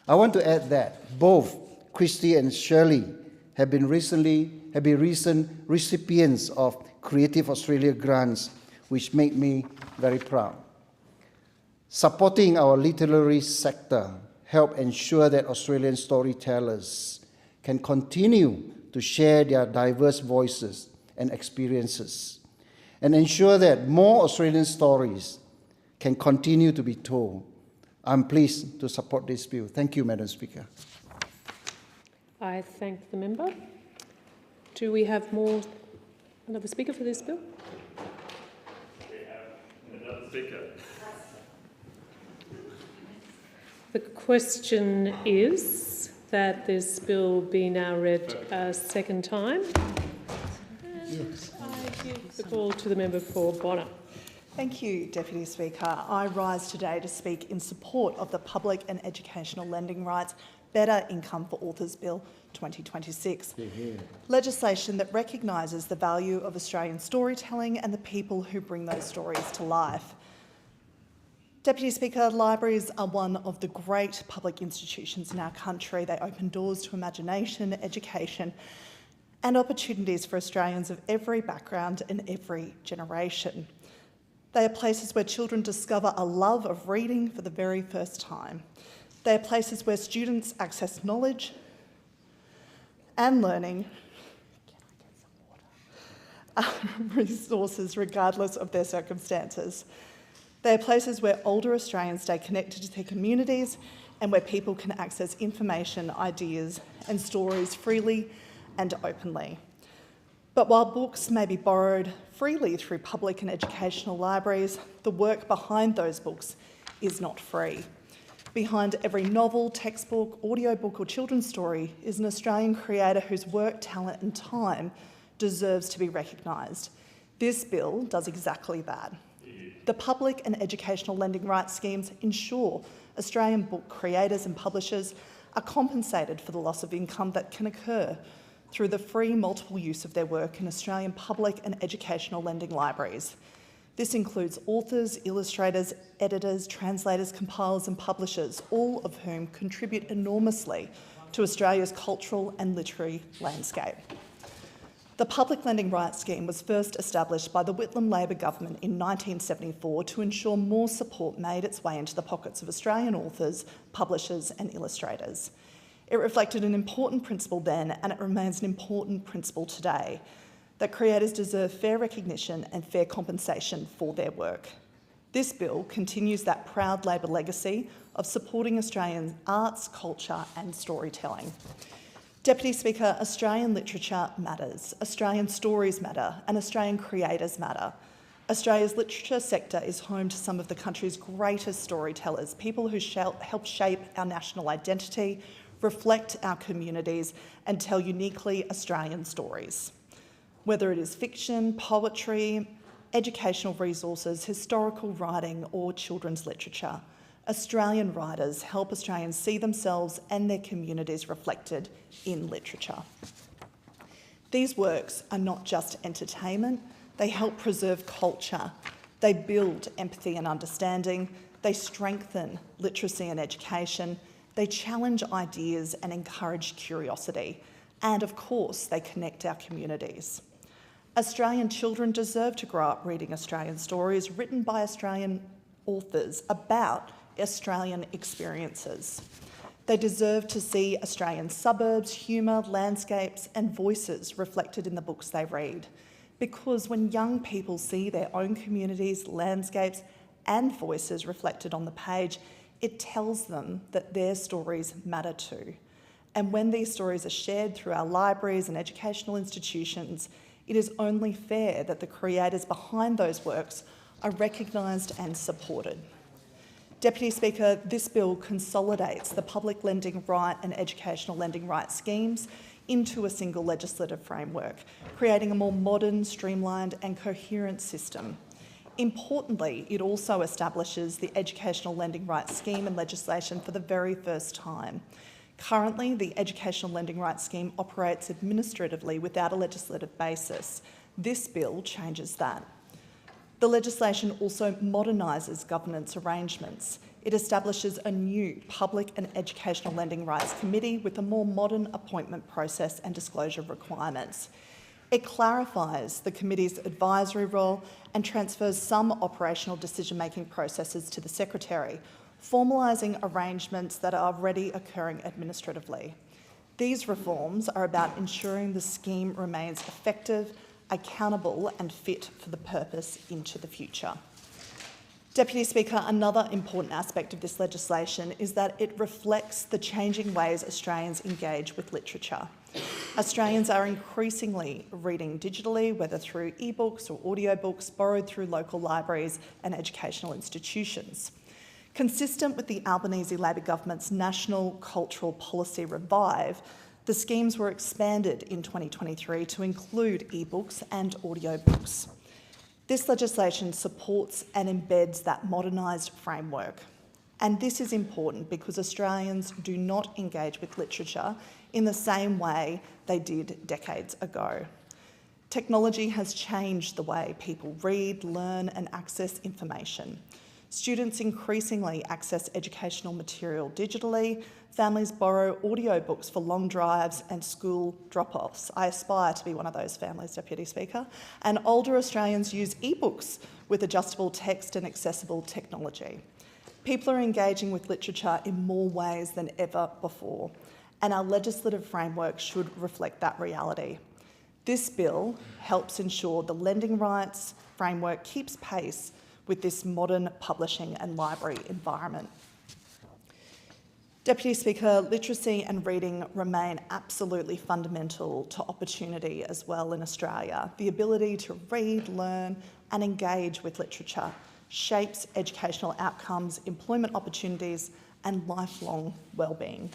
I want to add that both Christy and Shirley have been recent recipients of Creative Australia grants, which make me very proud. Supporting our literary sector help ensure that Australian storytellers can continue to share their diverse voices and experiences, and ensure that more Australian stories can continue to be told. I'm pleased to support this bill. Thank you, Madam Speaker. I thank the member. Do we have another speaker for this bill? We have another speaker. question is that this bill be now read a second time. And I give the call to the member for Bonner. Thank you, Deputy Speaker. I rise today to speak in support of the Public and Educational Lending Rights Better Income for Authors Bill 2026. Legislation that recognises the value of Australian storytelling and the people who bring those stories to life. Deputy Speaker, libraries are one of the great public institutions in our country. They open doors to imagination, education and opportunities for Australians of every background and every generation. They are places where children discover a love of reading for the very first time. They are places where students access knowledge and learning resources regardless of their circumstances. They are places where older Australians stay connected to their communities and where people can access information, ideas and stories freely and openly. But while books may be borrowed freely through public and educational libraries, the work behind those books is not free. Behind every novel, textbook, audiobook or children's story is an Australian creator whose work, talent and time deserves to be recognised. This bill does exactly that. The public and educational lending rights schemes ensure Australian book creators and publishers are compensated for the loss of income that can occur through the free multiple use of their work in Australian public and educational lending libraries. This includes authors, illustrators, editors, translators, compilers and publishers, all of whom contribute enormously to Australia's cultural and literary landscape. The Public Lending Rights Scheme was first established by the Whitlam Labor government in 1974 to ensure more support made its way into the pockets of Australian authors, publishers and illustrators. It reflected an important principle then, and it remains an important principle today, that creators deserve fair recognition and fair compensation for their work. This bill continues that proud Labor legacy of supporting Australian arts, culture and storytelling. Deputy Speaker, Australian literature matters, Australian stories matter and Australian creators matter. Australia's literature sector is home to some of the country's greatest storytellers, people who help shape our national identity, reflect our communities and tell uniquely Australian stories. Whether it is fiction, poetry, educational resources, historical writing or children's literature, Australian writers help Australians see themselves and their communities reflected in literature. These works are not just entertainment, they help preserve culture, they build empathy and understanding, they strengthen literacy and education, they challenge ideas and encourage curiosity, and of course they connect our communities. Australian children deserve to grow up reading Australian stories written by Australian authors about Australian experiences. They deserve to see Australian suburbs, humour, landscapes and voices reflected in the books they read. Because when young people see their own communities, landscapes and voices reflected on the page, it tells them that their stories matter too. And when these stories are shared through our libraries and educational institutions, it is only fair that the creators behind those works are recognised and supported. Deputy Speaker, this bill consolidates the public lending right and educational lending right schemes into a single legislative framework, creating a more modern, streamlined and coherent system. Importantly, it also establishes the Educational Lending Rights Scheme and legislation for the very first time. Currently, the Educational Lending Rights Scheme operates administratively without a legislative basis. This bill changes that. The legislation also modernises governance arrangements. It establishes a new Public and Educational Lending Rights Committee with a more modern appointment process and disclosure requirements. It clarifies the committee's advisory role and transfers some operational decision-making processes to the Secretary, formalising arrangements that are already occurring administratively. These reforms are about ensuring the scheme remains effective, accountable and fit for the purpose into the future. Deputy Speaker, another important aspect of this legislation is that it reflects the changing ways Australians engage with literature. Australians are increasingly reading digitally, whether through ebooks or audiobooks borrowed through local libraries and educational institutions. Consistent with the Albanese Labor government's National Cultural Policy Revive, the schemes were expanded in 2023 to include ebooks and audiobooks. This legislation supports and embeds that modernised framework. And this is important because Australians do not engage with literature in the same way they did decades ago. Technology has changed the way people read, learn and access information. Students increasingly access educational material digitally. Families borrow audiobooks for long drives and school drop-offs. I aspire to be one of those families, Deputy Speaker. And older Australians use ebooks with adjustable text and accessible technology. People are engaging with literature in more ways than ever before, and our legislative framework should reflect that reality. This bill helps ensure the lending rights framework keeps pace with this modern publishing and library environment. Deputy Speaker, literacy and reading remain absolutely fundamental to opportunity as well in Australia. The ability to read, learn and engage with literature shapes educational outcomes, employment opportunities and lifelong wellbeing.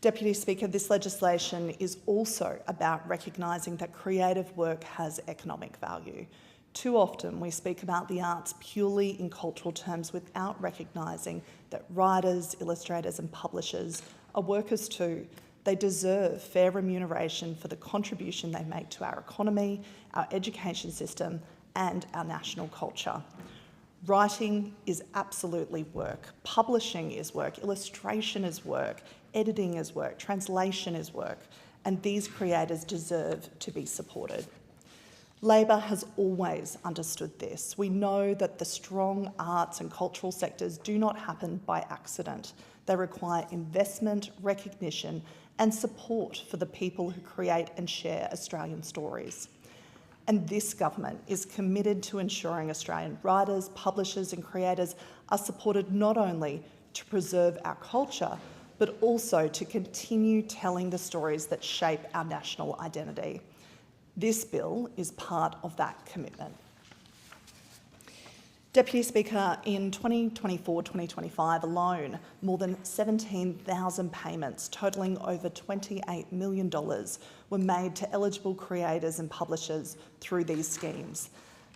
Deputy Speaker, this legislation is also about recognising that creative work has economic value. Too often we speak about the arts purely in cultural terms without recognising that writers, illustrators and publishers are workers too. They deserve fair remuneration for the contribution they make to our economy, our education system and our national culture. Writing is absolutely work. Publishing is work. Illustration is work. Editing is work. Translation is work. And these creators deserve to be supported. Labor has always understood this. We know that the strong arts and cultural sectors do not happen by accident. They require investment, recognition and support for the people who create and share Australian stories. And this government is committed to ensuring Australian writers, publishers and creators are supported not only to preserve our culture, but also to continue telling the stories that shape our national identity. This bill is part of that commitment. Deputy Speaker, in 2024-2025 alone, more than 17,000 payments totalling over $28 million were made to eligible creators and publishers through these schemes.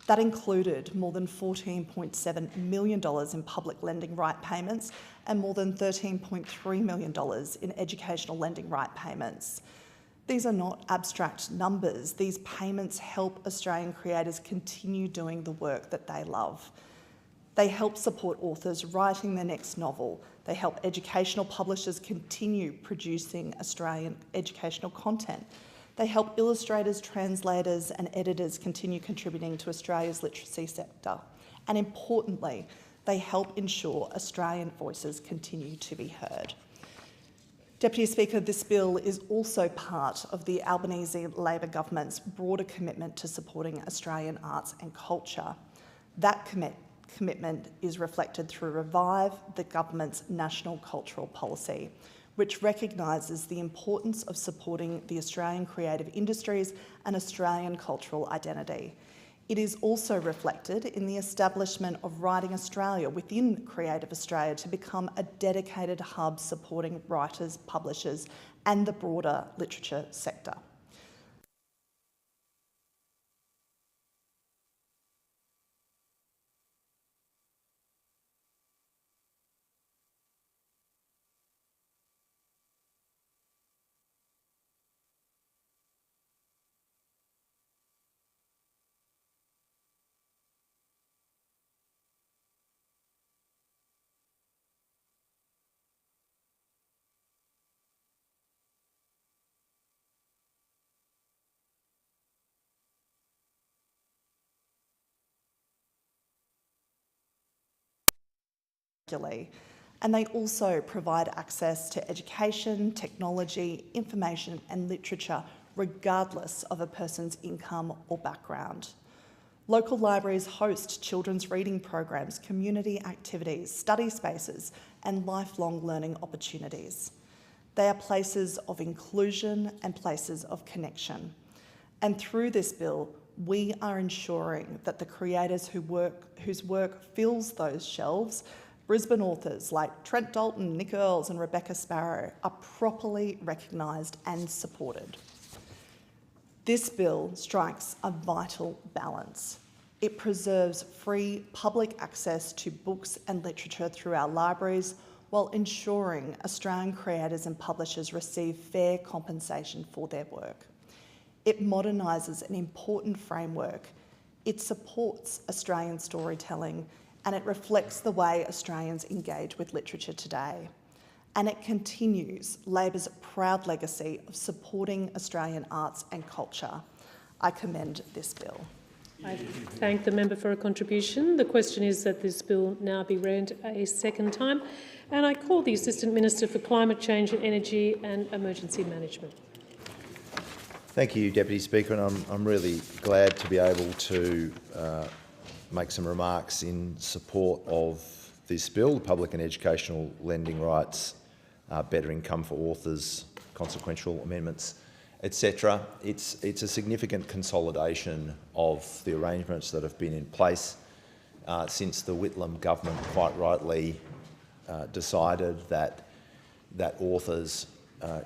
That included more than $14.7 million in public lending right payments and more than $13.3 million in educational lending right payments. These are not abstract numbers. These payments help Australian creators continue doing the work that they love. They help support authors writing their next novel. They help educational publishers continue producing Australian educational content. They help illustrators, translators and editors continue contributing to Australia's literacy sector. And importantly, they help ensure Australian voices continue to be heard. Deputy Speaker, this bill is also part of the Albanese Labor government's broader commitment to supporting Australian arts and culture. That commitment is reflected through Revive, the government's national cultural policy, which recognises the importance of supporting the Australian creative industries and Australian cultural identity. It is also reflected in the establishment of Writing Australia within Creative Australia to become a dedicated hub supporting writers, publishers and the broader literature sector. And they also provide access to education, technology, information and literature regardless of a person's income or background. Local libraries host children's reading programs, community activities, study spaces and lifelong learning opportunities. They are places of inclusion and places of connection. And through this bill, we are ensuring that the creators whose work fills those shelves, Brisbane authors like Trent Dalton, Nick Earls and Rebecca Sparrow, are properly recognised and supported. This bill strikes a vital balance. It preserves free public access to books and literature through our libraries while ensuring Australian creators and publishers receive fair compensation for their work. It modernises an important framework. It supports Australian storytelling and it reflects the way Australians engage with literature today. And it continues Labor's proud legacy of supporting Australian arts and culture. I commend this bill. I thank the member for a contribution. The question is that this bill now be read a second time. And I call the Assistant Minister for Climate Change and Energy and Emergency Management. Thank you, Deputy Speaker, and I'm really glad to be able to make some remarks in support of this bill, the Public and Educational Lending Rights, Better Income for Authors, consequential amendments, etc. It's a significant consolidation of the arrangements that have been in place since the Whitlam government quite rightly decided that authors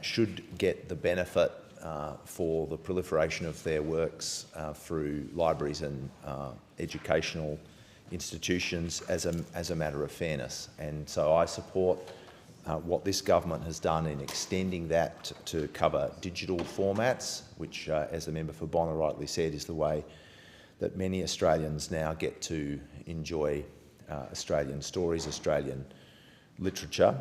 should get the benefit for the proliferation of their works through libraries and educational institutions as a matter of fairness. And so I support what this government has done in extending that to cover digital formats, which, as the member for Bonner rightly said, is the way that many Australians now get to enjoy Australian stories, Australian literature.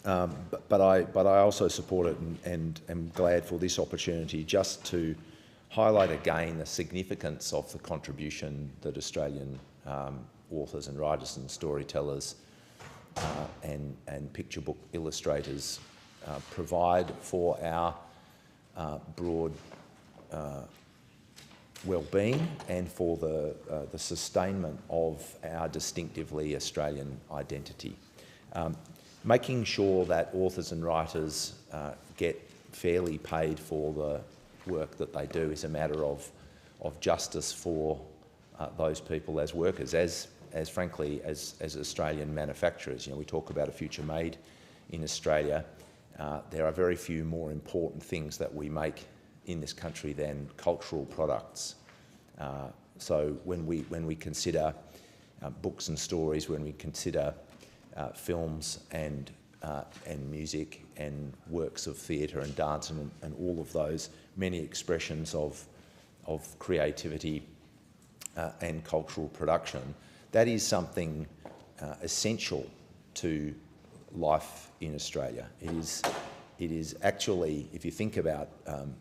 But I also support it and am glad for this opportunity just to highlight again the significance of the contribution that Australian authors and writers and storytellers and picture book illustrators provide for our broad well-being and for the sustainment of our distinctively Australian identity. Making sure that authors and writers get fairly paid for the work that they do is a matter of justice for those people as workers, as frankly as Australian manufacturers. You know, we talk about a future made in Australia. There are very few more important things that we make in this country than cultural products. So when we consider books and stories, when we consider films and music and works of theatre and dance and all of those many expressions of creativity and cultural production, that is something essential to life in Australia. It is actually, if you think about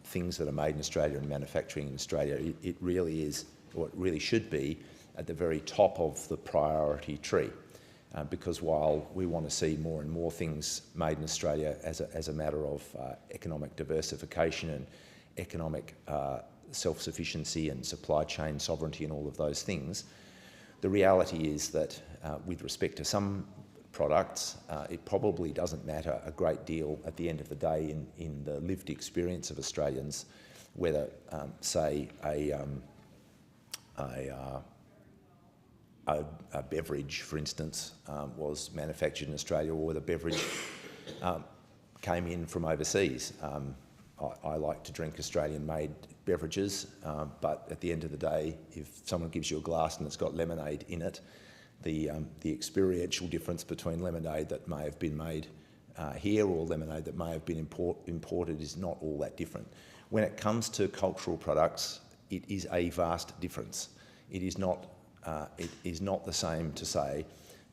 things that are made in Australia and manufacturing in Australia, it really is, or it really should be, at the very top of the priority tree. Because while we want to see more and more things made in Australia as a matter of economic diversification and economic self-sufficiency and supply chain sovereignty and all of those things, the reality is that with respect to some products, it probably doesn't matter a great deal at the end of the day in the lived experience of Australians, whether, say, a beverage, for instance, was manufactured in Australia, or whether beverage came in from overseas. I like to drink Australian-made beverages, but at the end of the day, if someone gives you a glass and it's got lemonade in it, the experiential difference between lemonade that may have been made here or lemonade that may have been imported is not all that different. When it comes to cultural products, it is a vast difference. It is not the same to say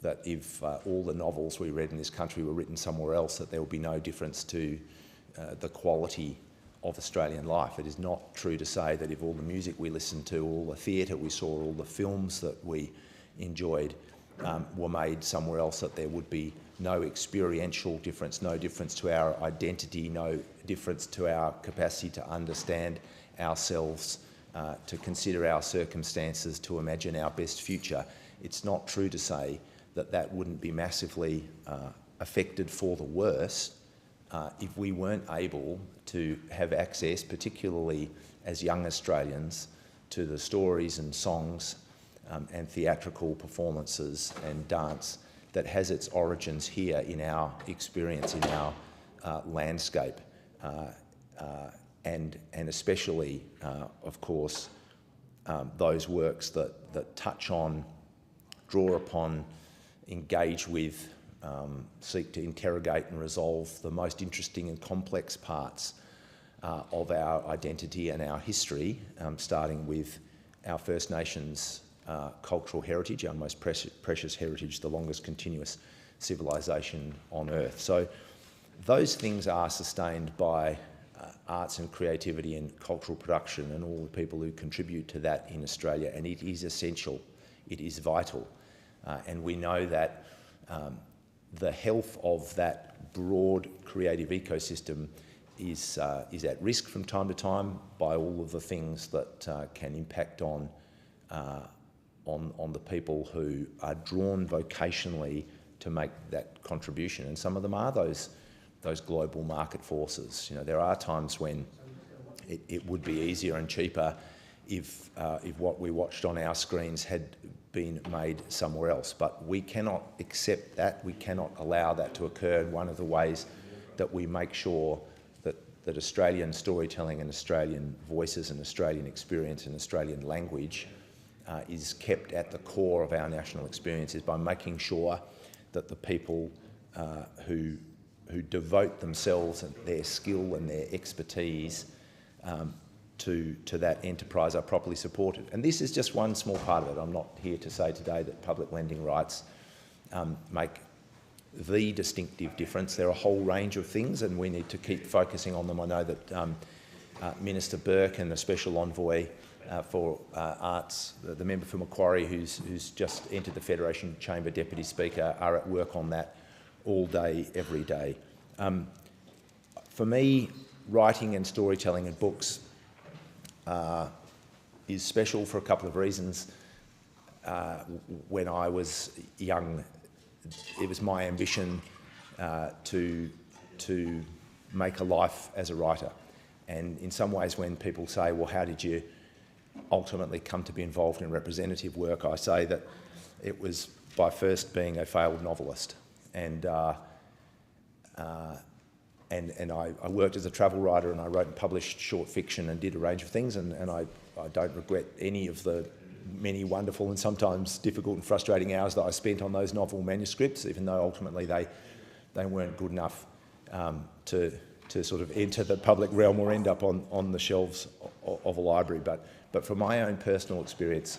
that if all the novels we read in this country were written somewhere else, that there would be no difference to the quality of Australian life. It is not true to say that if all the music we listened to, all the theatre we saw, all the films that we enjoyed were made somewhere else, that there would be no experiential difference, no difference to our identity, no difference to our capacity to understand ourselves, to consider our circumstances, to imagine our best future. It's not true to say that that wouldn't be massively affected for the worse if we weren't able to have access, particularly as young Australians, to the stories and songs and theatrical performances and dance that has its origins here in our experience, in our landscape, and especially, of course, those works that touch on, draw upon, engage with, seek to interrogate and resolve the most interesting and complex parts of our identity and our history, starting with our First Nations cultural heritage, our most precious heritage, the longest continuous civilisation on Earth. So those things are sustained by arts and creativity and cultural production and all the people who contribute to that in Australia, and it is essential, it is vital. And we know that the health of that broad creative ecosystem is at risk from time to time by all of the things that can impact on the people who are drawn vocationally to make that contribution. And some of them are those global market forces. You know, there are times when it would be easier and cheaper if what we watched on our screens had been made somewhere else. But we cannot accept that. We cannot allow that to occur. And one of the ways that we make sure that Australian storytelling and Australian voices and Australian experience and Australian language is kept at the core of our national experience is by making sure that the people who devote themselves and their skill and their expertise to that enterprise are properly supported. And this is just one small part of it. I'm not here to say today that public lending rights make the distinctive difference. There are a whole range of things and we need to keep focusing on them. I know that Minister Burke and the Special Envoy for Arts, the member for Macquarie who's just entered the Federation Chamber Deputy Speaker, are at work on that all day, every day. For me, writing and storytelling and books is special for a couple of reasons. When I was young, it was my ambition to make a life as a writer. And in some ways when people say, well, how did you ultimately come to be involved in representative work, I say that it was by first being a failed novelist. And I worked as a travel writer and I wrote and published short fiction and did a range of things, and I don't regret any of the many wonderful and sometimes difficult and frustrating hours that I spent on those novel manuscripts, even though ultimately they weren't good enough to sort of enter the public realm or end up on the shelves of a library. But from my own personal experience,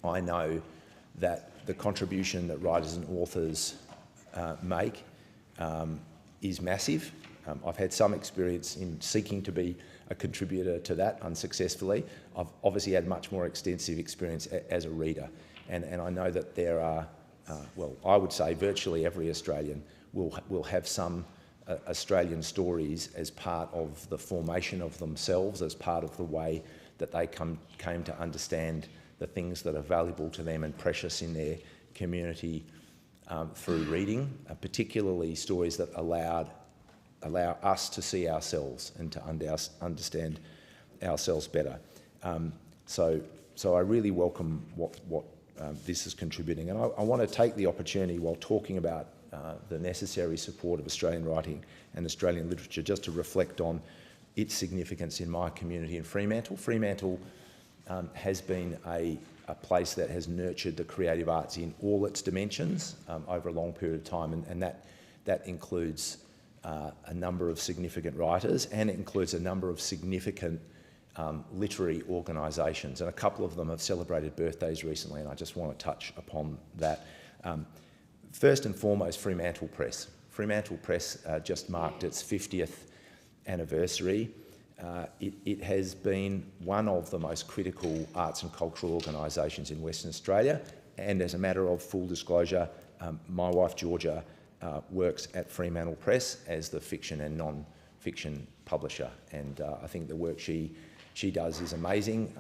I know that the contribution that writers and authors make is massive. I've had some experience in seeking to be a contributor to that unsuccessfully. I've obviously had much more extensive experience as a reader. And I know that there are, well, I would say virtually every Australian will have some Australian stories as part of the formation of themselves, as part of the way that they came to understand the things that are valuable to them and precious in their community through reading, particularly stories that allow us to see ourselves and to understand ourselves better. So I really welcome what this is contributing. And I want to take the opportunity while talking about the necessary support of Australian writing and Australian literature just to reflect on its significance in my community in Fremantle. Fremantle has been a place that has nurtured the creative arts in all its dimensions over a long period of time, and that includes a number of significant writers, and it includes a number of significant literary organisations, and a couple of them have celebrated birthdays recently, and I just want to touch upon that. First and foremost, Fremantle Press. Fremantle Press just marked its 50th anniversary. It has been one of the most critical arts and cultural organisations in Western Australia, and as a matter of full disclosure, my wife Georgia works at Fremantle Press as the fiction and non-fiction publisher, and I think the work she does is amazing.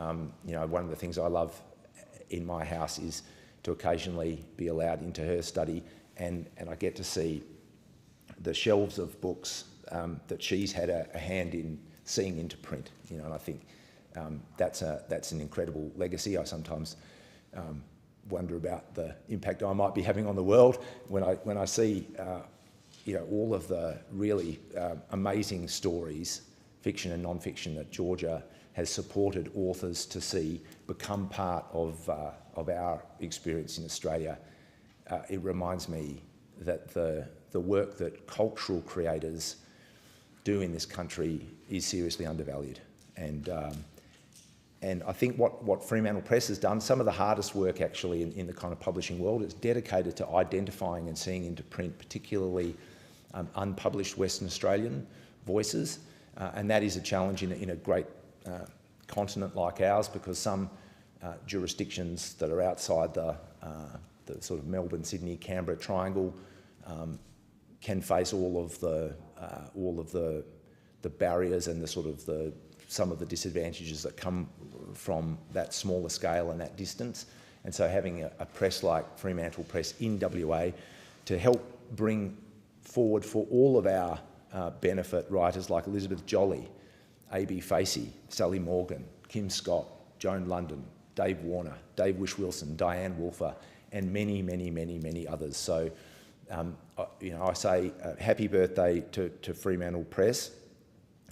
You know, one of the things I love in my house is to occasionally be allowed into her study, and I get to see the shelves of books that she's had a hand in seeing into print. You know, and I think that's an incredible legacy. I sometimes wonder about the impact I might be having on the world when I see all of the really amazing stories, fiction and non-fiction, that Georgia has supported authors to see become part of our experience in Australia. It reminds me that the work that cultural creators do in this country is seriously undervalued. And I think what Fremantle Press has done, some of the hardest work actually in the kind of publishing world, is dedicated to identifying and seeing into print particularly unpublished Western Australian voices. And that is a challenge in a great continent like ours, because some jurisdictions that are outside the sort of Melbourne, Sydney, Canberra triangle can face all of the barriers and some of the disadvantages that come from that smaller scale and that distance. And so having a press like Fremantle Press in WA to help bring forward for all of our benefit writers like Elizabeth Jolly, A.B. Facey, Sally Morgan, Kim Scott, Joan London, Dave Warner, Dave Wish-Wilson, Diane Wolfer, and many, many, many, many others. So, I say happy birthday to Fremantle Press,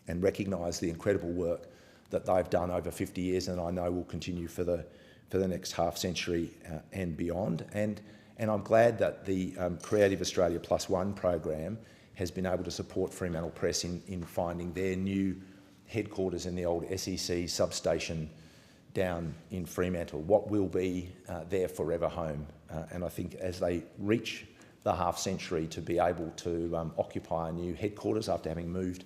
and recognise the incredible work that they've done over 50 years, and I know will continue for the next half century and beyond. And I'm glad that the Creative Australia +1 program has been able to support Fremantle Press in finding their new headquarters in the old SEC substation down in Fremantle, what will be their forever home. And I think as they reach the half century, to be able to occupy a new headquarters after having moved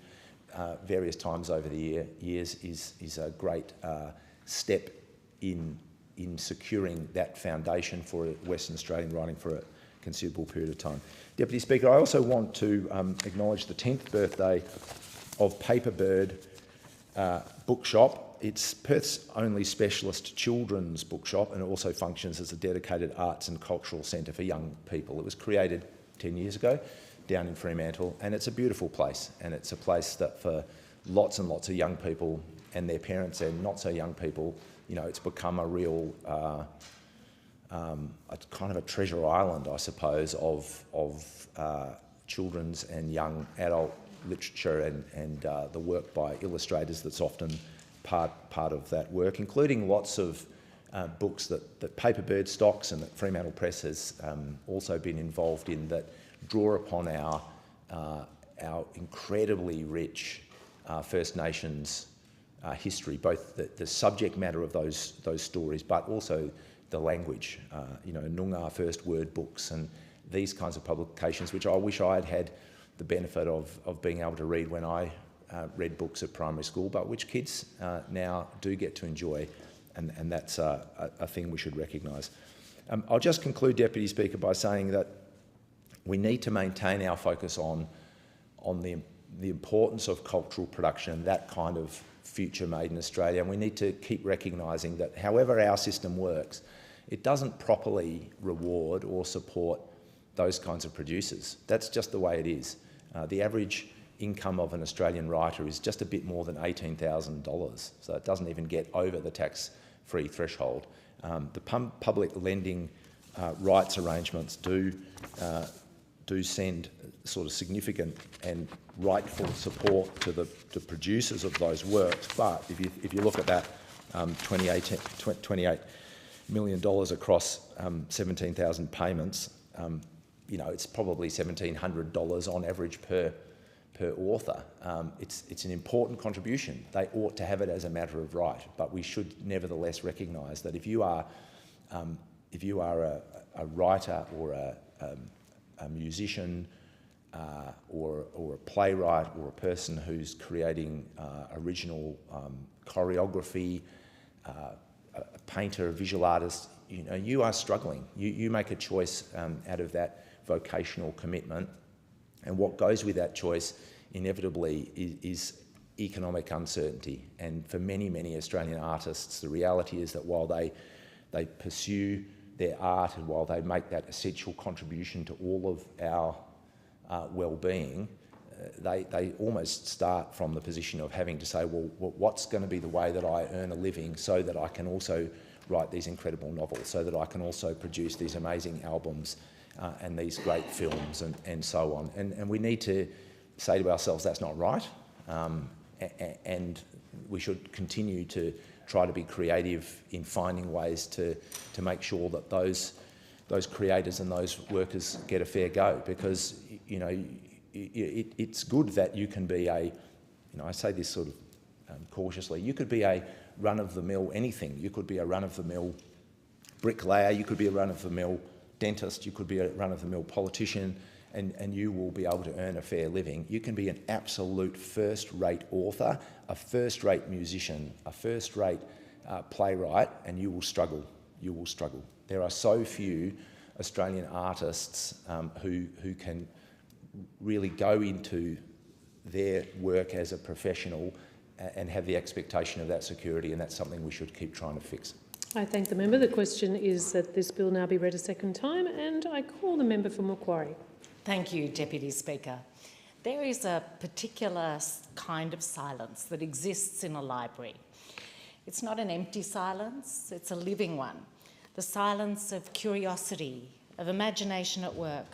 various times over the years is a great step in securing that foundation for Western Australian writing for a considerable period of time. Deputy Speaker, I also want to acknowledge the 10th birthday of Paperbird Bookshop. It's Perth's only specialist children's bookshop, and it also functions as a dedicated arts and cultural centre for young people. It was created 10 years ago down in Fremantle, and it's a beautiful place, and it's a place that for lots and lots of young people and their parents and not so young people, it's become a real kind of a treasure island, I suppose, of children's and young adult literature and the work by illustrators that's often part of that work, including lots of books that Paperbird stocks and that Fremantle Press has also been involved in, that draw upon our incredibly rich First Nations history, both the subject matter of those stories, but also the language, Noongar first word books and these kinds of publications, which I wish I had had the benefit of being able to read when I read books at primary school, but which kids now do get to enjoy, and that's a thing we should recognise. I'll just conclude, Deputy Speaker, by saying that we need to maintain our focus on the importance of cultural production and that kind of future made in Australia, and we need to keep recognising that however our system works, it doesn't properly reward or support those kinds of producers. That's just the way it is. The average income of an Australian writer is just a bit more than $18,000, so it doesn't even get over the tax-free threshold. The public lending rights arrangements do send sort of significant and rightful support to the producers of those works, but if you look at that $28 million across 17,000 payments, it's probably $1,700 on average per author. It's an important contribution. They ought to have it as a matter of right, but we should nevertheless recognise that if you are a writer or a musician or a playwright or a person who's creating original choreography, a painter, a visual artist, you are struggling. You make a choice out of that vocational commitment, and what goes with that choice inevitably is economic uncertainty. And for many, many Australian artists, the reality is that while they pursue their art and while they make that essential contribution to all of our well-being, they almost start from the position of having to say, well, what's going to be the way that I earn a living so that I can also write these incredible novels, so that I can also produce these amazing albums and these great films and so on. And we need to say to ourselves that's not right, and we should continue to try to be creative in finding ways to make sure that those creators and those workers get a fair go, because, you know, it's good that you can be a, you know, I say this sort of cautiously, you could be a run-of-the-mill anything. You could be a run-of-the-mill bricklayer, you could be a run-of-the-mill dentist, you could be a run-of-the-mill politician, and you will be able to earn a fair living. You can be an absolute first-rate author, a first-rate musician, a first-rate playwright, and you will struggle. You will struggle. There are so few Australian artists who can really go into their work as a professional and have the expectation of that security, and that's something we should keep trying to fix. I thank the member. The question is that this bill now be read a second time, and I call the member for Macquarie. Thank you, Deputy Speaker. There is a particular kind of silence that exists in a library. It's not an empty silence, it's a living one. The silence of curiosity, of imagination at work,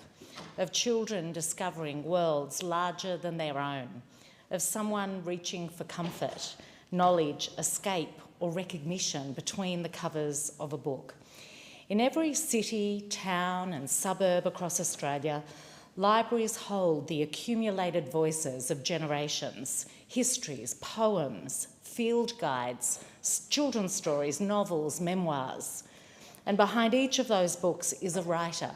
of children discovering worlds larger than their own, of someone reaching for comfort, knowledge, escape, or recognition between the covers of a book. In every city, town, and suburb across Australia, libraries hold the accumulated voices of generations, histories, poems, field guides, children's stories, novels, memoirs. And behind each of those books is a writer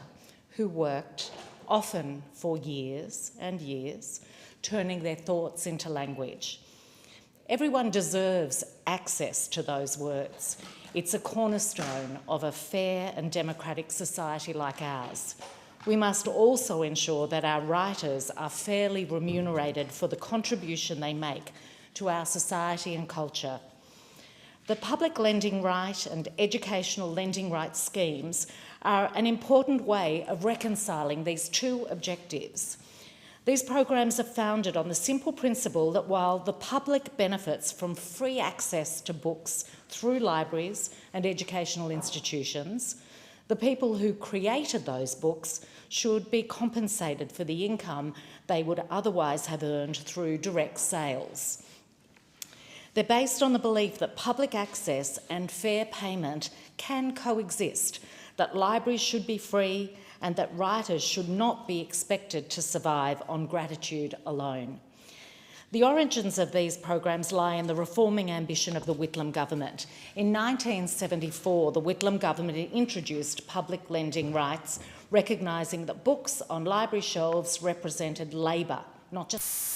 who worked, often for years and years, turning their thoughts into language. Everyone deserves access to those words. It's a cornerstone of a fair and democratic society like ours. We must also ensure that our writers are fairly remunerated for the contribution they make to our society and culture. The public lending right and educational lending right schemes are an important way of reconciling these two objectives. These programs are founded on the simple principle that while the public benefits from free access to books through libraries and educational institutions, the people who created those books should be compensated for the income they would otherwise have earned through direct sales. They're based on the belief that public access and fair payment can coexist, that libraries should be free, and that writers should not be expected to survive on gratitude alone. The origins of these programs lie in the reforming ambition of the Whitlam government. In 1974, the Whitlam government introduced public lending rights, recognising that books on library shelves represented labour, not just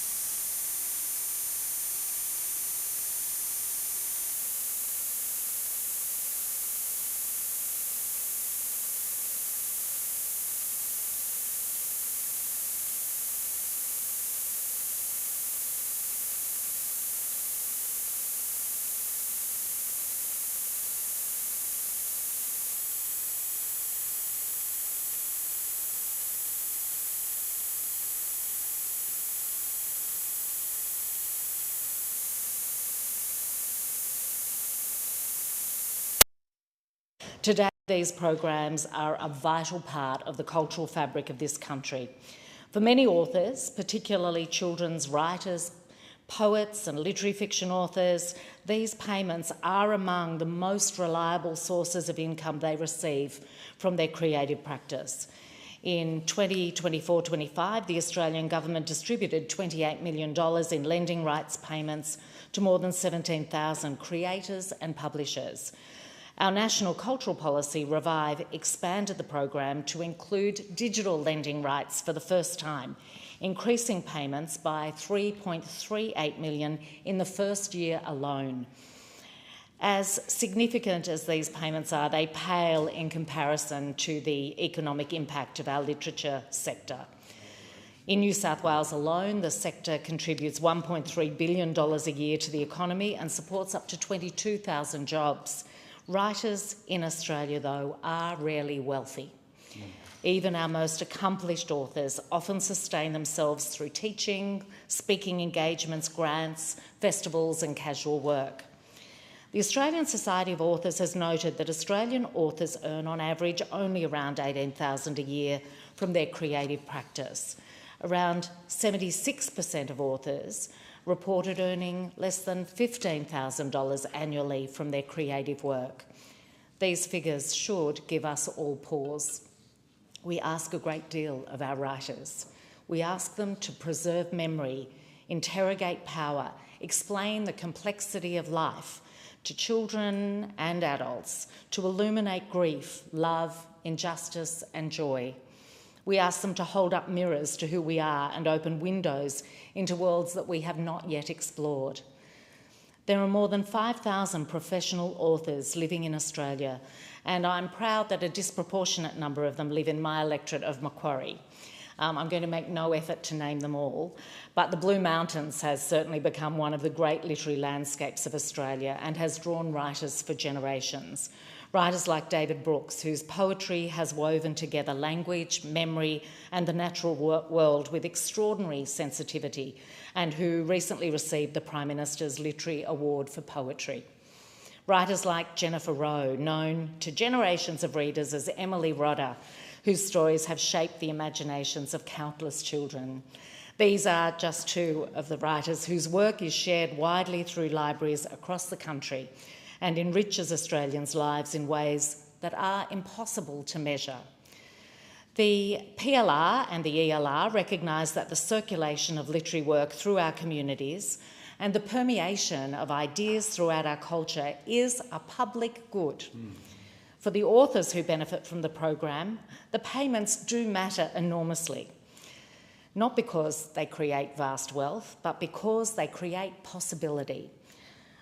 Today, these programs are a vital part of the cultural fabric of this country. For many authors, particularly children's writers, poets and literary fiction authors, these payments are among the most reliable sources of income they receive from their creative practice. In 2024-25, the Australian government distributed $28 million in lending rights payments to more than 17,000 creators and publishers. Our National Cultural Policy, Revive, expanded the program to include digital lending rights for the first time, increasing payments by $3.38 million in the first year alone. As significant as these payments are, they pale in comparison to the economic impact of our literature sector. In New South Wales alone, the sector contributes $1.3 billion a year to the economy and supports up to 22,000 jobs. Writers in Australia, though, are rarely wealthy. Even our most accomplished authors often sustain themselves through teaching, speaking engagements, grants, festivals and casual work. The Australian Society of Authors has noted that Australian authors earn on average only around $18,000 a year from their creative practice. Around 76% of authors reported earning less than $15,000 annually from their creative work. These figures should give us all pause. We ask a great deal of our writers. We ask them to preserve memory, interrogate power, explain the complexity of life to children and adults, to illuminate grief, love, injustice and joy. We ask them to hold up mirrors to who we are and open windows into worlds that we have not yet explored. There are more than 5,000 professional authors living in Australia, and I'm proud that a disproportionate number of them live in my electorate of Macquarie. I'm going to make no effort to name them all, but the Blue Mountains has certainly become one of the great literary landscapes of Australia and has drawn writers for generations. Writers like David Brooks, whose poetry has woven together language, memory and the natural world with extraordinary sensitivity, and who recently received the Prime Minister's Literary Award for Poetry. Writers like Jennifer Rowe, known to generations of readers as Emily Rodder, whose stories have shaped the imaginations of countless children. These are just two of the writers whose work is shared widely through libraries across the country and enriches Australians' lives in ways that are impossible to measure. The PLR and the ELR recognise that the circulation of literary work through our communities and the permeation of ideas throughout our culture is a public good. For the authors who benefit from the program, the payments do matter enormously, not because they create vast wealth, but because they create possibility.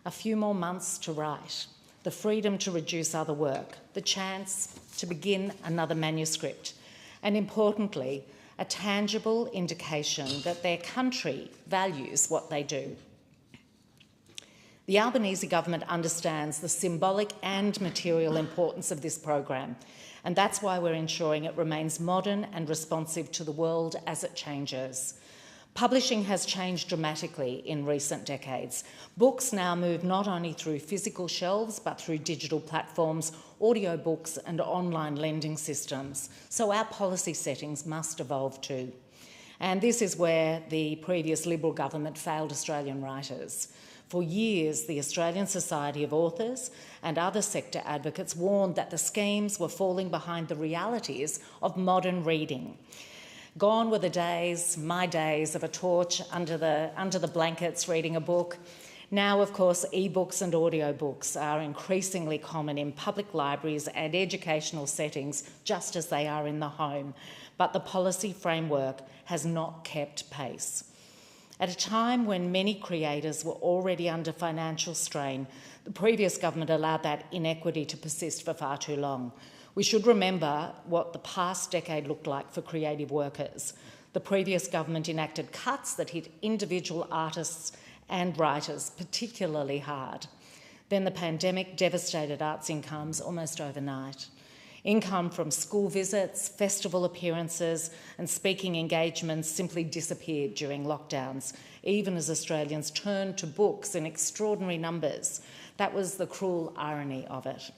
A few more months to write, the freedom to reduce other work, the chance to begin another manuscript, and importantly, a tangible indication that their country values what they do. The Albanese government understands the symbolic and material importance of this program, and that's why we're ensuring it remains modern and responsive to the world as it changes. Publishing has changed dramatically in recent decades. Books now move not only through physical shelves, but through digital platforms, audiobooks and online lending systems. So our policy settings must evolve too. And this is where the previous Liberal government failed Australian writers. For years, the Australian Society of Authors and other sector advocates warned that the schemes were falling behind the realities of modern reading. Gone were the days, my days, of a torch under the blankets reading a book. Now, of course, ebooks and audiobooks are increasingly common in public libraries and educational settings, just as they are in the home. But the policy framework has not kept pace. At a time when many creators were already under financial strain, the previous government allowed that inequity to persist for far too long. We should remember what the past decade looked like for creative workers. The previous government enacted cuts that hit individual artists and writers particularly hard. Then the pandemic devastated arts incomes almost overnight. Income from school visits, festival appearances and speaking engagements simply disappeared during lockdowns, even as Australians turned to books in extraordinary numbers. That was the cruel irony of it.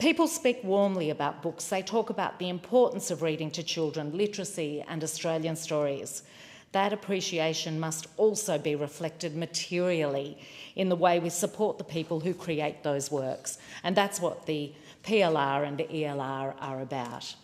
People speak warmly about books. They talk about the importance of reading to children, literacy and Australian stories. That appreciation must also be reflected materially in the way we support the people who create those works. And that's what the PLR and the ELR are about.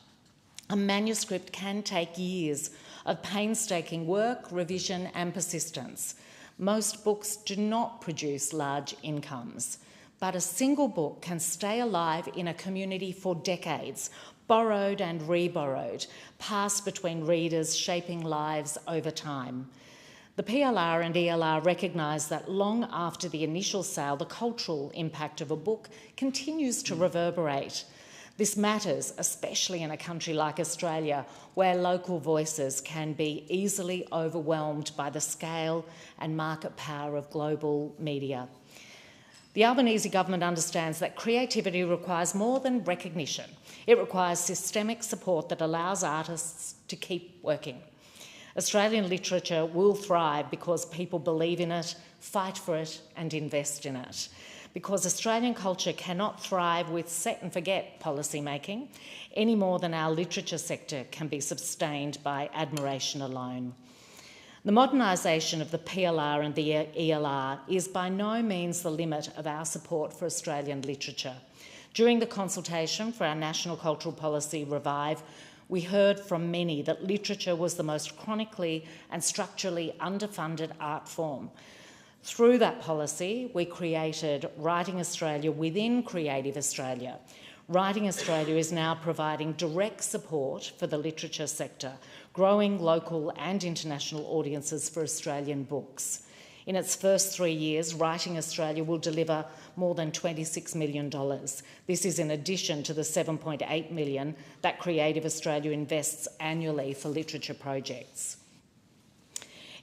A manuscript can take years of painstaking work, revision and persistence. Most books do not produce large incomes, but a single book can stay alive in a community for decades, borrowed and reborrowed, passed between readers, shaping lives over time. The PLR and ELR recognise that long after the initial sale, the cultural impact of a book continues to reverberate. This matters, especially in a country like Australia, where local voices can be easily overwhelmed by the scale and market power of global media. The Albanese government understands that creativity requires more than recognition. It requires systemic support that allows artists to keep working. Australian literature will thrive because people believe in it, fight for it and invest in it. Because Australian culture cannot thrive with set and forget policy making any more than our literature sector can be sustained by admiration alone. The modernisation of the PLR and the ELR is by no means the limit of our support for Australian literature. During the consultation for our National Cultural Policy Revive, we heard from many that literature was the most chronically and structurally underfunded art form. Through that policy, we created Writing Australia within Creative Australia. Writing Australia is now providing direct support for the literature sector, growing local and international audiences for Australian books. In its first 3 years, Writing Australia will deliver more than $26 million. This is in addition to the $7.8 million that Creative Australia invests annually for literature projects.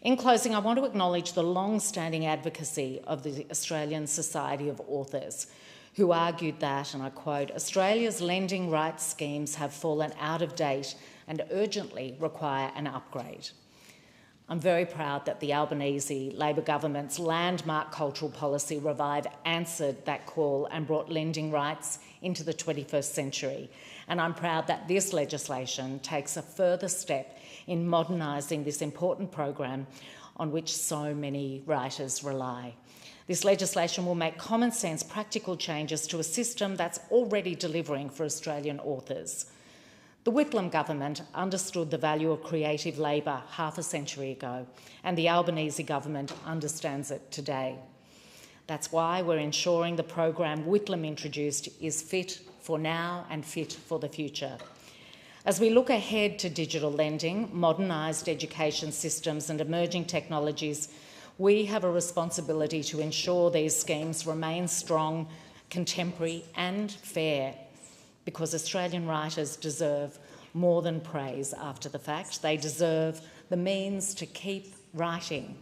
In closing, I want to acknowledge the long-standing advocacy of the Australian Society of Authors, who argued that, and I quote, "Australia's lending rights schemes have fallen out of date and urgently require an upgrade." I'm very proud that the Albanese Labor government's landmark cultural policy Revive answered that call and brought lending rights into the 21st century. And I'm proud that this legislation takes a further step in modernising this important program on which so many writers rely. This legislation will make common sense, practical changes to a system that's already delivering for Australian authors. The Whitlam government understood the value of creative labour half a century ago, and the Albanese government understands it today. That's why we're ensuring the program Whitlam introduced is fit for now and fit for the future. As we look ahead to digital lending, modernised education systems and emerging technologies, we have a responsibility to ensure these schemes remain strong, contemporary and fair, because Australian writers deserve more than praise after the fact. They deserve the means to keep writing,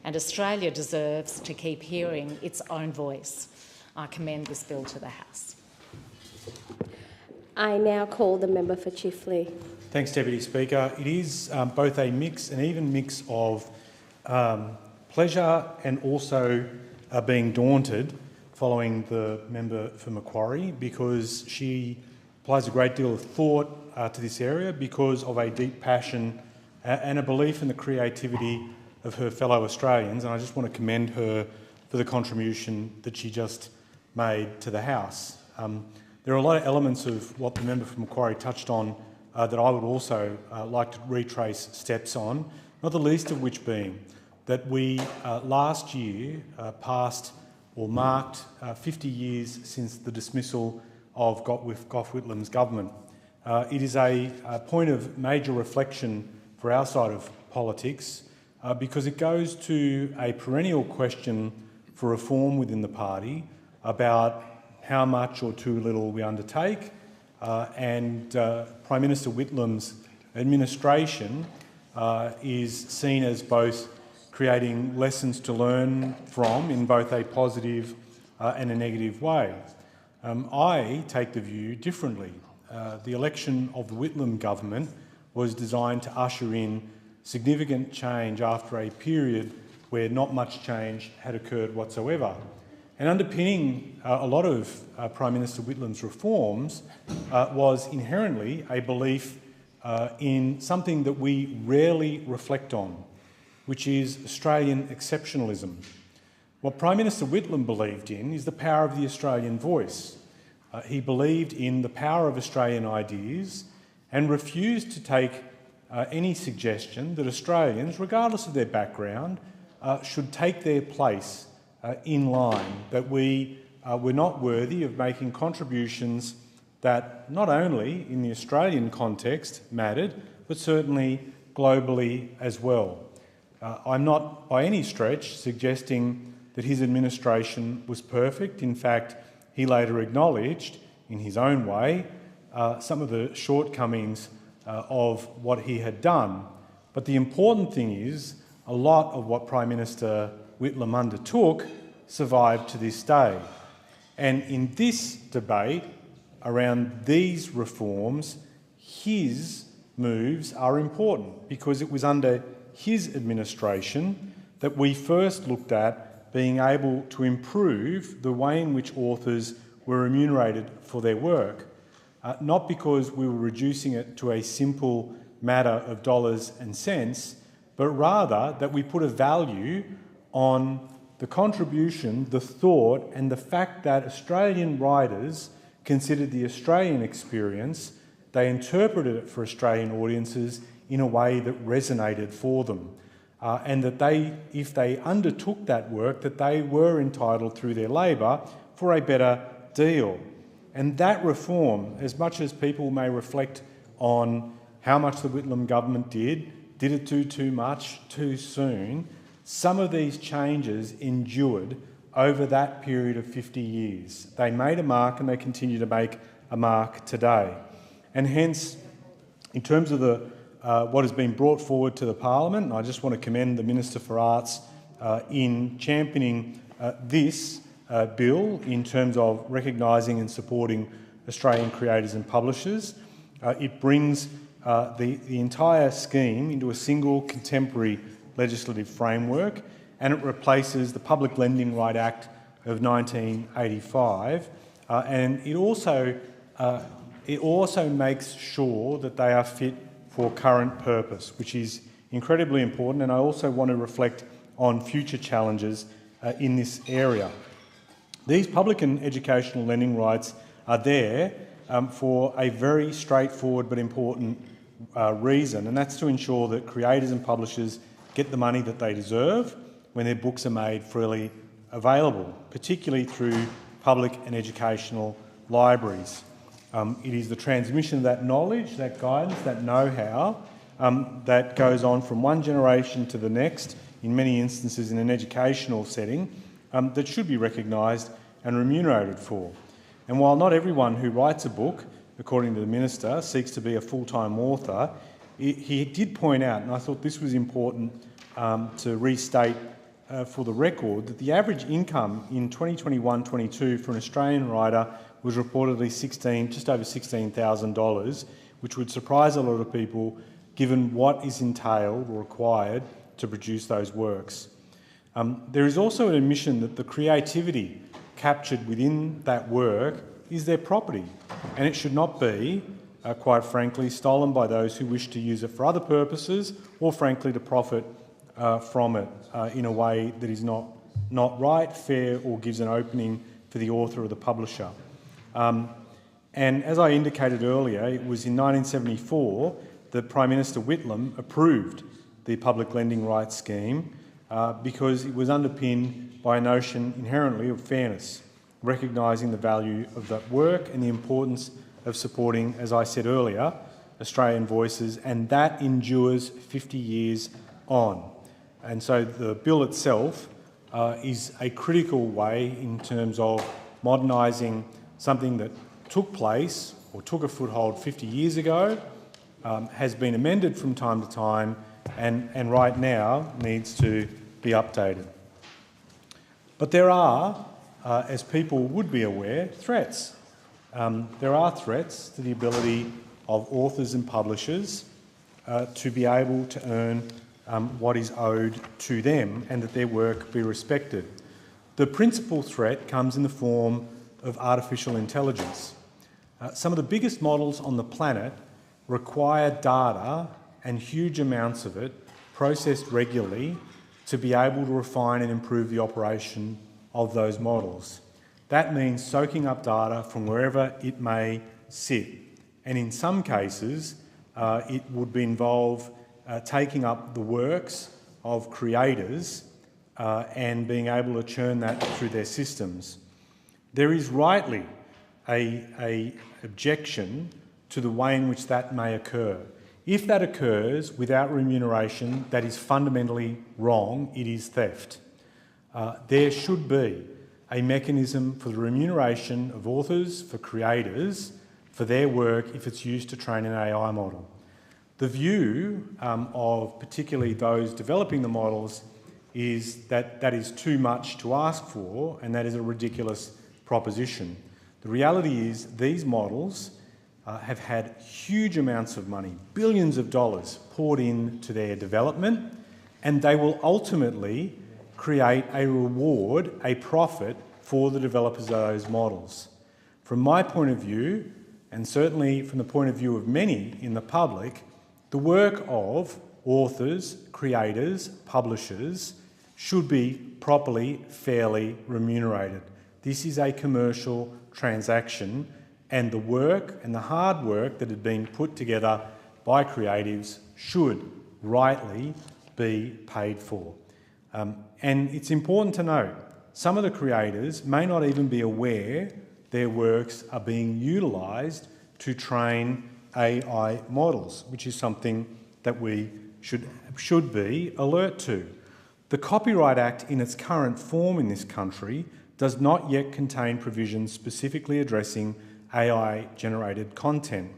and Australia deserves to keep hearing its own voice. I commend this bill to the House. I now call the member for Chifley. Thanks, Deputy Speaker. It is both a mix, an even mix of pleasure and also being daunted following the member for Macquarie, because she applies a great deal of thought to this area because of a deep passion and a belief in the creativity of her fellow Australians, and I just want to commend her for the contribution that she just made to the House. There are a lot of elements of what the member from Macquarie touched on that I would also like to retrace steps on, not the least of which being that we last year passed or marked 50 years since the dismissal of Gough Whitlam's government. It is a point of major reflection for our side of politics because it goes to a perennial question for reform within the party about how much or too little we undertake, and Prime Minister Whitlam's administration is seen as both creating lessons to learn from in both a positive and a negative way. I take the view differently. The election of the Whitlam government was designed to usher in significant change after a period where not much change had occurred whatsoever. And underpinning a lot of Prime Minister Whitlam's reforms was inherently a belief in something that we rarely reflect on, which is Australian exceptionalism. What Prime Minister Whitlam believed in is the power of the Australian voice. He believed in the power of Australian ideas and refused to take any suggestion that Australians, regardless of their background, should take their place in line, that we were not worthy of making contributions that not only in the Australian context mattered, but certainly globally as well. I'm not by any stretch suggesting that his administration was perfect. In fact, he later acknowledged, in his own way, some of the shortcomings of what he had done. But the important thing is, a lot of what Prime Minister Whitlam undertook survived to this day. And in this debate around these reforms, his moves are important because it was under his administration that we first looked at being able to improve the way in which authors were remunerated for their work, not because we were reducing it to a simple matter of dollars and cents, but rather that we put a value on the contribution, the thought, and the fact that Australian writers considered the Australian experience, they interpreted it for Australian audiences in a way that resonated for them. And that they, if they undertook that work, that they were entitled through their labour for a better deal. And that reform, as much as people may reflect on how much the Whitlam government did it do too much too soon, some of these changes endured over that period of 50 years. They made a mark and they continue to make a mark today. And hence, in terms of what has been brought forward to the Parliament, and I just want to commend the Minister for Arts in championing this bill in terms of recognising and supporting Australian creators and publishers. It brings the entire scheme into a single contemporary legislative framework, and it replaces the Public Lending Right Act of 1985, and it also makes sure that they are fit for current purpose, which is incredibly important, and I also want to reflect on future challenges in this area. These public and educational lending rights are there for a very straightforward but important reason, and that's to ensure that creators and publishers get the money that they deserve when their books are made freely available, particularly through public and educational libraries. It is the transmission of that knowledge, that guidance, that know-how that goes on from one generation to the next, in many instances in an educational setting, that should be recognised and remunerated for. And while not everyone who writes a book, according to the Minister, seeks to be a full-time author, he did point out, and I thought this was important to restate for the record, that the average income in 2021-22 for an Australian writer was reportedly just over $16,000, which would surprise a lot of people given what is entailed or required to produce those works. There is also an admission that the creativity captured within that work is their property, and it should not be, quite frankly, stolen by those who wish to use it for other purposes or, frankly, to profit from it in a way that is not right, fair, or gives an opening for the author or the publisher. And as I indicated earlier, it was in 1974 that Prime Minister Whitlam approved the public lending rights scheme because it was underpinned by a notion inherently of fairness, recognising the value of that work and the importance of supporting, as I said earlier, Australian voices, and that endures 50 years on. And so the bill itself is a critical way in terms of modernising something that took place or took a foothold 50 years ago, has been amended from time to time, and right now needs to be updated. But there are, as people would be aware, threats. There are threats to the ability of authors and publishers to be able to earn what is owed to them and that their work be respected. The principal threat comes in the form of artificial intelligence. Some of the biggest models on the planet require data and huge amounts of it processed regularly to be able to refine and improve the operation of those models. That means soaking up data from wherever it may sit. And in some cases, it would involve taking up the works of creators and being able to churn that through their systems. There is rightly an objection to the way in which that may occur. If that occurs without remuneration, that is fundamentally wrong. It is theft. There should be a mechanism for the remuneration of authors, for creators, for their work if it's used to train an AI model. The view of particularly those developing the models is that that is too much to ask for, and that is a ridiculous proposition. The reality is these models have had huge amounts of money, billions of dollars poured into their development, and they will ultimately create a reward, a profit for the developers of those models. From my point of view, and certainly from the point of view of many in the public, the work of authors, creators, publishers should be properly, fairly remunerated. This is a commercial transaction, and the work and the hard work that had been put together by creatives should rightly be paid for. And it's important to note, some of the creators may not even be aware their works are being utilised to train AI models, which is something that we should be alert to. The Copyright Act in its current form in this country does not yet contain provisions specifically addressing AI-generated content.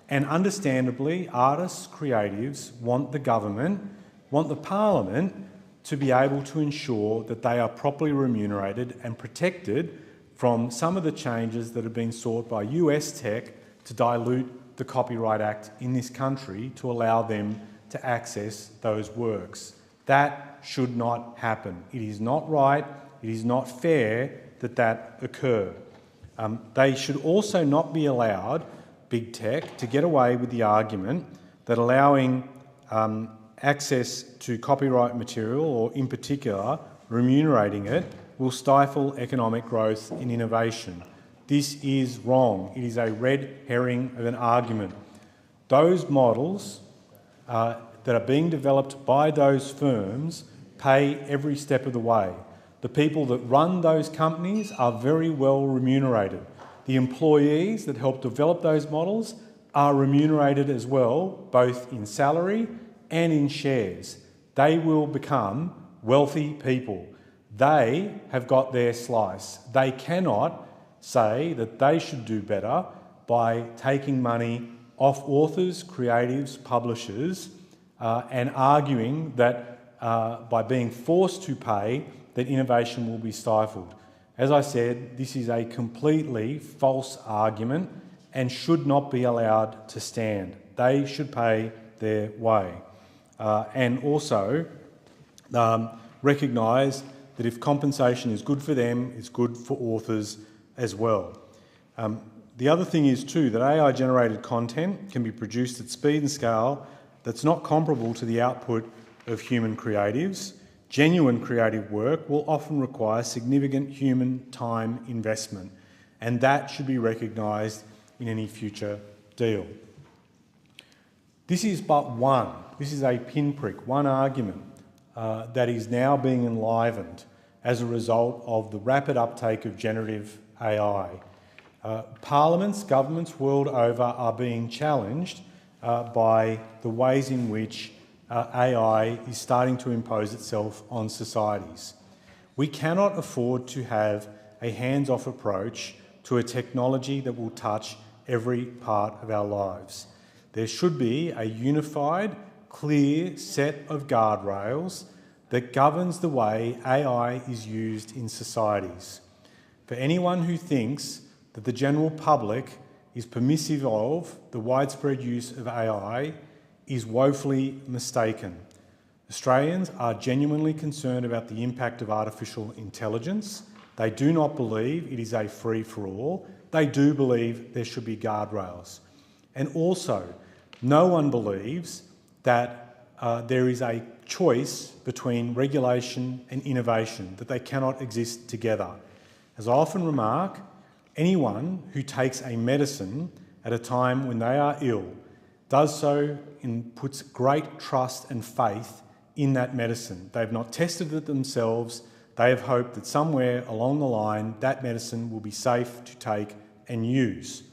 And understandably, artists, creatives want the government, want the Parliament to be able to ensure that they are properly remunerated and protected from some of the changes that have been sought by US tech to dilute the Copyright Act in this country to allow them to access those works. That should not happen. It is not right, it is not fair that that occur. They should also not be allowed, big tech, to get away with the argument that allowing access to copyright material, or in particular remunerating it, will stifle economic growth and innovation. This is wrong. It is a red herring of an argument. Those models that are being developed by those firms pay every step of the way. The people that run those companies are very well remunerated. The employees that help develop those models are remunerated as well, both in salary and in shares. They will become wealthy people. They have got their slice. They cannot say that they should do better by taking money off authors, creatives, publishers, and arguing that by being forced to pay, that innovation will be stifled. As I said, this is a completely false argument and should not be allowed to stand. They should pay their way. And also recognise that if compensation is good for them, it's good for authors as well. The other thing is too that AI-generated content can be produced at speed and scale that's not comparable to the output of human creatives. Genuine creative work will often require significant human time investment, and that should be recognised in any future deal. This is but one. This is a pinprick, one argument that is now being enlivened as a result of the rapid uptake of generative AI. Parliaments, governments world over are being challenged by the ways in which AI is starting to impose itself on societies. We cannot afford to have a hands-off approach to a technology that will touch every part of our lives. There should be a unified, clear set of guardrails that governs the way AI is used in societies. For anyone who thinks that the general public is permissive of the widespread use of AI is woefully mistaken. Australians are genuinely concerned about the impact of artificial intelligence. They do not believe it is a free-for-all. They do believe there should be guardrails. And also, no one believes that there is a choice between regulation and innovation, that they cannot exist together. As I often remark, anyone who takes a medicine at a time when they are ill does so and puts great trust and faith in that medicine. They have not tested it themselves. They have hoped that somewhere along the line that medicine will be safe to take and use.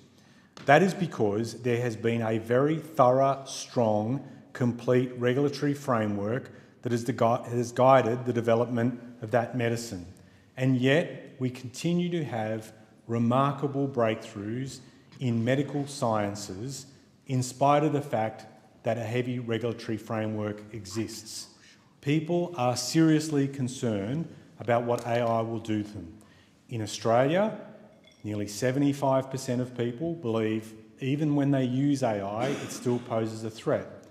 That is because there has been a very thorough, strong, complete regulatory framework that has guided the development of that medicine. And yet we continue to have remarkable breakthroughs in medical sciences in spite of the fact that a heavy regulatory framework exists. People are seriously concerned about what AI will do to them. In Australia, nearly 75% of people believe even when they use AI, it still poses a threat.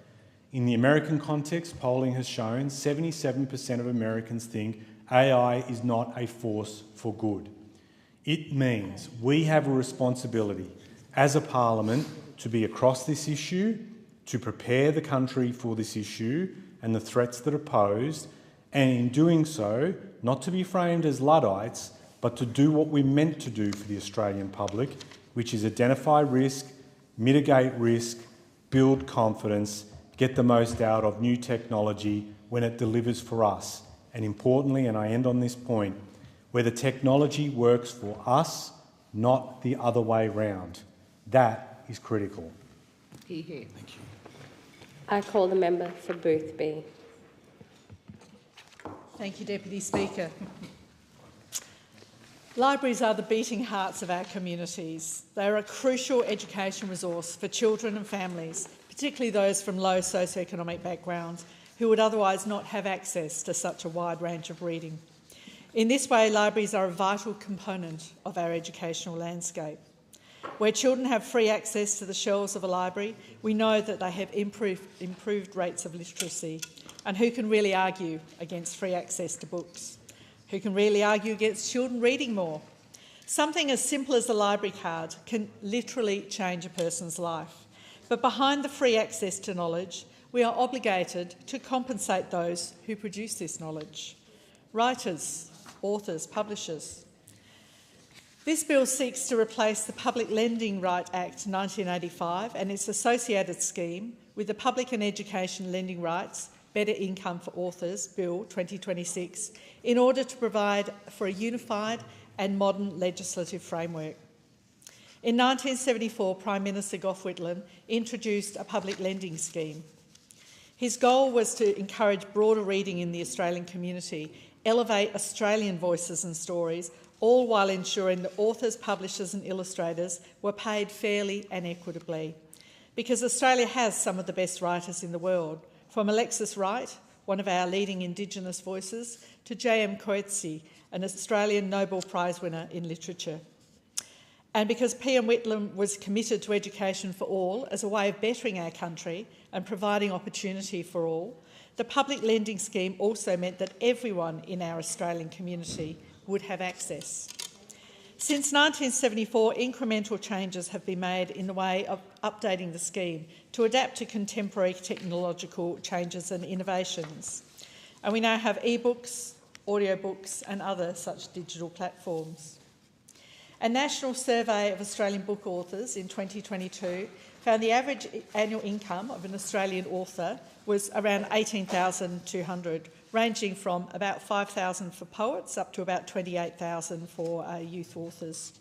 In the American context, polling has shown 77% of Americans think AI is not a force for good. It means we have a responsibility as a parliament to be across this issue, to prepare the country for this issue and the threats that are posed, and in doing so, not to be framed as Luddites, but to do what we're meant to do for the Australian public, which is identify risk, mitigate risk, build confidence, get the most out of new technology when it delivers for us. And importantly, and I end on this point, where the technology works for us, not the other way round. That is critical. Thank you. I call the member for Boothby. Thank you, Deputy Speaker. Libraries are the beating hearts of our communities. They are a crucial education resource for children and families, particularly those from low socioeconomic backgrounds who would otherwise not have access to such a wide range of reading. In this way, libraries are a vital component of our educational landscape. Where children have free access to the shelves of a library, we know that they have improved rates of literacy. And who can really argue against free access to books? Who can really argue against children reading more? Something as simple as a library card can literally change a person's life. But behind the free access to knowledge, we are obligated to compensate those who produce this knowledge. Writers, authors, publishers. This bill seeks to replace the Public Lending Right Act 1985 and its associated scheme with the Public and Education Lending Rights Better Income for Authors Bill 2026 in order to provide for a unified and modern legislative framework. In 1974, Prime Minister Gough Whitlam introduced a public lending scheme. His goal was to encourage broader reading in the Australian community, elevate Australian voices and stories, all while ensuring that authors, publishers and illustrators were paid fairly and equitably. Because Australia has some of the best writers in the world, from Alexis Wright, one of our leading Indigenous voices, to J.M. Coetzee, an Australian Nobel Prize winner in literature. And because PM Whitlam was committed to education for all as a way of bettering our country and providing opportunity for all, the public lending scheme also meant that everyone in our Australian community would have access. Since 1974, incremental changes have been made in the way of updating the scheme to adapt to contemporary technological changes and innovations. And we now have e-books, audiobooks and other such digital platforms. A national survey of Australian book authors in 2022 found the average annual income of an Australian author was around $18,200, ranging from about $5,000 for poets up to about $28,000 for youth authors.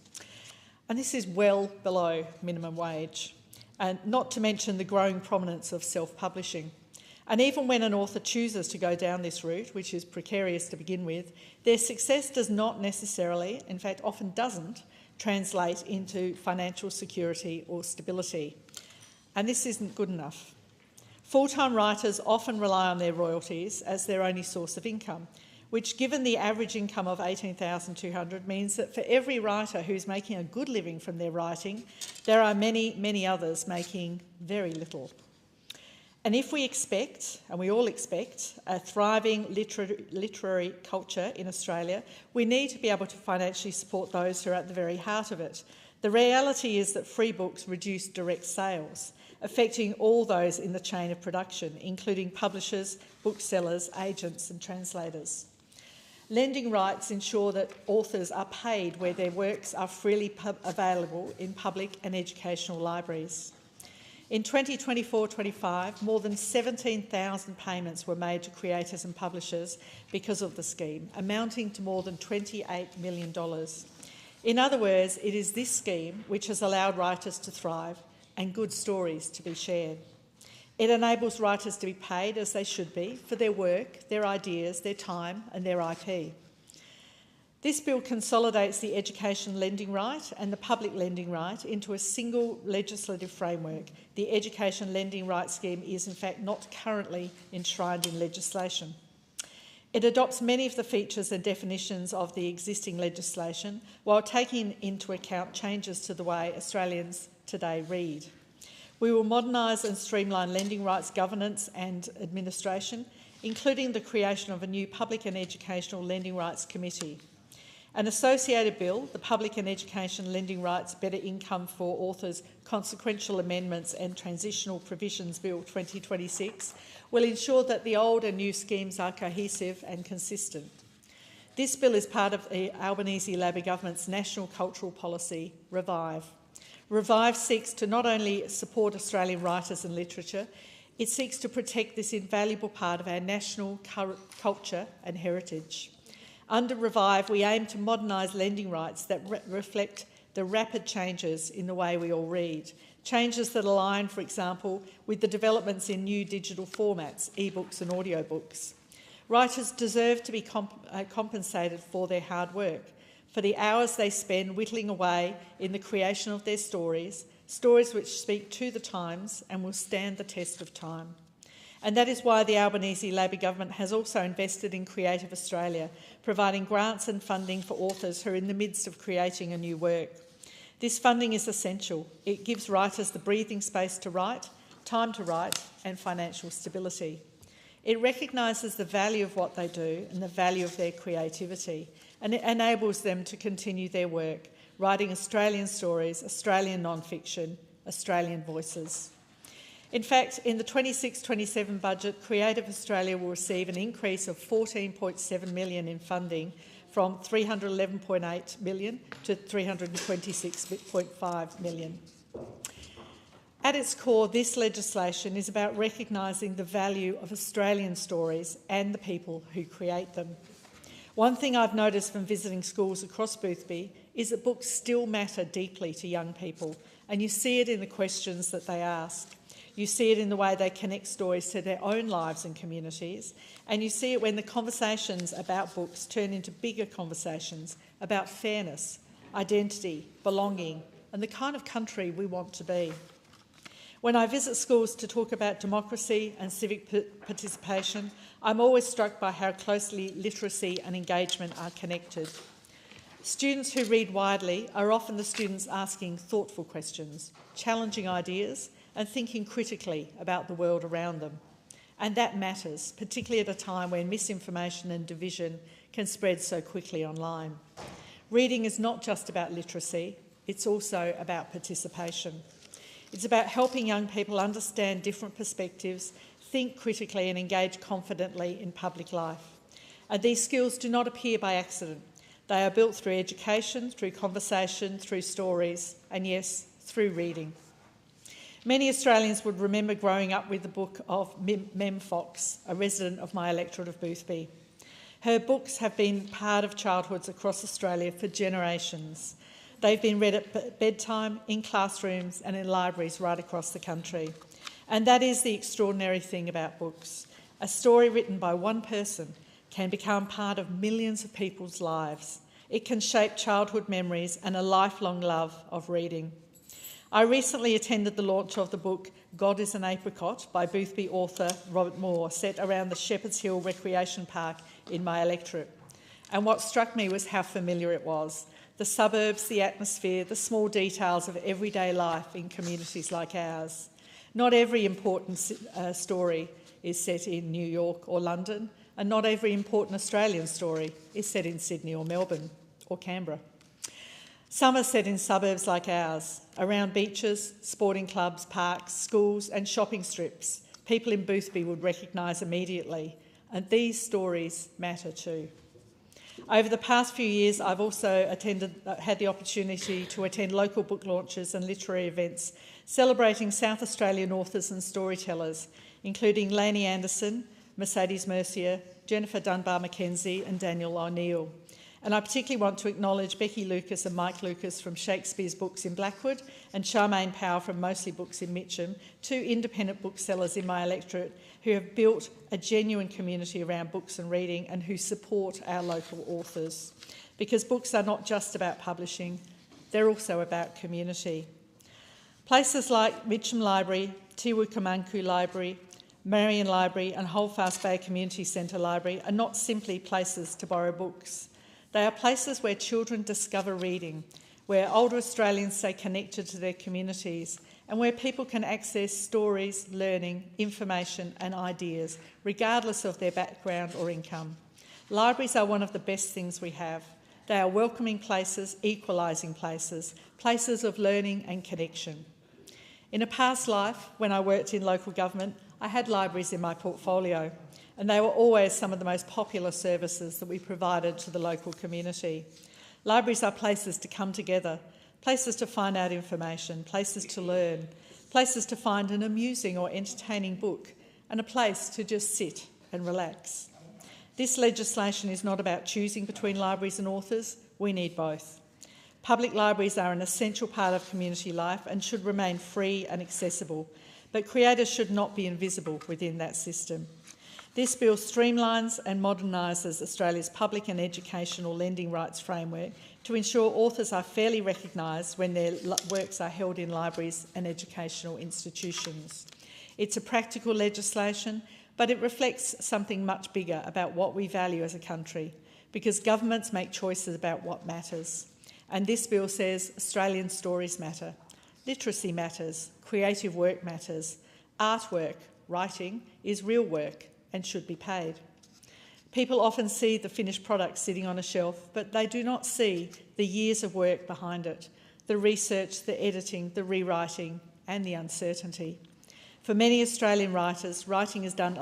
And this is well below minimum wage, and not to mention the growing prominence of self-publishing. And even when an author chooses to go down this route, which is precarious to begin with, their success does not necessarily, in fact often doesn't, translate into financial security or stability. And this isn't good enough. Full-time writers often rely on their royalties as their only source of income, which, given the average income of $18,200, means that for every writer who's making a good living from their writing, there are many, many others making very little. And if we expect, and we all expect, a thriving literary culture in Australia, we need to be able to financially support those who are at the very heart of it. The reality is that free books reduce direct sales, affecting all those in the chain of production, including publishers, booksellers, agents and translators. Lending rights ensure that authors are paid where their works are freely available in public and educational libraries. In 2024-25, more than 17,000 payments were made to creators and publishers because of the scheme, amounting to more than $28 million. In other words, it is this scheme which has allowed writers to thrive and good stories to be shared. It enables writers to be paid as they should be for their work, their ideas, their time and their IP. This bill consolidates the education lending right and the public lending right into a single legislative framework. The education lending right scheme is in fact not currently enshrined in legislation. It adopts many of the features and definitions of the existing legislation while taking into account changes to the way Australians today read. We will modernise and streamline lending rights governance and administration, including the creation of a new Public and Educational Lending Rights Committee. An associated bill, the Public and Education Lending Rights Better Income for Authors Consequential Amendments and Transitional Provisions Bill 2026, will ensure that the old and new schemes are cohesive and consistent. This bill is part of the Albanese Labor Government's National Cultural Policy, Revive. Revive seeks to not only support Australian writers and literature, it seeks to protect this invaluable part of our national culture and heritage. Under Revive, we aim to modernise lending rights that reflect the rapid changes in the way we all read, changes that align, for example, with the developments in new digital formats, ebooks and audiobooks. Writers deserve to be compensated for their hard work, for the hours they spend whittling away in the creation of their stories, stories which speak to the times and will stand the test of time. And that is why the Albanese Labor Government has also invested in Creative Australia, providing grants and funding for authors who are in the midst of creating a new work. This funding is essential. It gives writers the breathing space to write, time to write, and financial stability. It recognises the value of what they do and the value of their creativity, and it enables them to continue their work, writing Australian stories, Australian non-fiction, Australian voices. In fact, in the 26-27 budget, Creative Australia will receive an increase of $14.7 million in funding, from $311.8 million to $326.5 million. At its core, this legislation is about recognising the value of Australian stories and the people who create them. One thing I've noticed from visiting schools across Boothby is that books still matter deeply to young people, and you see it in the questions that they ask. You see it in the way they connect stories to their own lives and communities, and you see it when the conversations about books turn into bigger conversations about fairness, identity, belonging, and the kind of country we want to be. When I visit schools to talk about democracy and civic participation, I'm always struck by how closely literacy and engagement are connected. Students who read widely are often the students asking thoughtful questions, challenging ideas, and thinking critically about the world around them. And that matters, particularly at a time when misinformation and division can spread so quickly online. Reading is not just about literacy, it's also about participation. It's about helping young people understand different perspectives, think critically and engage confidently in public life. And these skills do not appear by accident. They are built through education, through conversation, through stories, and yes, through reading. Many Australians would remember growing up with the book of Mem Fox, a resident of my electorate of Boothby. Her books have been part of childhoods across Australia for generations. They've been read at bedtime, in classrooms and in libraries right across the country. And that is the extraordinary thing about books. A story written by one person can become part of millions of people's lives. It can shape childhood memories and a lifelong love of reading. I recently attended the launch of the book God is an Apricot by Boothby author Robert Moore, set around the Shepherd's Hill Recreation Park in my electorate. And what struck me was how familiar it was. The suburbs, the atmosphere, the small details of everyday life in communities like ours. Not every important story is set in New York or London, and not every important Australian story is set in Sydney or Melbourne or Canberra. Some are set in suburbs like ours, around beaches, sporting clubs, parks, schools and shopping strips. People in Boothby would recognise immediately, and these stories matter too. Over the past few years, I've also had the opportunity to attend local book launches and literary events celebrating South Australian authors and storytellers, including Lainey Anderson, Mercedes Mercier, Jennifer Dunbar Mackenzie and Daniel O'Neill. And I particularly want to acknowledge Becky Lucas and Mike Lucas from Shakespeare's Books in Blackwood and Charmaine Power from Mostly Books in Mitcham, two independent booksellers in my electorate who have built a genuine community around books and reading and who support our local authors. Because books are not just about publishing, they're also about community. Places like Mitcham Library, Tiwukamanku Library, Marion Library and Holdfast Bay Community Centre Library are not simply places to borrow books. They are places where children discover reading, where older Australians stay connected to their communities, and where people can access stories, learning, information and ideas, regardless of their background or income. Libraries are one of the best things we have. They are welcoming places, equalising places, places of learning and connection. In a past life, when I worked in local government, I had libraries in my portfolio, and they were always some of the most popular services that we provided to the local community. Libraries are places to come together, places to find out information, places to learn, places to find an amusing or entertaining book, and a place to just sit and relax. This legislation is not about choosing between libraries and authors. We need both. Public libraries are an essential part of community life and should remain free and accessible, but creators should not be invisible within that system. This bill streamlines and modernises Australia's public and educational lending rights framework to ensure authors are fairly recognised when their works are held in libraries and educational institutions. It's a practical legislation, but it reflects something much bigger about what we value as a country, because governments make choices about what matters. And this bill says Australian stories matter, literacy matters, creative work matters, artwork, writing is real work and should be paid. People often see the finished product sitting on a shelf, but they do not see the years of work behind it, the research, the editing, the rewriting and the uncertainty. For many Australian writers, writing is done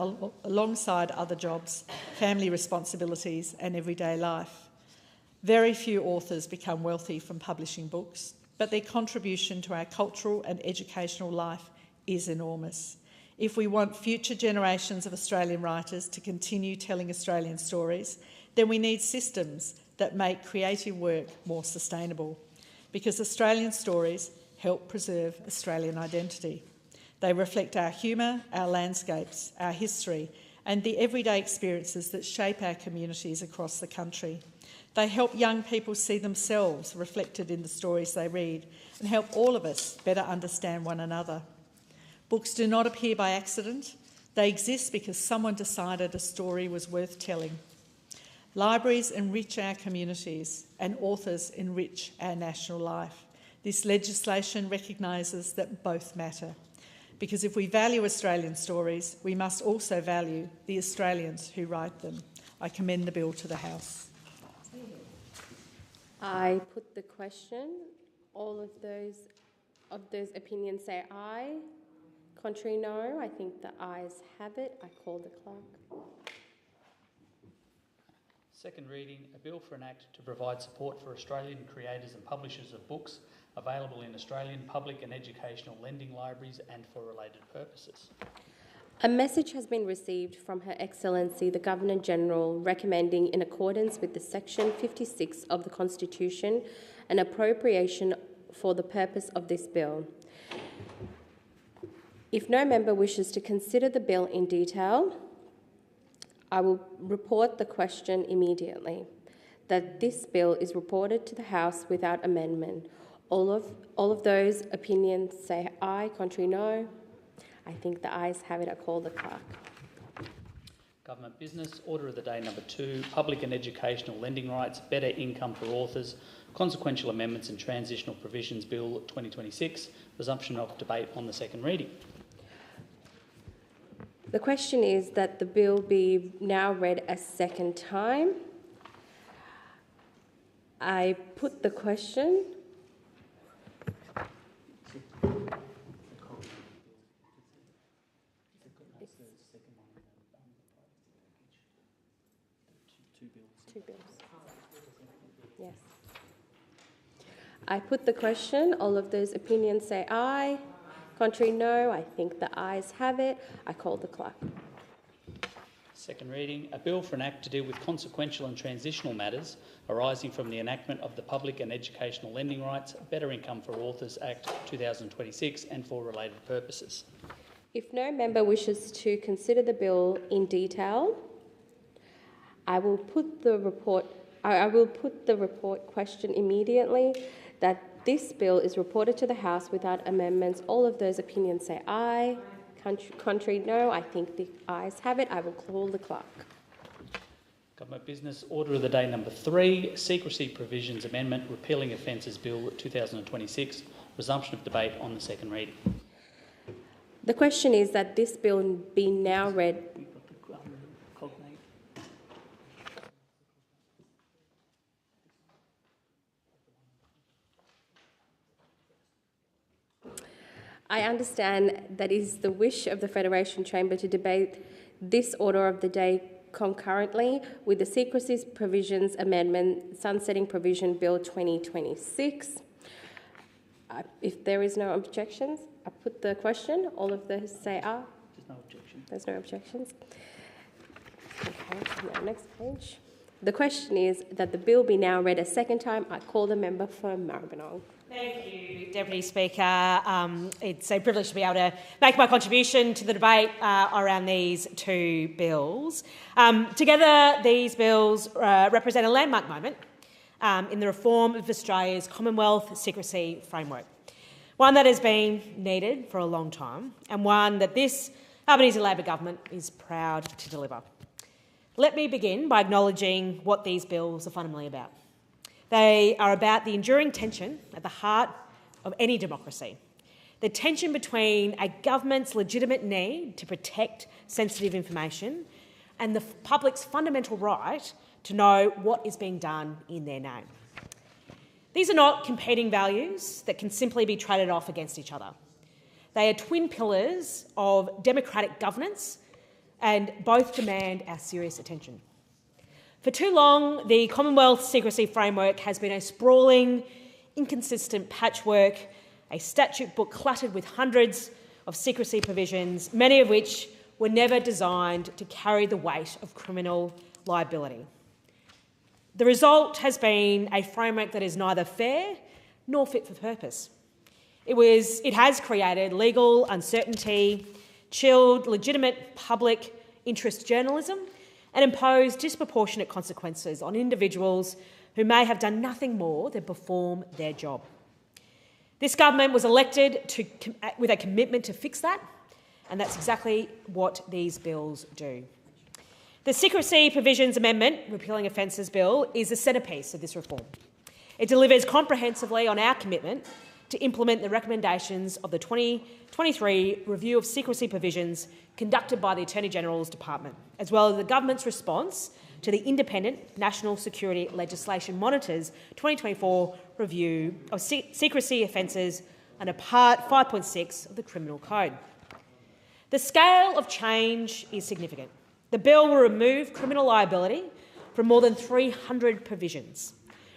alongside other jobs, family responsibilities and everyday life. Very few authors become wealthy from publishing books, but their contribution to our cultural and educational life is enormous. If we want future generations of Australian writers to continue telling Australian stories, then we need systems that make creative work more sustainable, because Australian stories help preserve Australian identity. They reflect our humour, our landscapes, our history, and the everyday experiences that shape our communities across the country. They help young people see themselves reflected in the stories they read and help all of us better understand one another. Books do not appear by accident. They exist because someone decided a story was worth telling. Libraries enrich our communities and authors enrich our national life. This legislation recognises that both matter, because if we value Australian stories, we must also value the Australians who write them. I commend the bill to the House. I put the question. All of those opinions say aye. Contrary, no. I think the ayes have it. I call the clerk. Second reading, a bill for an act to provide support for Australian creators and publishers of books available in Australian public and educational lending libraries and for related purposes. A message has been received from Her Excellency the Governor-General recommending, in accordance with the Section 56 of the Constitution, an appropriation for the purpose of this bill. If no member wishes to consider the bill in detail, I will report the question immediately, that this bill is reported to the House without amendment. All of those opinions say aye, contrary no. I think the ayes have it. I call the clerk. Government business, order of the day number 2, public and educational lending rights, better income for authors, consequential amendments and transitional provisions bill 2026, resumption of debate on the second reading. The question is that the bill be now read a second time. I put the question. Two bills. Yes. I put the question. All of those opinions say aye. Contrary, no. I think the ayes have it. I call the clerk. Second reading, a bill for an act to deal with consequential and transitional matters arising from the enactment of the Public and Educational Lending Rights, Better Income for Authors Act 2026 and for related purposes. If no member wishes to consider the bill in detail, I will put the report question immediately, that this bill is reported to the House without amendments. All of those opinions say aye. Contrary, no. I think the ayes have it. I will call the clerk. Government Business Order of the Day number 3, Secrecy Provisions Amendment, Repealing Offences Bill 2026, resumption of debate on the second reading. The question is that this bill be now read. I understand that it is the wish of the Federation Chamber to debate this order of the day concurrently with the Secrecy Provisions Amendment Sunsetting Provision Bill 2026. If there is no objections, I put the question. All of those say aye. There's no objection. There's no objections. Okay, now next page. The question is that the bill be now read a second time. I call the member for Maribyrnong. Thank you, Deputy Speaker. It's a privilege to be able to make my contribution to the debate around these two bills. Together, these bills represent a landmark moment in the reform of Australia's Commonwealth secrecy framework, one that has been needed for a long time and one that this Albanese Labor government is proud to deliver. Let me begin by acknowledging what these bills are fundamentally about. They are about the enduring tension at the heart of any democracy, the tension between a government's legitimate need to protect sensitive information and the public's fundamental right to know what is being done in their name. These are not competing values that can simply be traded off against each other. They are twin pillars of democratic governance and both demand our serious attention. For too long, the Commonwealth secrecy framework has been a sprawling, inconsistent patchwork, a statute book cluttered with hundreds of secrecy provisions, many of which were never designed to carry the weight of criminal liability. The result has been a framework that is neither fair nor fit for purpose. It has created legal uncertainty, chilled legitimate public interest journalism, and imposed disproportionate consequences on individuals who may have done nothing more than perform their job. This government was elected with a commitment to fix that, and that's exactly what these bills do. The Secrecy Provisions Amendment, Repealing Offences Bill, is the centrepiece of this reform. It delivers comprehensively on our commitment to implement the recommendations of the 2023 Review of Secrecy Provisions conducted by the Attorney-General's Department, as well as the government's response to the Independent National Security Legislation Monitor's 2024 Review of Secrecy Offences under Part 5.6 of the Criminal Code. The scale of change is significant. The bill will remove criminal liability from more than 300 provisions,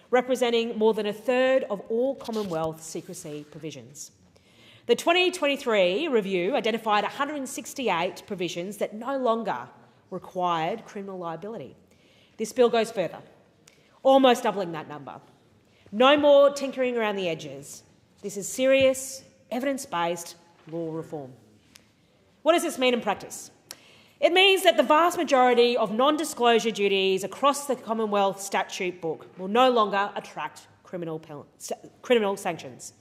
representing more than a third of all Commonwealth secrecy provisions. The 2023 review identified 168 provisions that no longer required criminal liability. This bill goes further, almost doubling that number. No more tinkering around the edges. This is serious, evidence-based law reform. What does this mean in practice? It means that the vast majority of non-disclosure duties across the Commonwealth statute book will no longer attract criminal sanctions.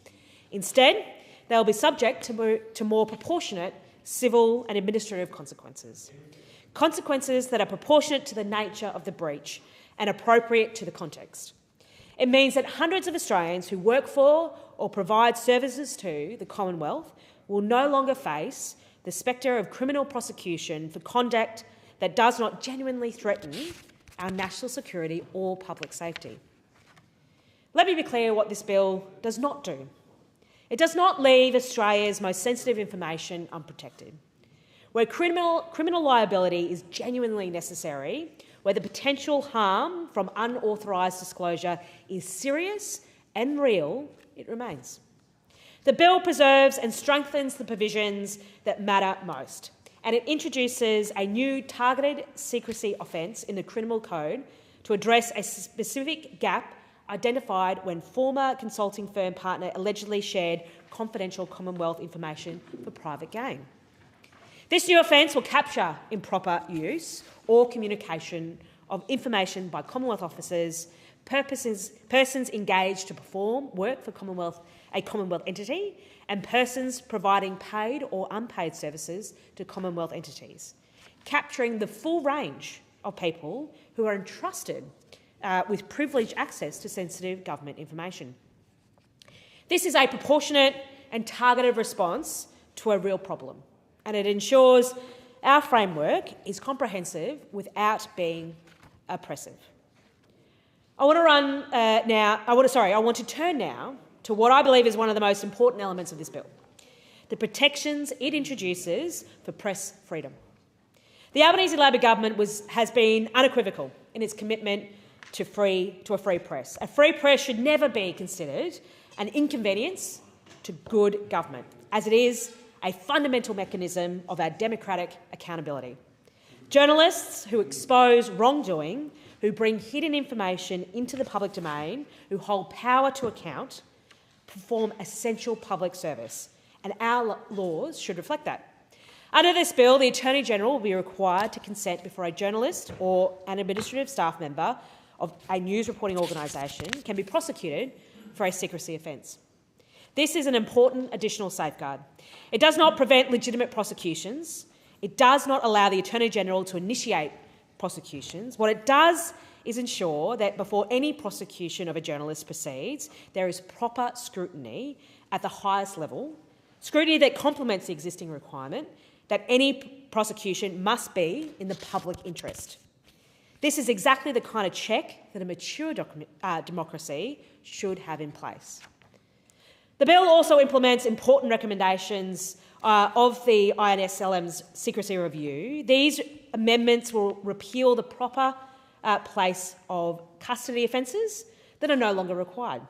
Instead, they will be subject to more proportionate civil and administrative consequences. Consequences that are proportionate to the nature of the breach and appropriate to the context. It means that hundreds of Australians who work for or provide services to the Commonwealth will no longer face the spectre of criminal prosecution for conduct that does not genuinely threaten our national security or public safety. Let me be clear what this bill does not do. It does not leave Australia's most sensitive information unprotected. Where criminal liability is genuinely necessary, where the potential harm from unauthorised disclosure is serious and real, it remains. The bill preserves and strengthens the provisions that matter most, and it introduces a new targeted secrecy offence in the Criminal Code to address a specific gap identified when former consulting firm partner allegedly shared confidential Commonwealth information for private gain. This new offence will capture improper use or communication of information by Commonwealth officers persons engaged to perform work for a Commonwealth entity, and persons providing paid or unpaid services to Commonwealth entities, capturing the full range of people who are entrusted with privileged access to sensitive government information. This is a proportionate and targeted response to a real problem, and it ensures our framework is comprehensive without being oppressive. I want to turn now to what I believe is one of the most important elements of this bill, the protections it introduces for press freedom. The Albanese Labor government has been unequivocal in its commitment to a free press. A free press should never be considered an inconvenience to good government, as it is a fundamental mechanism of our democratic accountability. Journalists who expose wrongdoing, who bring hidden information into the public domain, who hold power to account, perform essential public service, and our laws should reflect that. Under this bill, the Attorney-General will be required to consent before a journalist or an administrative staff member of a news reporting organisation can be prosecuted for a secrecy offence. This is an important additional safeguard. It does not prevent legitimate prosecutions. It does not allow the Attorney-General to initiate prosecutions. What it does is ensure that before any prosecution of a journalist proceeds, there is proper scrutiny at the highest level, scrutiny that complements the existing requirement that any prosecution must be in the public interest. This is exactly the kind of check that a mature democracy should have in place. The bill also implements important recommendations of the INSLM's secrecy review. These amendments will repeal the proper place of custody offences that are no longer required,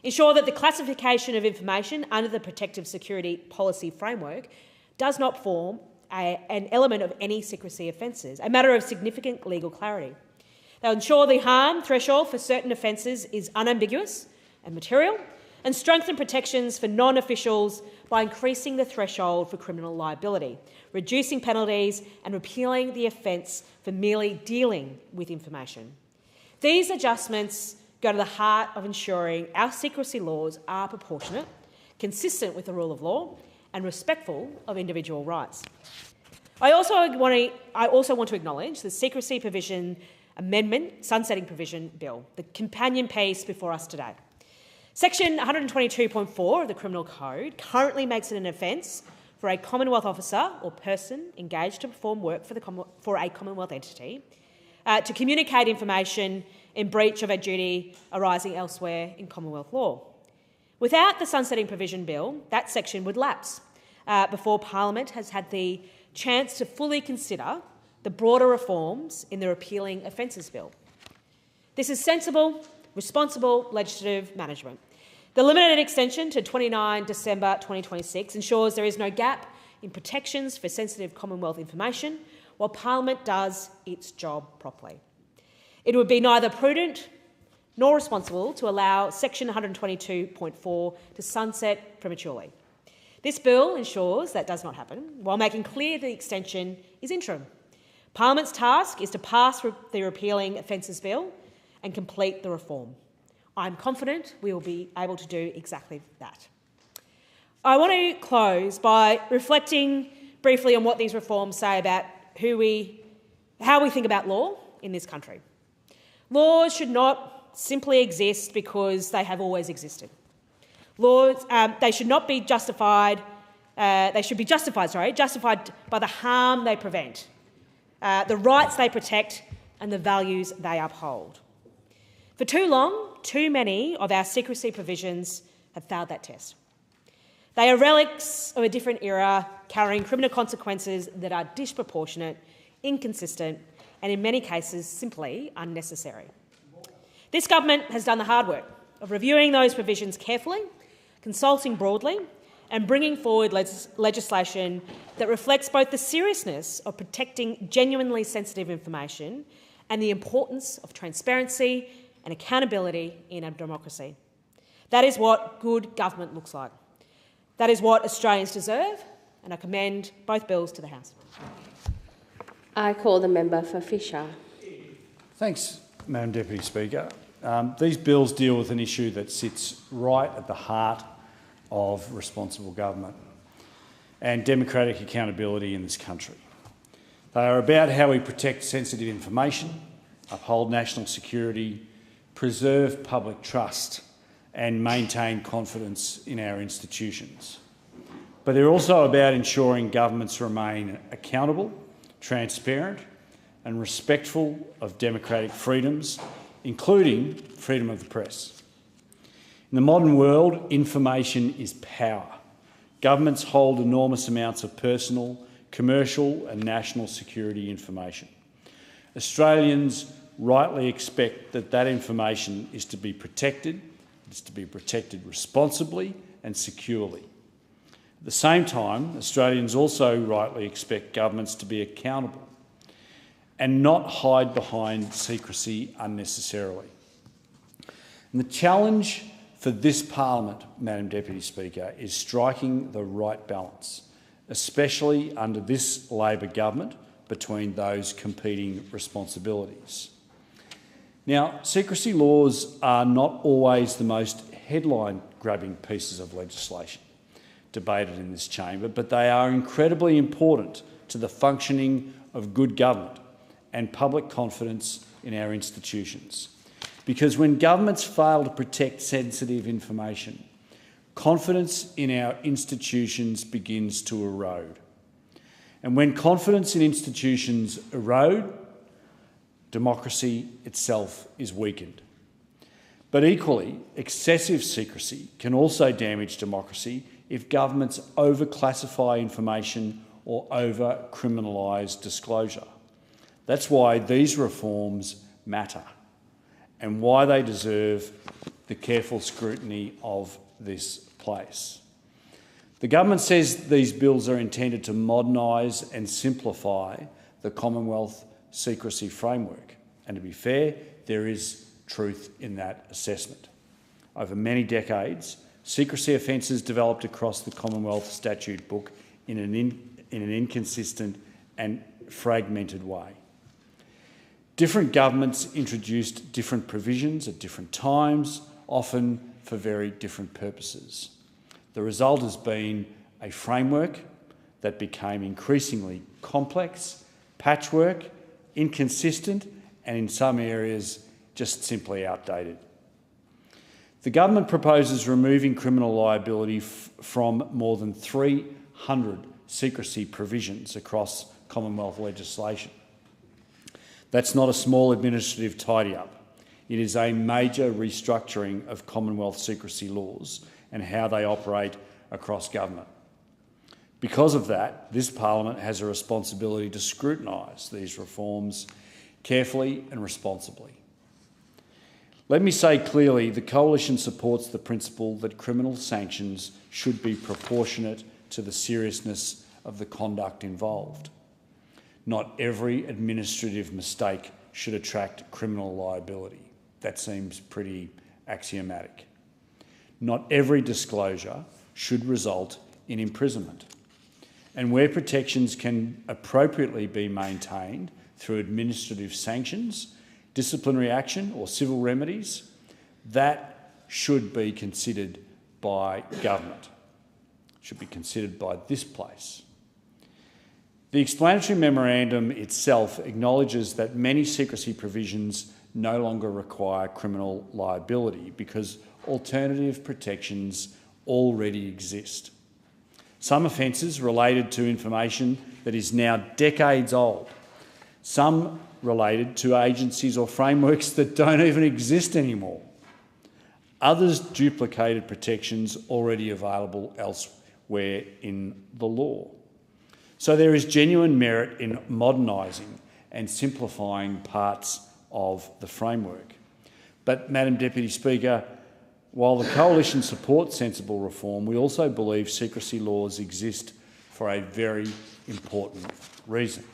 ensure that the classification of information under the Protective Security Policy Framework does not form an element of any secrecy offences, a matter of significant legal clarity. They'll ensure the harm threshold for certain offences is unambiguous and material, and strengthen protections for non-officials by increasing the threshold for criminal liability, reducing penalties and repealing the offence for merely dealing with information. These adjustments go to the heart of ensuring our secrecy laws are proportionate, consistent with the rule of law and respectful of individual rights. I also want to acknowledge the Secrecy Provision Amendment Sunsetting Provision Bill, the companion piece before us today. Section 122.4 of the Criminal Code currently makes it an offence for a Commonwealth officer or person engaged to perform work for a Commonwealth entity to communicate information in breach of a duty arising elsewhere in Commonwealth law. Without the Sunsetting Provision Bill, that section would lapse before Parliament has had the chance to fully consider the broader reforms in the Repealing Offences Bill. This is sensible, responsible legislative management. The limited extension to 29 December 2026 ensures there is no gap in protections for sensitive Commonwealth information while Parliament does its job properly. It would be neither prudent nor responsible to allow Section 122.4 to sunset prematurely. This bill ensures that does not happen while making clear the extension is interim. Parliament's task is to pass the Repealing Offences Bill and complete the reform. I'm confident we will be able to do exactly that. I want to close by reflecting briefly on what these reforms say about how we think about law in this country. Laws should not simply exist because they have always existed. Laws, they should not be justified. They should be justified by the harm they prevent, the rights they protect, and the values they uphold. For too long, too many of our secrecy provisions have failed that test. They are relics of a different era, carrying criminal consequences that are disproportionate, inconsistent, and in many cases simply unnecessary. This government has done the hard work of reviewing those provisions carefully, consulting broadly, and bringing forward legislation that reflects both the seriousness of protecting genuinely sensitive information and the importance of transparency and accountability in a democracy. That is what good government looks like. That is what Australians deserve, and I commend both bills to the House. I call the member for Fisher. Thanks, Madam Deputy Speaker. These bills deal with an issue that sits right at the heart of responsible government and democratic accountability in this country. They are about how we protect sensitive information, uphold national security, preserve public trust and maintain confidence in our institutions. But they're also about ensuring governments remain accountable, transparent and respectful of democratic freedoms, including freedom of the press. In the modern world, information is power. Governments hold enormous amounts of personal, commercial and national security information. Australians rightly expect that that information is to be protected, responsibly and securely. At the same time, Australians also rightly expect governments to be accountable and not hide behind secrecy unnecessarily. And the challenge for this Parliament, Madam Deputy Speaker, is striking the right balance, especially under this Labor government, between those competing responsibilities. Now, secrecy laws are not always the most headline-grabbing pieces of legislation debated in this chamber, but they are incredibly important to the functioning of good government and public confidence in our institutions. Because when governments fail to protect sensitive information, confidence in our institutions begins to erode. And when confidence in institutions erode, democracy itself is weakened. But equally, excessive secrecy can also damage democracy if governments over-classify information or over-criminalise disclosure. That's why these reforms matter and why they deserve the careful scrutiny of this place. The government says these bills are intended to modernise and simplify the Commonwealth secrecy framework. And to be fair, there is truth in that assessment. Over many decades, secrecy offences developed across the Commonwealth statute book in an inconsistent and fragmented way. Different governments introduced different provisions at different times, often for very different purposes. The result has been a framework that became increasingly complex, patchwork, inconsistent, and in some areas just simply outdated. The government proposes removing criminal liability from more than 300 secrecy provisions across Commonwealth legislation. That's not a small administrative tidy-up. It is a major restructuring of Commonwealth secrecy laws and how they operate across government. Because of that, this Parliament has a responsibility to scrutinise these reforms carefully and responsibly. Let me say clearly, the Coalition supports the principle that criminal sanctions should be proportionate to the seriousness of the conduct involved. Not every administrative mistake should attract criminal liability. That seems pretty axiomatic. Not every disclosure should result in imprisonment. And where protections can appropriately be maintained through administrative sanctions, disciplinary action or civil remedies, that should be considered by government, should be considered by this place. The explanatory memorandum itself acknowledges that many secrecy provisions no longer require criminal liability because alternative protections already exist. Some offences related to information that is now decades old, some related to agencies or frameworks that don't even exist anymore. Others duplicated protections already available elsewhere in the law. So there is genuine merit in modernising and simplifying parts of the framework. But, Madam Deputy Speaker, while the Coalition supports sensible reform, we also believe secrecy laws exist for a very important reason.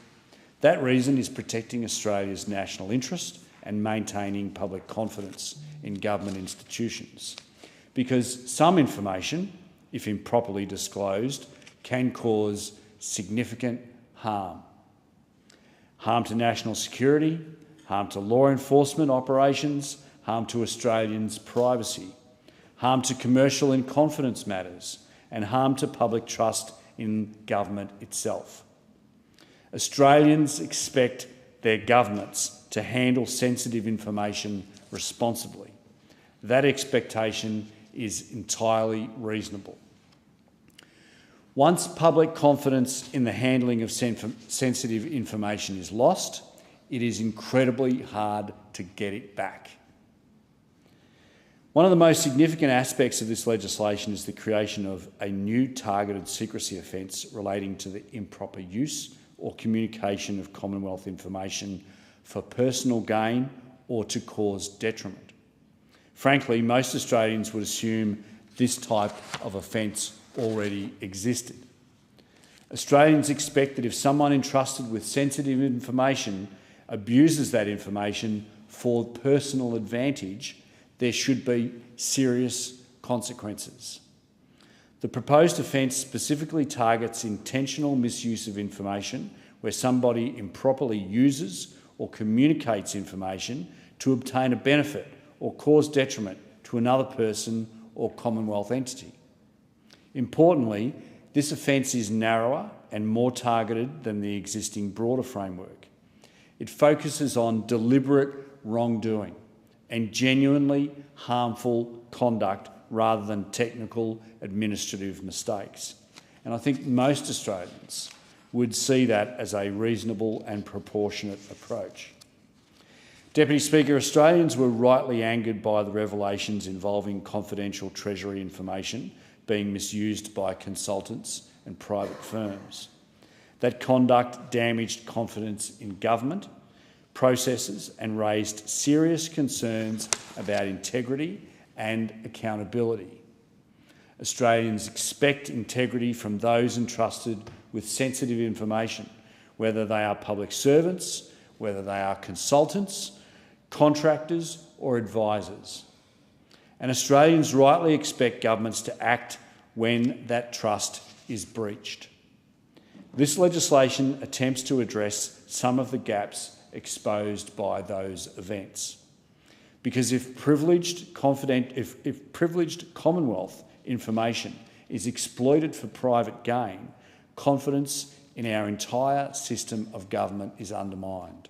That reason is protecting Australia's national interest and maintaining public confidence in government institutions. Because some information, if improperly disclosed, can cause significant harm. Harm to national security, harm to law enforcement operations, harm to Australians' privacy, harm to commercial and confidence matters, and harm to public trust in government itself. Australians expect their governments to handle sensitive information responsibly. That expectation is entirely reasonable. Once public confidence in the handling of sensitive information is lost, it is incredibly hard to get it back. One of the most significant aspects of this legislation is the creation of a new targeted secrecy offence relating to the improper use or communication of Commonwealth information for personal gain or to cause detriment. Frankly, most Australians would assume this type of offence already existed. Australians expect that if someone entrusted with sensitive information abuses that information for personal advantage, there should be serious consequences. The proposed offence specifically targets intentional misuse of information where somebody improperly uses or communicates information to obtain a benefit or cause detriment to another person or Commonwealth entity. Importantly, this offence is narrower and more targeted than the existing broader framework. It focuses on deliberate wrongdoing and genuinely harmful conduct rather than technical administrative mistakes. And I think most Australians would see that as a reasonable and proportionate approach. Deputy Speaker, Australians were rightly angered by the revelations involving confidential Treasury information being misused by consultants and private firms. That conduct damaged confidence in government processes and raised serious concerns about integrity and accountability. Australians expect integrity from those entrusted with sensitive information, whether they are public servants, whether they are consultants, contractors or advisors. And Australians rightly expect governments to act when that trust is breached. This legislation attempts to address some of the gaps exposed by those events. Because if privileged Commonwealth information is exploited for private gain, confidence in our entire system of government is undermined.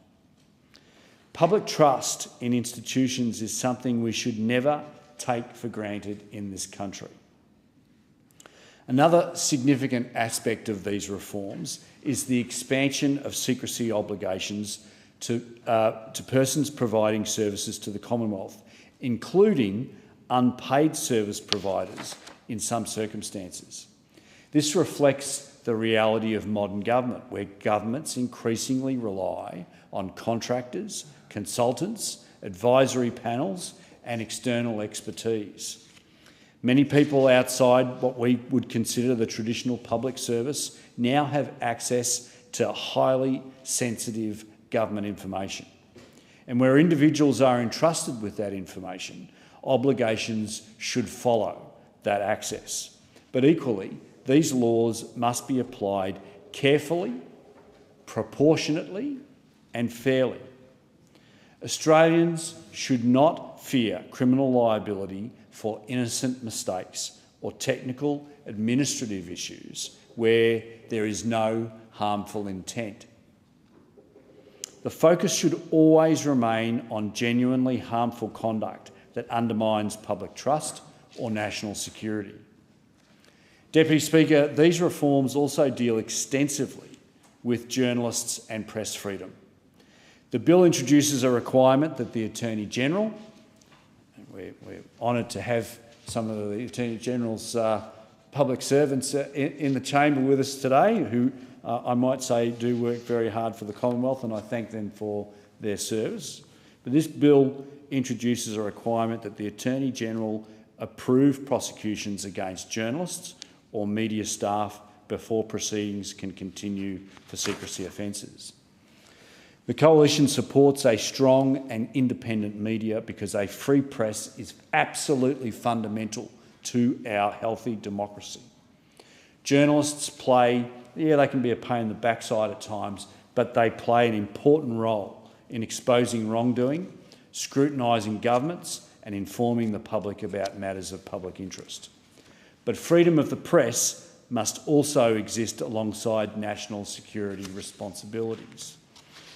Public trust in institutions is something we should never take for granted in this country. Another significant aspect of these reforms is the expansion of secrecy obligations to persons providing services to the Commonwealth, including unpaid service providers in some circumstances. This reflects the reality of modern government, where governments increasingly rely on contractors, consultants, advisory panels and external expertise. Many people outside what we would consider the traditional public service now have access to highly sensitive government information. And where individuals are entrusted with that information, obligations should follow that access. But equally, these laws must be applied carefully, proportionately and fairly. Australians should not fear criminal liability for innocent mistakes or technical administrative issues where there is no harmful intent. The focus should always remain on genuinely harmful conduct that undermines public trust or national security. Deputy Speaker, these reforms also deal extensively with journalists and press freedom. The bill introduces a requirement that the Attorney-General, we're honoured to have some of the Attorney-General's public servants in the chamber with us today, who I might say do work very hard for the Commonwealth, and I thank them for their service. But this bill introduces a requirement that the Attorney-General approve prosecutions against journalists or media staff before proceedings can continue for secrecy offences. The Coalition supports a strong and independent media because a free press is absolutely fundamental to our healthy democracy. Journalists play, they can be a pain in the backside at times, but they play an important role in exposing wrongdoing, scrutinising governments and informing the public about matters of public interest. But freedom of the press must also exist alongside national security responsibilities,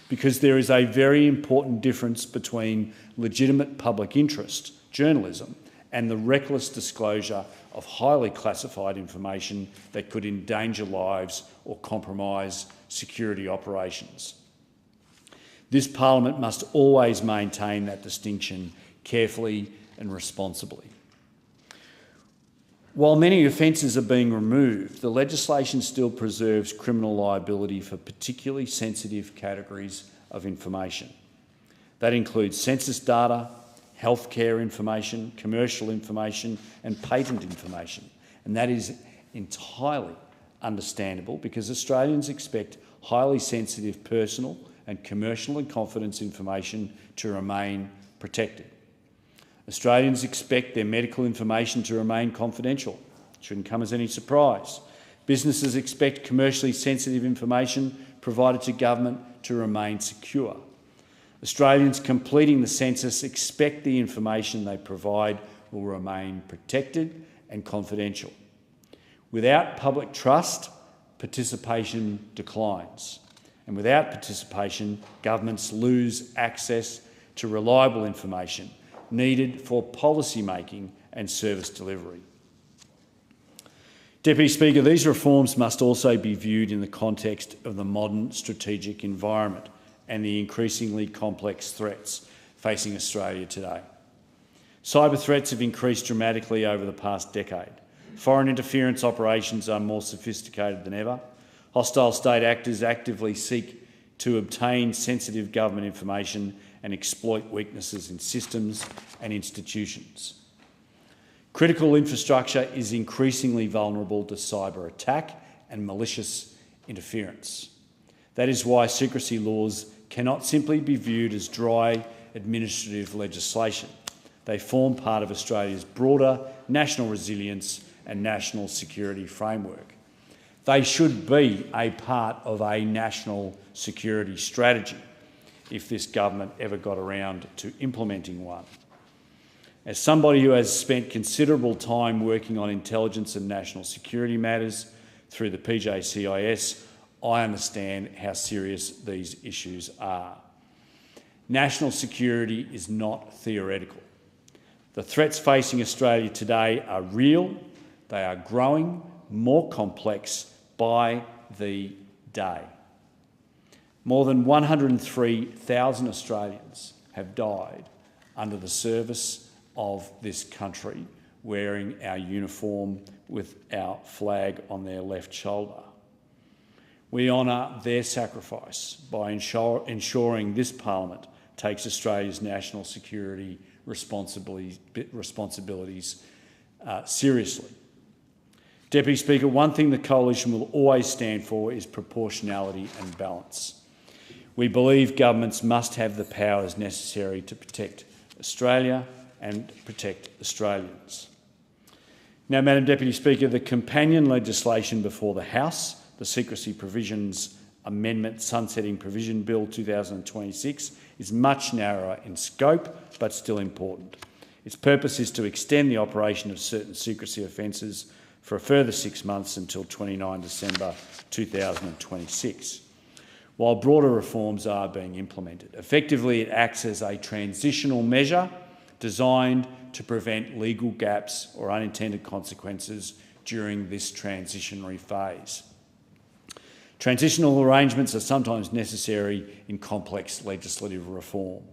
because there is a very important difference between legitimate public interest journalism and the reckless disclosure of highly classified information that could endanger lives or compromise security operations. This Parliament must always maintain that distinction carefully and responsibly. While many offences are being removed, the legislation still preserves criminal liability for particularly sensitive categories of information. That includes census data, healthcare information, commercial information and patent information. And that is entirely understandable because Australians expect highly sensitive personal and commercial and confidence information to remain protected. Australians expect their medical information to remain confidential. It shouldn't come as any surprise. Businesses expect commercially sensitive information provided to government to remain secure. Australians completing the census expect the information they provide will remain protected and confidential. Without public trust, participation declines. And without participation, governments lose access to reliable information needed for policy making and service delivery. Deputy Speaker, these reforms must also be viewed in the context of the modern strategic environment and the increasingly complex threats facing Australia today. Cyber threats have increased dramatically over the past decade. Foreign interference operations are more sophisticated than ever. Hostile state actors actively seek to obtain sensitive government information and exploit weaknesses in systems and institutions. Critical infrastructure is increasingly vulnerable to cyber attack and malicious interference. That is why secrecy laws cannot simply be viewed as dry administrative legislation. They form part of Australia's broader national resilience and national security framework. They should be a part of a national security strategy if this government ever got around to implementing one. As somebody who has spent considerable time working on intelligence and national security matters through the PJCIS, I understand how serious these issues are. National security is not theoretical. The threats facing Australia today are real, they are growing, more complex by the day. More than 103,000 Australians have died under the service of this country, wearing our uniform with our flag on their left shoulder. We honour their sacrifice by ensuring this Parliament takes Australia's national security responsibilities seriously. Deputy Speaker, one thing the Coalition will always stand for is proportionality and balance. We believe governments must have the powers necessary to protect Australia and protect Australians. Now, Madam Deputy Speaker, the companion legislation before the House, the Secrecy Provisions Amendment Sunsetting Provision Bill 2026, is much narrower in scope but still important. Its purpose is to extend the operation of certain secrecy offences for a further 6 months until 29 December 2026, while broader reforms are being implemented. Effectively, it acts as a transitional measure designed to prevent legal gaps or unintended consequences during this transitionary phase. Transitional arrangements are sometimes necessary in complex legislative reform,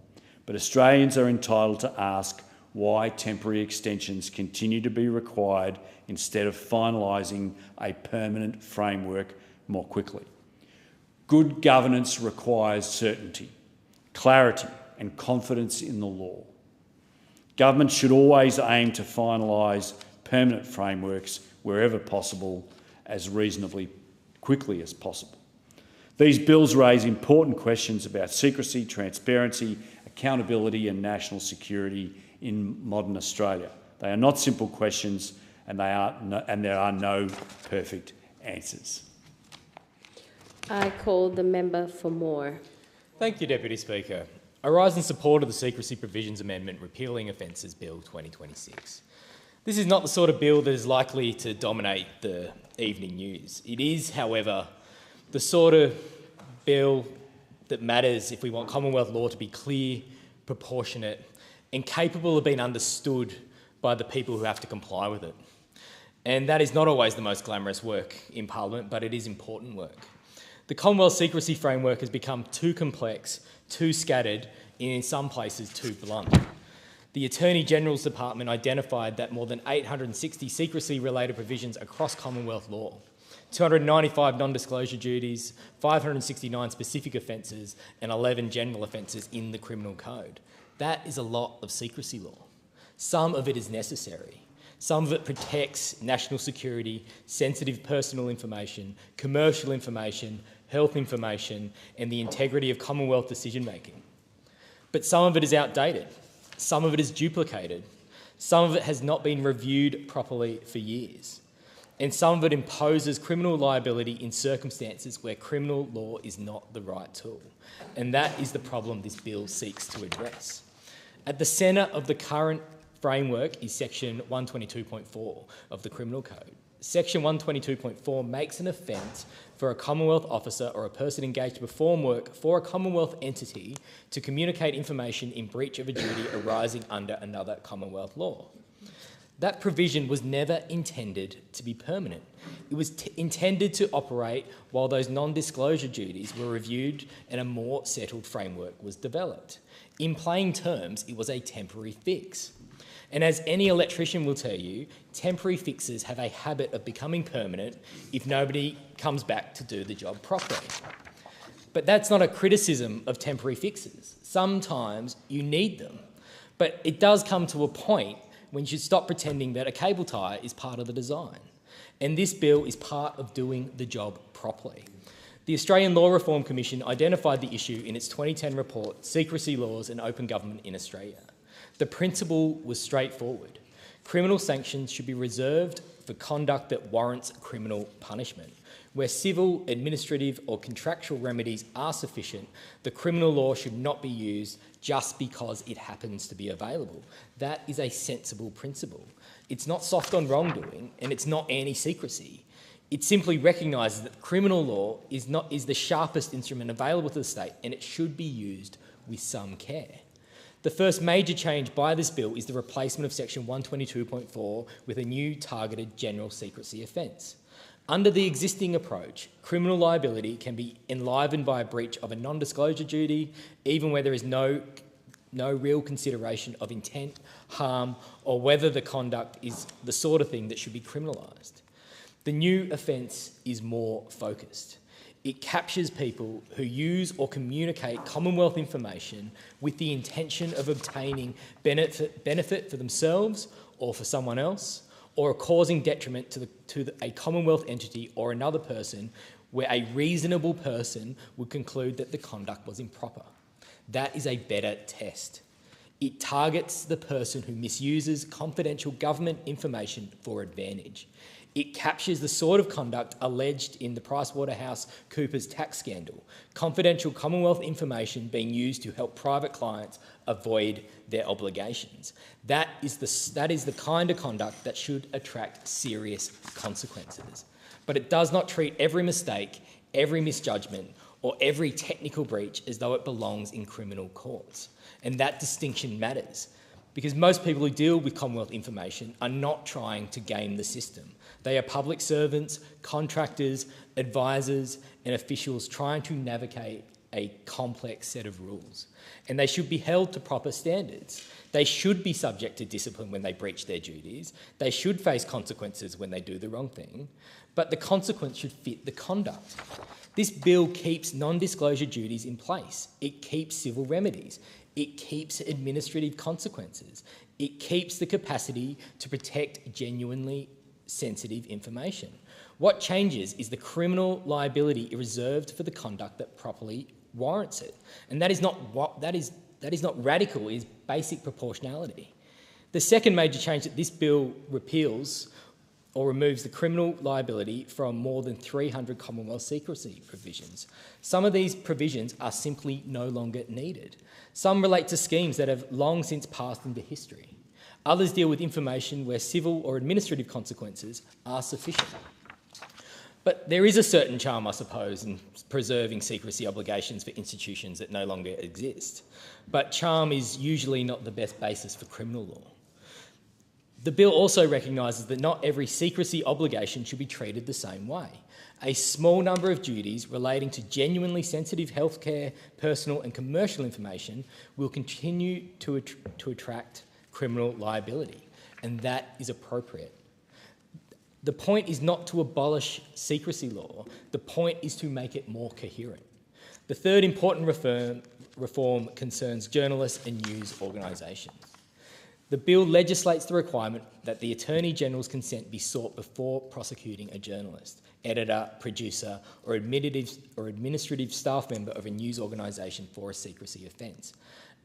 but Australians are entitled to ask why temporary extensions continue to be required instead of finalising a permanent framework more quickly. Good governance requires certainty, clarity and confidence in the law. Government should always aim to finalise permanent frameworks wherever possible as reasonably quickly as possible. These bills raise important questions about secrecy, transparency, accountability and national security in modern Australia. They are not simple questions and there are no perfect answers. I call the member for Moore. Thank you, Deputy Speaker. I rise in support of the Secrecy Provisions Amendment repealing Offences Bill 2026. This is not the sort of bill that is likely to dominate the evening news. It is, however, the sort of bill that matters if we want Commonwealth law to be clear, proportionate, and capable of being understood by the people who have to comply with it. And that is not always the most glamorous work in Parliament, but it is important work. The Commonwealth secrecy framework has become too complex, too scattered, and in some places too blunt. The Attorney-General's Department identified that more than 860 secrecy-related provisions across Commonwealth law, 295 non-disclosure duties, 569 specific offences and 11 general offences in the Criminal Code. That is a lot of secrecy law. Some of it is necessary. Some of it protects national security, sensitive personal information, commercial information, health information and the integrity of Commonwealth decision-making. But some of it is outdated. Some of it is duplicated. Some of it has not been reviewed properly for years. And some of it imposes criminal liability in circumstances where criminal law is not the right tool. And that is the problem this bill seeks to address. At the centre of the current framework is Section 122.4 of the Criminal Code. Section 122.4 makes an offence for a Commonwealth officer or a person engaged to perform work for a Commonwealth entity to communicate information in breach of a duty arising under another Commonwealth law. That provision was never intended to be permanent. It was intended to operate while those non-disclosure duties were reviewed and a more settled framework was developed. In plain terms, it was a temporary fix. And as any electrician will tell you, temporary fixes have a habit of becoming permanent if nobody comes back to do the job properly. But that's not a criticism of temporary fixes. Sometimes you need them. But it does come to a point when you should stop pretending that a cable tie is part of the design. And this bill is part of doing the job properly. The Australian Law Reform Commission identified the issue in its 2010 report, Secrecy Laws and Open Government in Australia. The principle was straightforward. Criminal sanctions should be reserved for conduct that warrants criminal punishment. Where civil, administrative or contractual remedies are sufficient, the criminal law should not be used just because it happens to be available. That is a sensible principle. It's not soft on wrongdoing and it's not anti-secrecy. It simply recognises that criminal law is the sharpest instrument available to the state and it should be used with some care. The first major change by this bill is the replacement of Section 122.4 with a new targeted general secrecy offence. Under the existing approach, criminal liability can be enlivened by a breach of a non-disclosure duty, even where there is no real consideration of intent, harm, or whether the conduct is the sort of thing that should be criminalised. The new offence is more focused. It captures people who use or communicate Commonwealth information with the intention of obtaining benefit for themselves or for someone else, or causing detriment to a Commonwealth entity or another person where a reasonable person would conclude that the conduct was improper. That is a better test. It targets the person who misuses confidential government information for advantage. It captures the sort of conduct alleged in the PricewaterhouseCoopers tax scandal, confidential Commonwealth information being used to help private clients avoid their obligations. That is the kind of conduct that should attract serious consequences. But it does not treat every mistake, every misjudgment, or every technical breach as though it belongs in criminal courts. And that distinction matters, because most people who deal with Commonwealth information are not trying to game the system. They are public servants, contractors, advisors and officials trying to navigate a complex set of rules. And they should be held to proper standards. They should be subject to discipline when they breach their duties. They should face consequences when they do the wrong thing. But the consequence should fit the conduct. This bill keeps non-disclosure duties in place. It keeps civil remedies. It keeps administrative consequences. It keeps the capacity to protect genuinely sensitive information. What changes is the criminal liability reserved for the conduct that properly warrants it. And that is not radical, it is basic proportionality. The second major change that this bill repeals or removes the criminal liability from more than 300 Commonwealth secrecy provisions. Some of these provisions are simply no longer needed. Some relate to schemes that have long since passed into history. Others deal with information where civil or administrative consequences are sufficient. But there is a certain charm, I suppose, in preserving secrecy obligations for institutions that no longer exist. But charm is usually not the best basis for criminal law. The bill also recognises that not every secrecy obligation should be treated the same way. A small number of duties relating to genuinely sensitive healthcare, personal and commercial information will continue to attract criminal liability, and that is appropriate. The point is not to abolish secrecy law, the point is to make it more coherent. The third important reform concerns journalists and news organisations. The bill legislates the requirement that the Attorney-General's consent be sought before prosecuting a journalist, editor, producer or administrative staff member of a news organisation for a secrecy offence.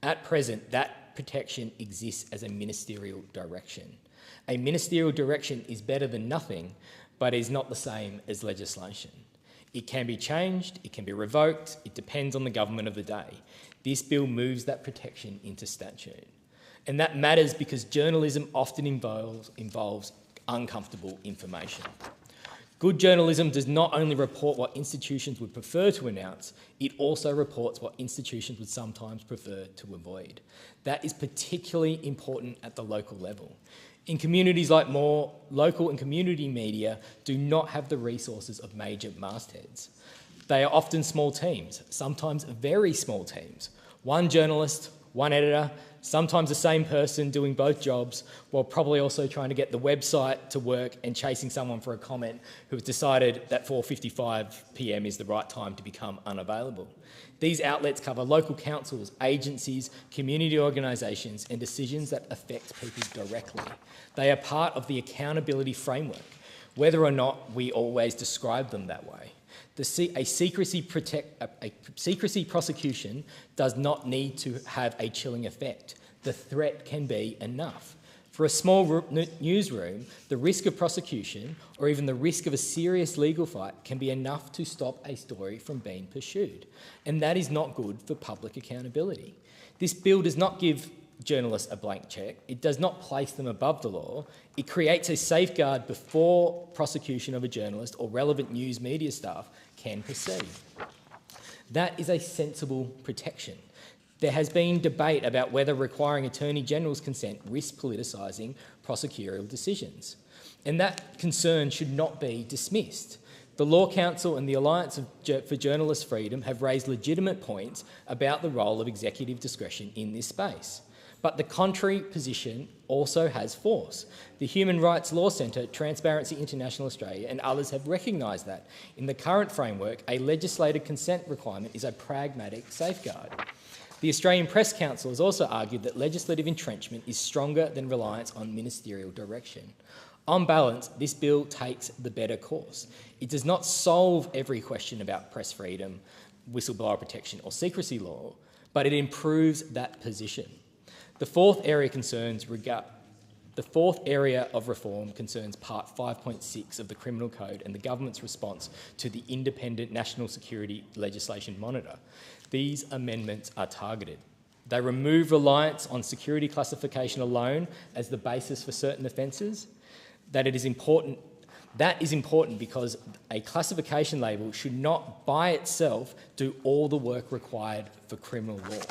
At present, that protection exists as a ministerial direction. A ministerial direction is better than nothing, but is not the same as legislation. It can be changed, it can be revoked, it depends on the government of the day. This bill moves that protection into statute. And that matters because journalism often involves uncomfortable information. Good journalism does not only report what institutions would prefer to announce, it also reports what institutions would sometimes prefer to avoid. That is particularly important at the local level. In communities like Moore, local and community media do not have the resources of major mastheads. They are often small teams, sometimes very small teams. One journalist, one editor, sometimes the same person doing both jobs, while probably also trying to get the website to work and chasing someone for a comment who has decided that 4:55 p.m. is the right time to become unavailable. These outlets cover local councils, agencies, community organisations and decisions that affect people directly. They are part of the accountability framework, whether or not we always describe them that way. A secrecy prosecution does not need to have a chilling effect. The threat can be enough. For a small newsroom, the risk of prosecution or even the risk of a serious legal fight can be enough to stop a story from being pursued. And that is not good for public accountability. This bill does not give journalists a blank cheque. It does not place them above the law. It creates a safeguard before prosecution of a journalist or relevant news media staff can proceed. That is a sensible protection. There has been debate about whether requiring Attorney General's consent risks politicising prosecutorial decisions, and that concern should not be dismissed. The Law Council and the Alliance for Journalist Freedom have raised legitimate points about the role of executive discretion in this space. But the contrary position also has force. The Human Rights Law Centre, Transparency International Australia and others have recognised that in the current framework, a legislated consent requirement is a pragmatic safeguard. The Australian Press Council has also argued that legislative entrenchment is stronger than reliance on ministerial direction. On balance, this bill takes the better course. It does not solve every question about press freedom, whistleblower protection or secrecy law, but it improves that position. The fourth area of reform concerns Part 5.6 of the Criminal Code and the government's response to the Independent National Security Legislation Monitor. These amendments are targeted. They remove reliance on security classification alone as the basis for certain offences. That is important because a classification label should not by itself do all the work required for criminal law.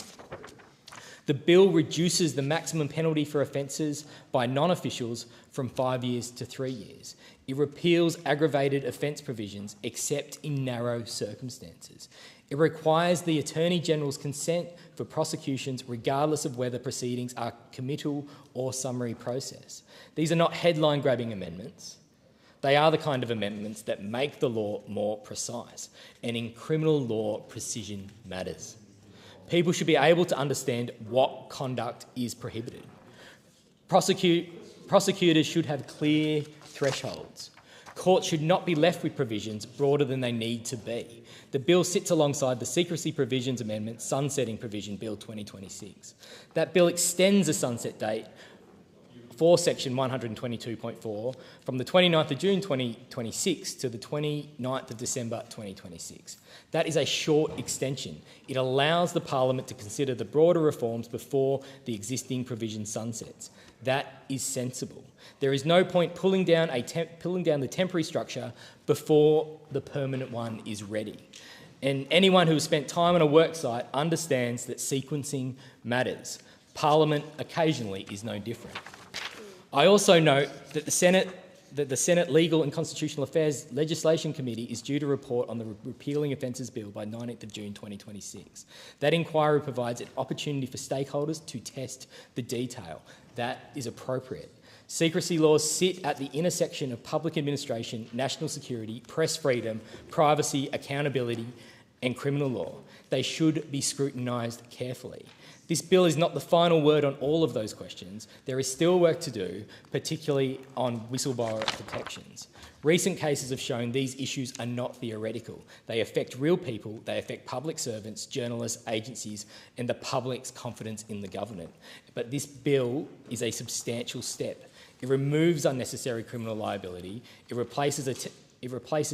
The bill reduces the maximum penalty for offences by non-officials from 5 years to 3 years. It repeals aggravated offence provisions except in narrow circumstances. It requires the Attorney-General's consent for prosecutions regardless of whether proceedings are committal or summary process. These are not headline-grabbing amendments. They are the kind of amendments that make the law more precise, and in criminal law, precision matters. People should be able to understand what conduct is prohibited. Prosecutors should have clear thresholds. Courts should not be left with provisions broader than they need to be. The bill sits alongside the Secrecy Provisions Amendment Sunsetting Provision Bill 2026. That bill extends the sunset date before section 122.4 from the 29th of June 2026 to the 29th of December 2026. That is a short extension. It allows the Parliament to consider the broader reforms before the existing provision sunsets. That is sensible. There is no point pulling down the temporary structure before the permanent one is ready. And anyone who has spent time on a work site understands that sequencing matters. Parliament occasionally is no different. I also note that the Senate Legal and Constitutional Affairs Legislation Committee is due to report on the Repealing Offences Bill by 19th of June 2026. That inquiry provides an opportunity for stakeholders to test the detail. That is appropriate. Secrecy laws sit at the intersection of public administration, national security, press freedom, privacy, accountability, and criminal law. They should be scrutinised carefully. This bill is not the final word on all of those questions. There is still work to do, particularly on whistleblower protections. Recent cases have shown these issues are not theoretical. They affect real people, they affect public servants, journalists, agencies, and the public's confidence in the government. But this bill is a substantial step. It removes unnecessary criminal liability. It replaces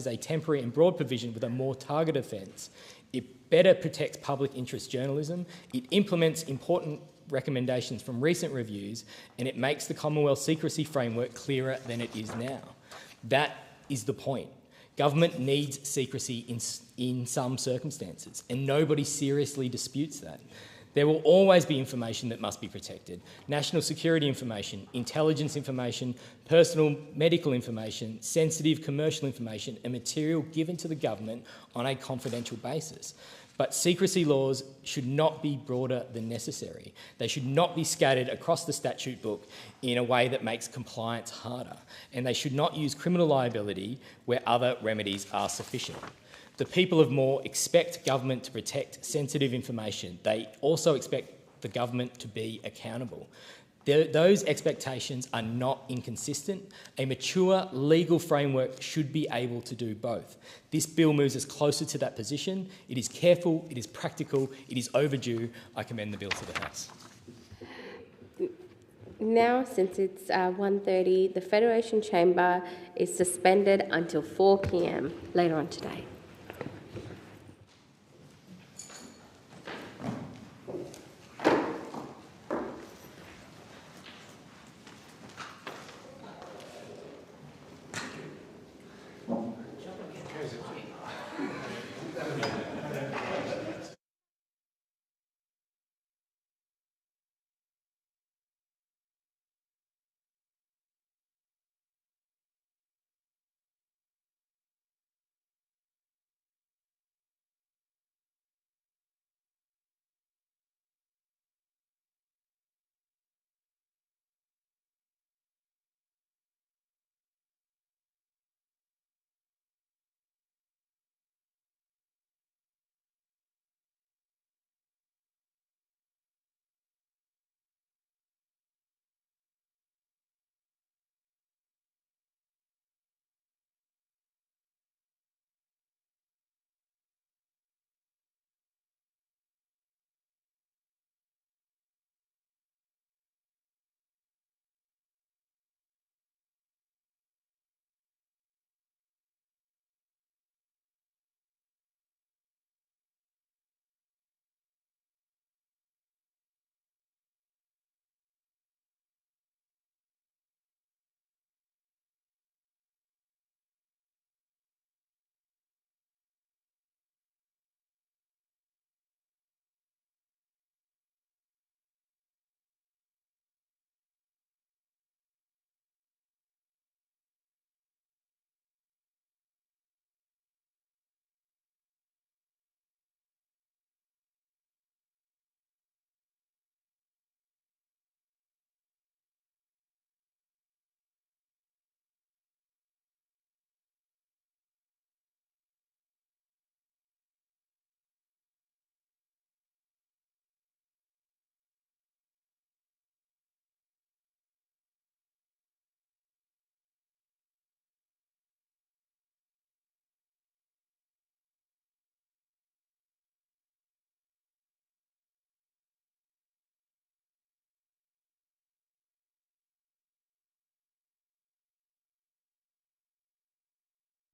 a temporary and broad provision with a more targeted offence. It better protects public interest journalism. It implements important recommendations from recent reviews, and it makes the Commonwealth secrecy framework clearer than it is now. That is the point. Government needs secrecy in some circumstances, and nobody seriously disputes that. There will always be information that must be protected. National security information, intelligence information, personal medical information, sensitive commercial information, and material given to the government on a confidential basis. But secrecy laws should not be broader than necessary. They should not be scattered across the statute book in a way that makes compliance harder. And they should not use criminal liability where other remedies are sufficient. The people of Moore expect government to protect sensitive information. They also expect the government to be accountable. Those expectations are not inconsistent. A mature legal framework should be able to do both. This bill moves us closer to that position. It is careful, it is practical, it is overdue. I commend the bill to the House. Now, since it's 1:30, the Federation Chamber is suspended until 4 p.m. later on today.